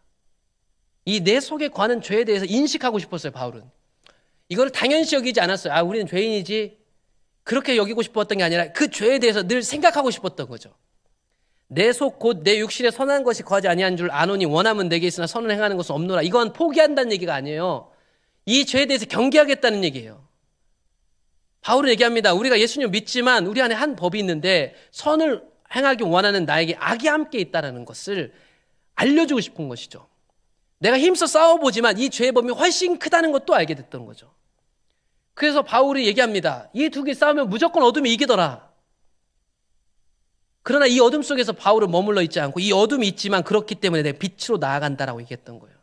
[SPEAKER 1] 이 내 속에 거하는 죄에 대해서 인식하고 싶었어요. 바울은. 이걸 당연시 여기지 않았어요. 아, 우리는 죄인이지. 그렇게 여기고 싶었던 게 아니라 그 죄에 대해서 늘 생각하고 싶었던 거죠. 내 속 곧 내 육신에 선한 것이 거하지 아니한 줄 아노니 원함은 내게 있으나 선을 행하는 것은 없노라. 이건 포기한다는 얘기가 아니에요. 이 죄에 대해서 경계하겠다는 얘기예요. 바울은 얘기합니다. 우리가 예수님 믿지만 우리 안에 한 법이 있는데 선을 행하기 원하는 나에게 악이 함께 있다는 것을 알려주고 싶은 것이죠. 내가 힘써 싸워보지만 이 죄의 범위 훨씬 크다는 것도 알게 됐던 거죠. 그래서 바울이 얘기합니다. 이 두 개 싸우면 무조건 어둠이 이기더라. 그러나 이 어둠 속에서 바울은 머물러 있지 않고 이 어둠이 있지만 그렇기 때문에 내가 빛으로 나아간다라고 얘기했던 거예요.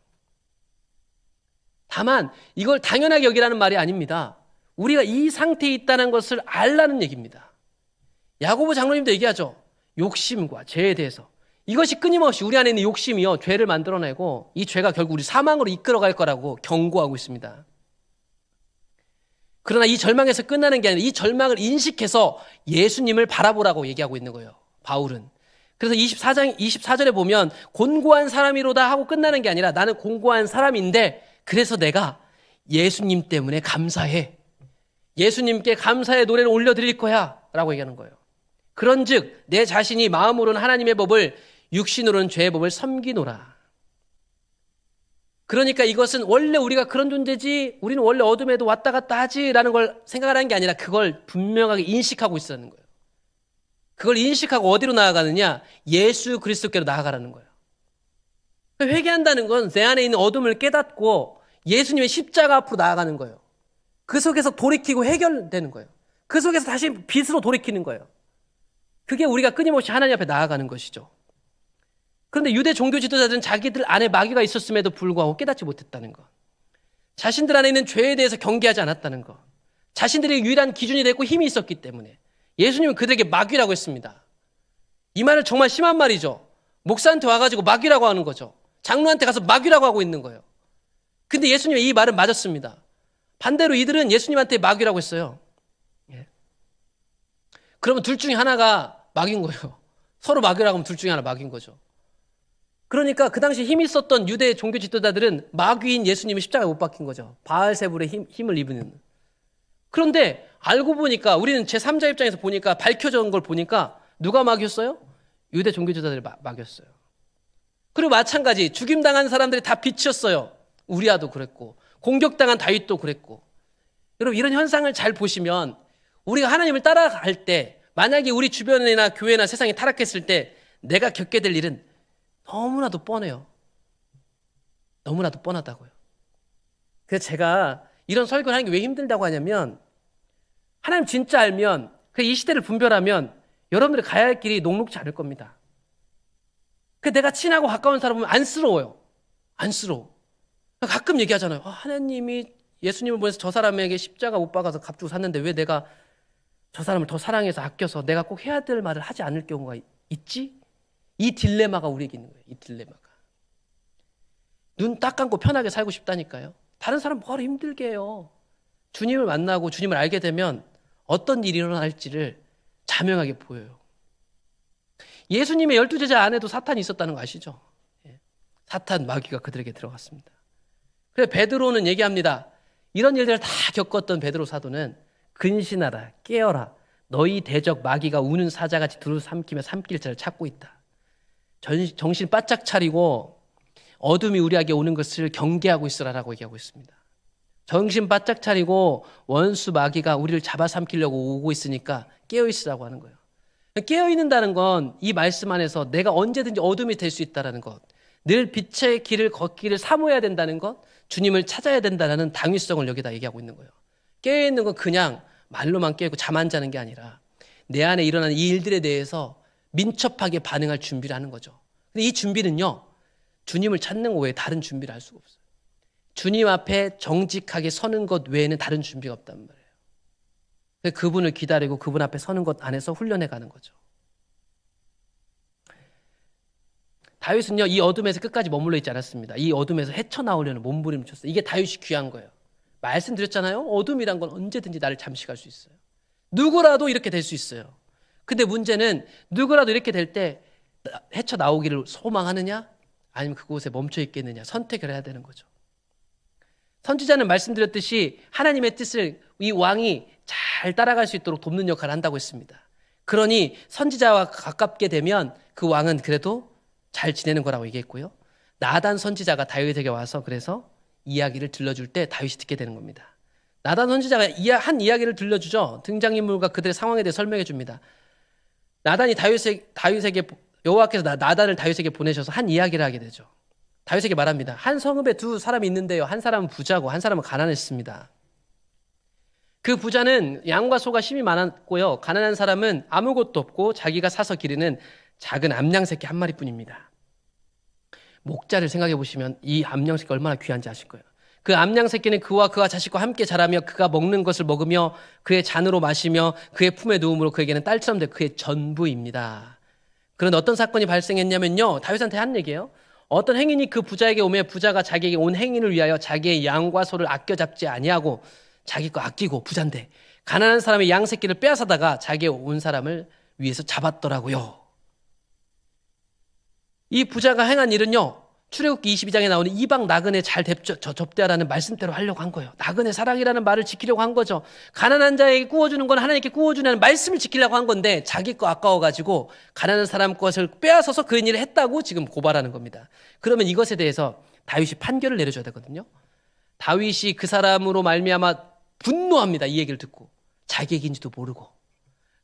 [SPEAKER 1] 다만 이걸 당연하게 여기라는 말이 아닙니다. 우리가 이 상태에 있다는 것을 알라는 얘기입니다. 야고보 장로님도 얘기하죠. 욕심과 죄에 대해서. 이것이 끊임없이 우리 안에 있는 욕심이요, 죄를 만들어내고 이 죄가 결국 우리 사망으로 이끌어갈 거라고 경고하고 있습니다. 그러나 이 절망에서 끝나는 게 아니라 이 절망을 인식해서 예수님을 바라보라고 얘기하고 있는 거예요, 바울은. 그래서 24절에 보면 곤고한 사람이로다 하고 끝나는 게 아니라 나는 곤고한 사람인데 그래서 내가 예수님 때문에 감사해. 예수님께 감사의 노래를 올려드릴 거야 라고 얘기하는 거예요. 그런즉 내 자신이 마음으로는 하나님의 법을 육신으로는 죄의 법을 섬기노라. 그러니까 이것은 원래 우리가 그런 존재지, 우리는 원래 어둠에도 왔다 갔다 하지라는 걸 생각하는 게 아니라 그걸 분명하게 인식하고 있었는 거예요. 그걸 인식하고 어디로 나아가느냐? 예수 그리스도께로 나아가라는 거예요. 회개한다는 건 내 안에 있는 어둠을 깨닫고 예수님의 십자가 앞으로 나아가는 거예요. 그 속에서 돌이키고 해결되는 거예요. 그 속에서 다시 빛으로 돌이키는 거예요. 그게 우리가 끊임없이 하나님 앞에 나아가는 것이죠. 그런데 유대 종교 지도자들은 자기들 안에 마귀가 있었음에도 불구하고 깨닫지 못했다는 것. 자신들 안에 있는 죄에 대해서 경계하지 않았다는 것. 자신들의 유일한 기준이 됐고 힘이 있었기 때문에 예수님은 그들에게 마귀라고 했습니다. 이 말은 정말 심한 말이죠. 목사한테 와가지고 마귀라고 하는 거죠. 장로한테 가서 마귀라고 하고 있는 거예요. 근데 예수님의 이 말은 맞았습니다. 반대로 이들은 예수님한테 마귀라고 했어요. 예. 그러면 둘 중에 하나가 마귀인 거예요. 서로 마귀라고 하면 둘 중에 하나 마귀인 거죠. 그러니까 그 당시 힘이 있었던 유대 종교 지도자들은 마귀인 예수님이 십자가에 못 박힌 거죠. 바알세불의 힘을 입는. 그런데 알고 보니까 우리는 제3자 입장에서 보니까 밝혀진 걸 보니까 누가 마귀였어요? 유대 종교 지도자들이 마귀였어요. 그리고 마찬가지 죽임당한 사람들이 다 빛이었어요. 우리아도 그랬고 공격당한 다윗도 그랬고. 여러분 이런 현상을 잘 보시면 우리가 하나님을 따라갈 때 만약에 우리 주변이나 교회나 세상이 타락했을 때 내가 겪게 될 일은 너무나도 뻔해요. 너무나도 뻔하다고요. 그래서 제가 이런 설교를 하는 게 왜 힘들다고 하냐면 하나님 진짜 알면 이 시대를 분별하면 여러분들이 가야 할 길이 녹록지 않을 겁니다. 내가 친하고 가까운 사람 보면 안쓰러워요. 안쓰러워. 가끔 얘기하잖아요. 하나님이 예수님을 보내서 저 사람에게 십자가 못 박아서 값주고 샀는데 왜 내가 저 사람을 더 사랑해서 아껴서 내가 꼭 해야 될 말을 하지 않을 경우가 있지? 이 딜레마가 우리에게 있는 거예요. 이 딜레마가. 눈 딱 감고 편하게 살고 싶다니까요. 다른 사람 뭐하러 힘들게 해요. 주님을 만나고 주님을 알게 되면 어떤 일이 일어날지를 자명하게 보여요. 예수님의 12제자 안에도 사탄이 있었다는 거 아시죠? 사탄 마귀가 그들에게 들어갔습니다. 그래서 베드로는 얘기합니다. 이런 일들을 다 겪었던 베드로 사도는 근신하라 깨어라 너희 대적 마귀가 우는 사자같이 두루 삼키며 삼킬 자를 찾고 있다. 정신 바짝 차리고 어둠이 우리에게 오는 것을 경계하고 있으라라고 얘기하고 있습니다. 정신 바짝 차리고 원수 마귀가 우리를 잡아삼키려고 오고 있으니까 깨어있으라고 하는 거예요. 깨어있는다는 건 이 말씀 안에서 내가 언제든지 어둠이 될 수 있다는 것, 늘 빛의 길을 걷기를 사모해야 된다는 것, 주님을 찾아야 된다는 당위성을 여기다 얘기하고 있는 거예요. 깨어있는 건 그냥 말로만 깨고 잠 안 자는 게 아니라 내 안에 일어나는 이 일들에 대해서 민첩하게 반응할 준비를 하는 거죠. 근데 이 준비는요, 주님을 찾는 것 외에 다른 준비를 할 수가 없어요. 주님 앞에 정직하게 서는 것 외에는 다른 준비가 없단 말이에요. 그분을 기다리고 그분 앞에 서는 것 안에서 훈련해 가는 거죠. 다윗은요, 이 어둠에서 끝까지 머물러 있지 않았습니다. 이 어둠에서 헤쳐나오려는 몸부림을 쳤어요. 이게 다윗이 귀한 거예요. 말씀드렸잖아요. 어둠이란 건 언제든지 나를 잠식할 수 있어요. 누구라도 이렇게 될 수 있어요. 근데 문제는 누구라도 이렇게 될 때 헤쳐나오기를 소망하느냐 아니면 그곳에 멈춰 있겠느냐 선택을 해야 되는 거죠. 선지자는 말씀드렸듯이 하나님의 뜻을 이 왕이 잘 따라갈 수 있도록 돕는 역할을 한다고 했습니다. 그러니 선지자와 가깝게 되면 그 왕은 그래도 잘 지내는 거라고 얘기했고요. 나단 선지자가 다윗에게 와서 그래서 이야기를 들려줄 때 다윗이 듣게 되는 겁니다. 나단 선지자가 한 이야기를 들려주죠. 등장인물과 그들의 상황에 대해 설명해 줍니다. 나단이 다윗에게 여호와께서 나단을 다윗에게 보내셔서 한 이야기를 하게 되죠. 다윗에게 말합니다. 한 성읍에 두 사람이 있는데요. 한 사람은 부자고 한 사람은 가난했습니다. 그 부자는 양과 소가 심이 많았고요. 가난한 사람은 아무것도 없고 자기가 사서 기르는 작은 암양 새끼 한 마리뿐입니다. 목자를 생각해 보시면 이 암양 새끼 얼마나 귀한지 아실 거예요. 그 암양 새끼는 그와 자식과 함께 자라며 그가 먹는 것을 먹으며 그의 잔으로 마시며 그의 품에 누움으로 그에게는 딸처럼 될 그의 전부입니다. 그런데 어떤 사건이 발생했냐면요. 다윗한테 한 얘기예요. 어떤 행인이 그 부자에게 오며 부자가 자기에게 온 행인을 위하여 자기의 양과 소를 아껴 잡지 아니하고 자기 거 아끼고 부자인데 가난한 사람의 양 새끼를 빼앗아다가 자기의 온 사람을 위해서 잡았더라고요. 이 부자가 행한 일은요. 출애굽기 22장에 나오는 이방 나그네 잘 접대하라는 말씀대로 하려고 한 거예요. 나그네 사랑이라는 말을 지키려고 한 거죠. 가난한 자에게 구워주는 건 하나님께 구워주는 말씀을 지키려고 한 건데 자기 거 아까워가지고 가난한 사람 것을 빼앗아서 그 일을 했다고 지금 고발하는 겁니다. 그러면 이것에 대해서 다윗이 판결을 내려줘야 되거든요. 다윗이 그 사람으로 말미암아 분노합니다. 이 얘기를 듣고 자기 얘기인지도 모르고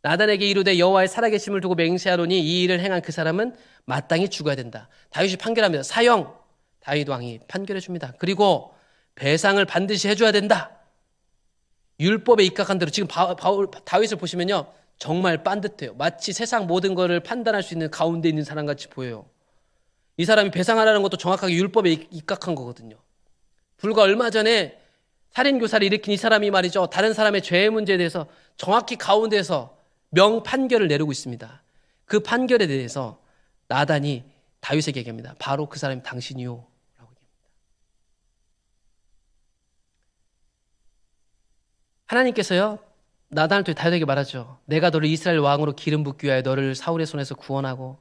[SPEAKER 1] 나단에게 이르되 여호와의 살아계심을 두고 맹세하노니 이 일을 행한 그 사람은 마땅히 죽어야 된다. 다윗이 판결합니다. 사형. 다윗 왕이 판결해 줍니다. 그리고 배상을 반드시 해줘야 된다. 율법에 입각한 대로 지금 다윗을 보시면요 정말 빤듯해요. 마치 세상 모든 것을 판단할 수 있는 가운데 있는 사람 같이 보여요. 이 사람이 배상하라는 것도 정확하게 율법에 입각한 거거든요. 불과 얼마 전에 살인교사를 일으킨 이 사람이 말이죠 다른 사람의 죄의 문제에 대해서 정확히 가운데에서 명판결을 내리고 있습니다. 그 판결에 대해서 나단이 다윗에게 얘기합니다. 바로 그 사람이 당신이요 라고 얘기합니다. 하나님께서요 나단을 통해 다윗에게 말하죠. 내가 너를 이스라엘 왕으로 기름 붓기 위하여 너를 사울의 손에서 구원하고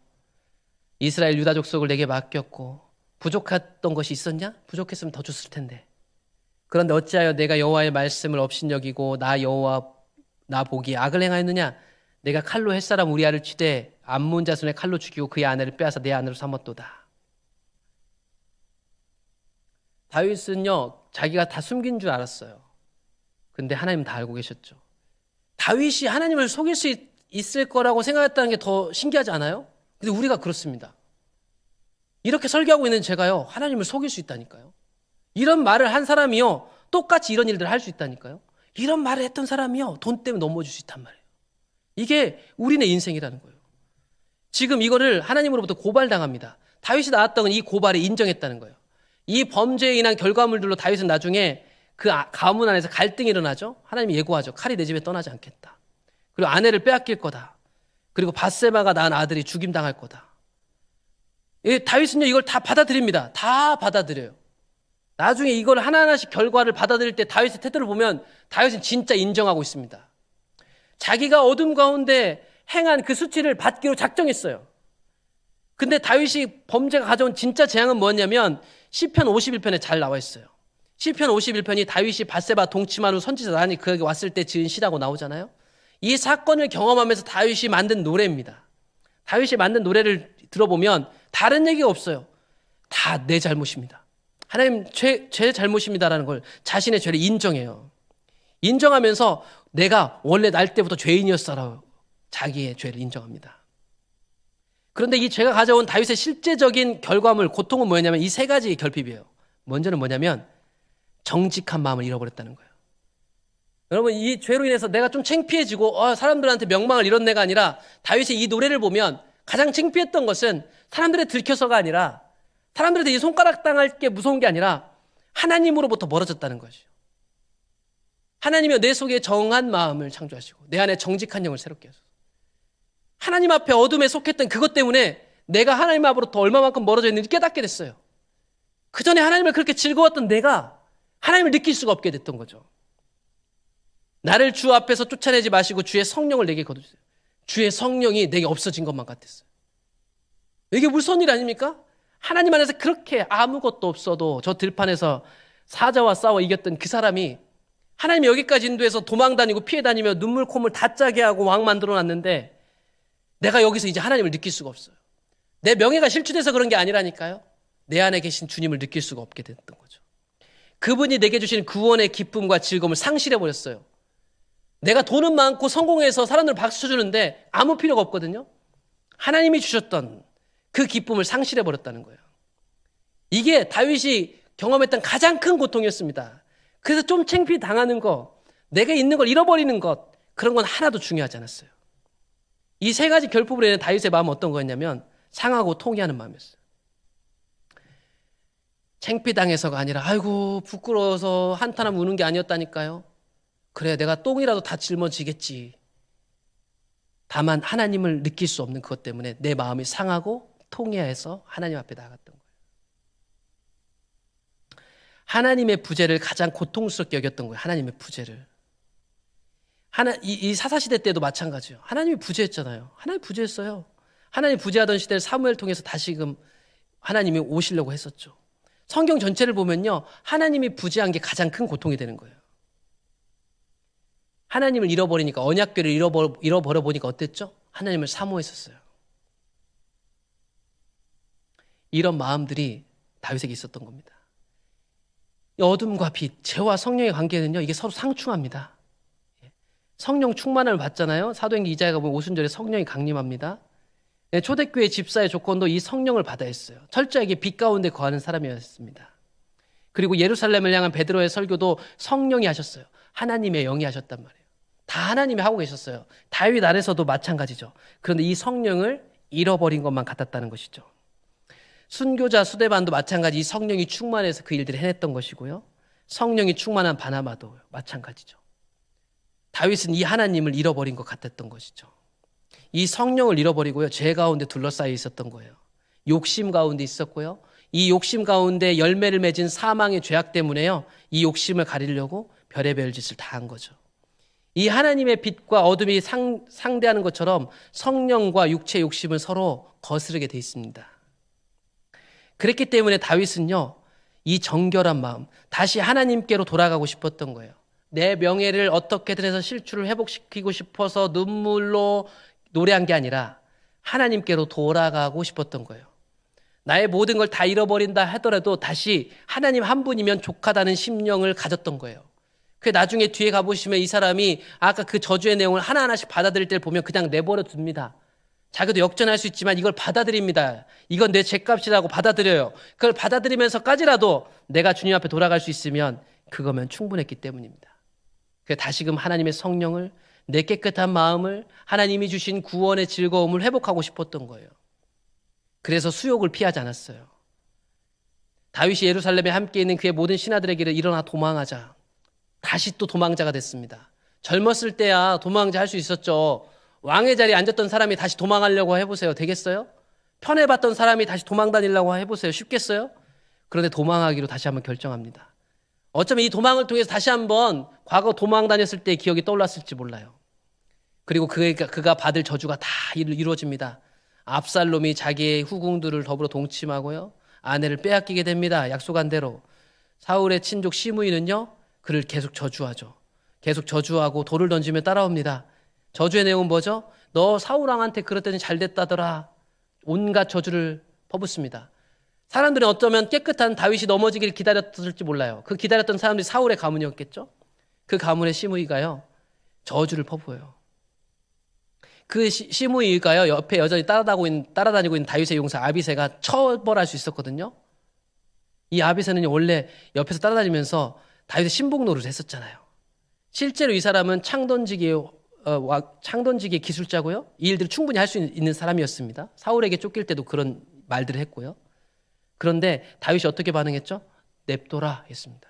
[SPEAKER 1] 이스라엘 유다 족속을 내게 맡겼고 부족했던 것이 있었냐? 부족했으면 더 줬을 텐데. 그런데 어찌하여 내가 여호와의 말씀을 업신여기고 나 여호와 나 보기에 악을 행하였느냐? 내가 칼로 햇사람 우리아를 치되 암몬 자손의 칼로 죽이고 그의 아내를 빼앗아 내 아내로 삼았도다. 다윗은요 자기가 다 숨긴 줄 알았어요. 근데 하나님은 다 알고 계셨죠. 다윗이 하나님을 속일 수 있을 거라고 생각했다는 게 더 신기하지 않아요? 근데 우리가 그렇습니다. 이렇게 설교하고 있는 제가요 하나님을 속일 수 있다니까요. 이런 말을 한 사람이요 똑같이 이런 일들을 할 수 있다니까요. 이런 말을 했던 사람이요 돈 때문에 넘어질 수 있단 말이에요. 이게 우리네 인생이라는 거예요. 지금 이거를 하나님으로부터 고발당합니다. 다윗이 나왔던 이 고발에 인정했다는 거예요. 이 범죄에 인한 결과물들로 다윗은 나중에 그 가문 안에서 갈등이 일어나죠. 하나님이 예고하죠. 칼이 내 집에 떠나지 않겠다. 그리고 아내를 빼앗길 거다. 그리고 밧세바가 낳은 아들이 죽임당할 거다. 다윗은요 이걸 다 받아들입니다. 다 받아들여요. 나중에 이걸 하나하나씩 결과를 받아들일 때 다윗의 태도를 보면 다윗은 진짜 인정하고 있습니다. 자기가 어둠 가운데 행한 그 수치를 받기로 작정했어요. 근데 다윗이 범죄가 가져온 진짜 재앙은 뭐냐면 시편 51편에 잘 나와 있어요. 시편 51편이 다윗이 밧세바 동침한 후 선지자 나단이 그에게 왔을 때 지은 시라고 나오잖아요. 이 사건을 경험하면서 다윗이 만든 노래입니다. 다윗이 만든 노래를 들어보면 다른 얘기가 없어요. 다 내 잘못입니다. 하나님 죄 잘못입니다라는 걸 자신의 죄를 인정해요. 인정하면서 내가 원래 날 때부터 죄인이었어라고 자기의 죄를 인정합니다. 그런데 이 죄가 가져온 다윗의 실제적인 결과물, 고통은 뭐였냐면 이 세 가지 결핍이에요. 먼저는 뭐냐면 정직한 마음을 잃어버렸다는 거예요. 여러분 이 죄로 인해서 내가 좀 창피해지고 사람들한테 명망을 잃은 내가 아니라 다윗의 이 노래를 보면 가장 창피했던 것은 사람들에 들켜서가 아니라 사람들한테 이 손가락 당할 게 무서운 게 아니라 하나님으로부터 멀어졌다는 것이죠. 하나님이여 내 속에 정한 마음을 창조하시고 내 안에 정직한 영을 새롭게 하소서. 하나님 앞에 어둠에 속했던 그것 때문에 내가 하나님 앞으로부터 얼마만큼 멀어져 있는지 깨닫게 됐어요. 그 전에 하나님을 그렇게 즐거웠던 내가 하나님을 느낄 수가 없게 됐던 거죠. 나를 주 앞에서 쫓아내지 마시고 주의 성령을 내게 거두세요. 주의 성령이 내게 없어진 것만 같았어요. 이게 무서운 일 아닙니까? 하나님 안에서 그렇게 아무것도 없어도 저 들판에서 사자와 싸워 이겼던 그 사람이 하나님이 여기까지 인도해서 도망 다니고 피해 다니며 눈물 콧물 다 짜게 하고 왕 만들어 놨는데 내가 여기서 이제 하나님을 느낄 수가 없어요. 내 명예가 실추돼서 그런 게 아니라니까요. 내 안에 계신 주님을 느낄 수가 없게 됐던 거죠. 그분이 내게 주신 구원의 기쁨과 즐거움을 상실해버렸어요. 내가 돈은 많고 성공해서 사람들 박수 쳐주는데 아무 필요가 없거든요. 하나님이 주셨던 그 기쁨을 상실해버렸다는 거예요. 이게 다윗이 경험했던 가장 큰 고통이었습니다. 그래서 좀 창피 당하는 것, 내가 있는 걸 잃어버리는 것, 그런 건 하나도 중요하지 않았어요. 이 세 가지 결핍으로 인해 다윗의 마음은 어떤 거였냐면 상하고 통회하는 마음이었어요. 창피당해서가 아니라 아이고 부끄러워서 한탄하면 우는 게 아니었다니까요. 그래 내가 똥이라도 다 짊어지겠지. 다만 하나님을 느낄 수 없는 그것 때문에 내 마음이 상하고 통회해서 하나님 앞에 나아갔던 거예요. 하나님의 부재를 가장 고통스럽게 여겼던 거예요. 하나님의 부재를. 이 사사시대 때도 마찬가지예요. 하나님이 부재했잖아요. 하나님이 부재했어요. 하나님이 부재하던 시대를 사무엘 통해서 다시금 하나님이 오시려고 했었죠. 성경 전체를 보면요, 하나님이 부재한 게 가장 큰 고통이 되는 거예요. 하나님을 잃어버리니까, 언약궤를 잃어버려 보니까 어땠죠? 하나님을 사모했었어요. 이런 마음들이 다윗에게 있었던 겁니다. 어둠과 빛, 죄와 성령의 관계는요, 이게 서로 상충합니다. 성령 충만함을 받잖아요. 사도행전 2장에 보면 오순절에 성령이 강림합니다. 초대교회 집사의 조건도 이 성령을 받아야 했어요. 철저하게 빛 가운데 거하는 사람이었습니다. 그리고 예루살렘을 향한 베드로의 설교도 성령이 하셨어요. 하나님의 영이 하셨단 말이에요. 다 하나님이 하고 계셨어요. 다윗 안에서도 마찬가지죠. 그런데 이 성령을 잃어버린 것만 같았다는 것이죠. 순교자 수데반도 마찬가지 이 성령이 충만해서 그 일들을 해냈던 것이고요. 성령이 충만한 바나바도 마찬가지죠. 다윗은 이 하나님을 잃어버린 것 같았던 것이죠. 이 성령을 잃어버리고요. 죄 가운데 둘러싸여 있었던 거예요. 욕심 가운데 있었고요. 이 욕심 가운데 열매를 맺은 사망의 죄악 때문에요. 이 욕심을 가리려고 별의별 짓을 다 한 거죠. 이 하나님의 빛과 어둠이 상대하는 것처럼 성령과 육체의 욕심을 서로 거스르게 돼 있습니다. 그랬기 때문에 다윗은요, 이 정결한 마음, 다시 하나님께로 돌아가고 싶었던 거예요. 내 명예를 어떻게든 해서 실추를 회복시키고 싶어서 눈물로 노래한 게 아니라 하나님께로 돌아가고 싶었던 거예요. 나의 모든 걸 다 잃어버린다 하더라도 다시 하나님 한 분이면 족하다는 심령을 가졌던 거예요. 그 나중에 뒤에 가보시면 이 사람이 아까 그 저주의 내용을 하나하나씩 받아들일 때를 보면 그냥 내버려 둡니다. 자기도 역전할 수 있지만 이걸 받아들입니다. 이건 내 죄값이라고 받아들여요. 그걸 받아들이면서까지라도 내가 주님 앞에 돌아갈 수 있으면 그거면 충분했기 때문입니다. 그래서 다시금 하나님의 성령을, 내 깨끗한 마음을, 하나님이 주신 구원의 즐거움을 회복하고 싶었던 거예요. 그래서 수욕을 피하지 않았어요. 다윗이 예루살렘에 함께 있는 그의 모든 신하들에게 일어나 도망하자. 다시 또 도망자가 됐습니다. 젊었을 때야 도망자 할 수 있었죠. 왕의 자리에 앉았던 사람이 다시 도망하려고 해보세요. 되겠어요? 편해봤던 사람이 다시 도망 다니려고 해보세요. 쉽겠어요? 그런데 도망하기로 다시 한번 결정합니다. 어쩌면 이 도망을 통해서 다시 한번 과거 도망 다녔을 때의 기억이 떠올랐을지 몰라요. 그리고 그가 받을 저주가 다 이루어집니다. 압살롬이 자기의 후궁들을 더불어 동침하고요. 아내를 빼앗기게 됩니다. 약속한 대로. 사울의 친족 시므이는요, 그를 계속 저주하죠. 계속 저주하고 돌을 던지며 따라옵니다. 저주의 내용은 뭐죠? 너 사울왕한테 그랬더니 잘 됐다더라. 온갖 저주를 퍼붓습니다. 사람들은 어쩌면 깨끗한 다윗이 넘어지기를 기다렸을지 몰라요. 그 기다렸던 사람들이 사울의 가문이었겠죠? 그 가문의 시므이가요, 저주를 퍼부어요. 그 시므이가요, 옆에 여전히 따라다니고 있는 다윗의 용사 아비새가 처벌할 수 있었거든요. 이 아비새는 원래 옆에서 따라다니면서 다윗의 신복 노릇을 했었잖아요. 실제로 이 사람은 창 던지기의 기술자고요. 이 일들을 충분히 할 수 있는 사람이었습니다. 사울에게 쫓길 때도 그런 말들을 했고요. 그런데 다윗이 어떻게 반응했죠? 냅둬라 했습니다.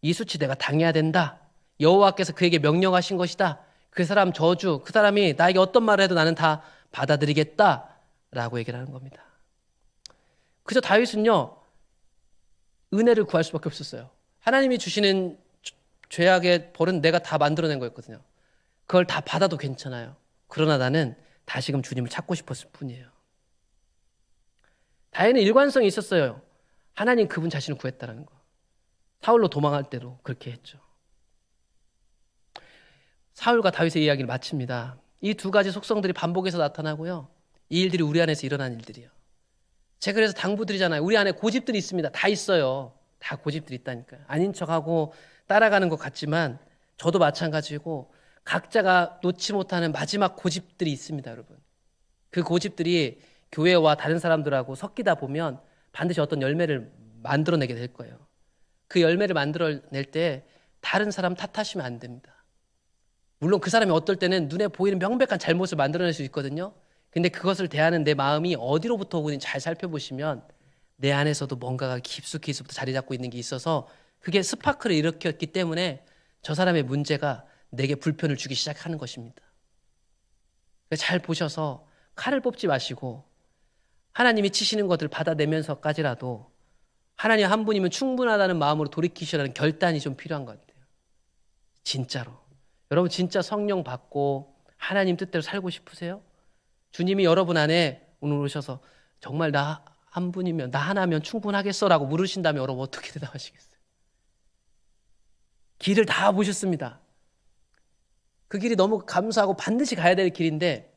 [SPEAKER 1] 이 수치 내가 당해야 된다. 여호와께서 그에게 명령하신 것이다. 그 사람 저주, 그 사람이 나에게 어떤 말을 해도 나는 다 받아들이겠다라고 얘기를 하는 겁니다. 그저 다윗은요, 은혜를 구할 수밖에 없었어요. 하나님이 주시는 죄악의 벌은 내가 다 만들어낸 거였거든요. 그걸 다 받아도 괜찮아요. 그러나 나는 다시금 주님을 찾고 싶었을 뿐이에요. 다윗은 일관성이 있었어요. 하나님 그분 자신을 구했다는 거. 사울로 도망할 때도 그렇게 했죠. 사울과 다윗의 이야기를 마칩니다. 이 두 가지 속성들이 반복해서 나타나고요. 이 일들이 우리 안에서 일어난 일들이에요. 제가 그래서 당부드리잖아요. 우리 안에 고집들이 있습니다. 다 있어요. 다 고집들이 있다니까요. 아닌 척하고 따라가는 것 같지만 저도 마찬가지고 각자가 놓지 못하는 마지막 고집들이 있습니다, 여러분. 그 고집들이 교회와 다른 사람들하고 섞이다 보면 반드시 어떤 열매를 만들어내게 될 거예요. 그 열매를 만들어낼 때 다른 사람 탓하시면 안 됩니다. 물론 그 사람이 어떨 때는 눈에 보이는 명백한 잘못을 만들어낼 수 있거든요. 근데 그것을 대하는 내 마음이 어디로부터 오는지 잘 살펴보시면 내 안에서도 뭔가가 깊숙이부터 자리 잡고 있는 게 있어서 그게 스파크를 일으켰기 때문에 저 사람의 문제가 내게 불편을 주기 시작하는 것입니다. 잘 보셔서 칼을 뽑지 마시고 하나님이 치시는 것을 받아내면서까지라도 하나님 한 분이면 충분하다는 마음으로 돌이키시라는 결단이 좀 필요한 것 같아요. 진짜로. 여러분 진짜 성령 받고 하나님 뜻대로 살고 싶으세요? 주님이 여러분 안에 오늘 오셔서 정말 나 한 분이면 나 하나면 충분하겠어라고 물으신다면 여러분 어떻게 대답하시겠어요? 길을 다 보셨습니다. 그 길이 너무 감사하고 반드시 가야 될 길인데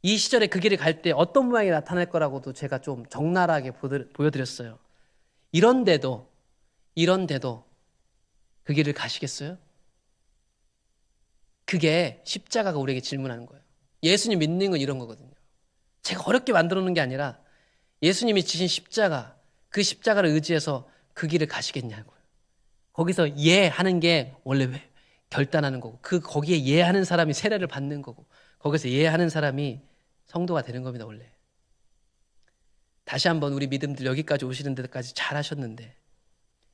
[SPEAKER 1] 이 시절에 그 길을 갈 때 어떤 모양이 나타날 거라고도 제가 좀 적나라하게 보여드렸어요. 이런데도 그 길을 가시겠어요? 그게 십자가가 우리에게 질문하는 거예요. 예수님 믿는 건 이런 거거든요. 제가 어렵게 만들어 놓은 게 아니라 예수님이 지신 십자가, 그 십자가를 의지해서 그 길을 가시겠냐고요. 거기서 예 하는 게 원래 결단하는 거고, 거기에 예 하는 사람이 세례를 받는 거고, 거기서 예 하는 사람이 성도가 되는 겁니다, 원래. 다시 한번 우리 믿음들 여기까지 오시는 데까지 잘 하셨는데,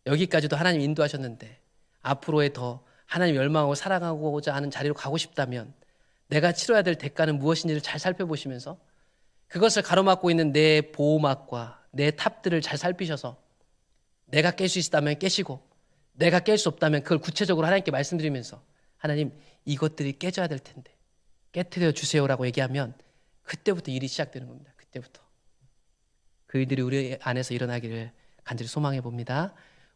[SPEAKER 1] 여기까지도 하나님 인도하셨는데, 앞으로의 더 하나님 열망하고 사랑하고자 하는 자리로 가고 싶다면, 내가 치러야 될 대가는 무엇인지를 잘 살펴보시면서, 그것을 가로막고 있는 내 보호막과 내 탑들을 잘 살피셔서, 내가 깰 수 있다면 깨시고, 내가 깰 수 없다면 그걸 구체적으로 하나님께 말씀드리면서, 하나님, 이것들이 깨져야 될 텐데, 깨트려 주세요라고 얘기하면, 그때부터 일이 시작되는 겁니다. 그때부터. 그 일들이 우리 안에서 일어나기를 간절히 소망해 봅니다.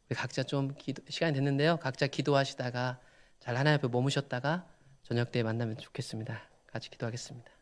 [SPEAKER 1] 우리 각자 좀 시간이 됐는데요. 각자 기도하시다가 잘 하나님 앞에 머무셨다가 저녁 때 만나면 좋겠습니다. 같이 기도하겠습니다.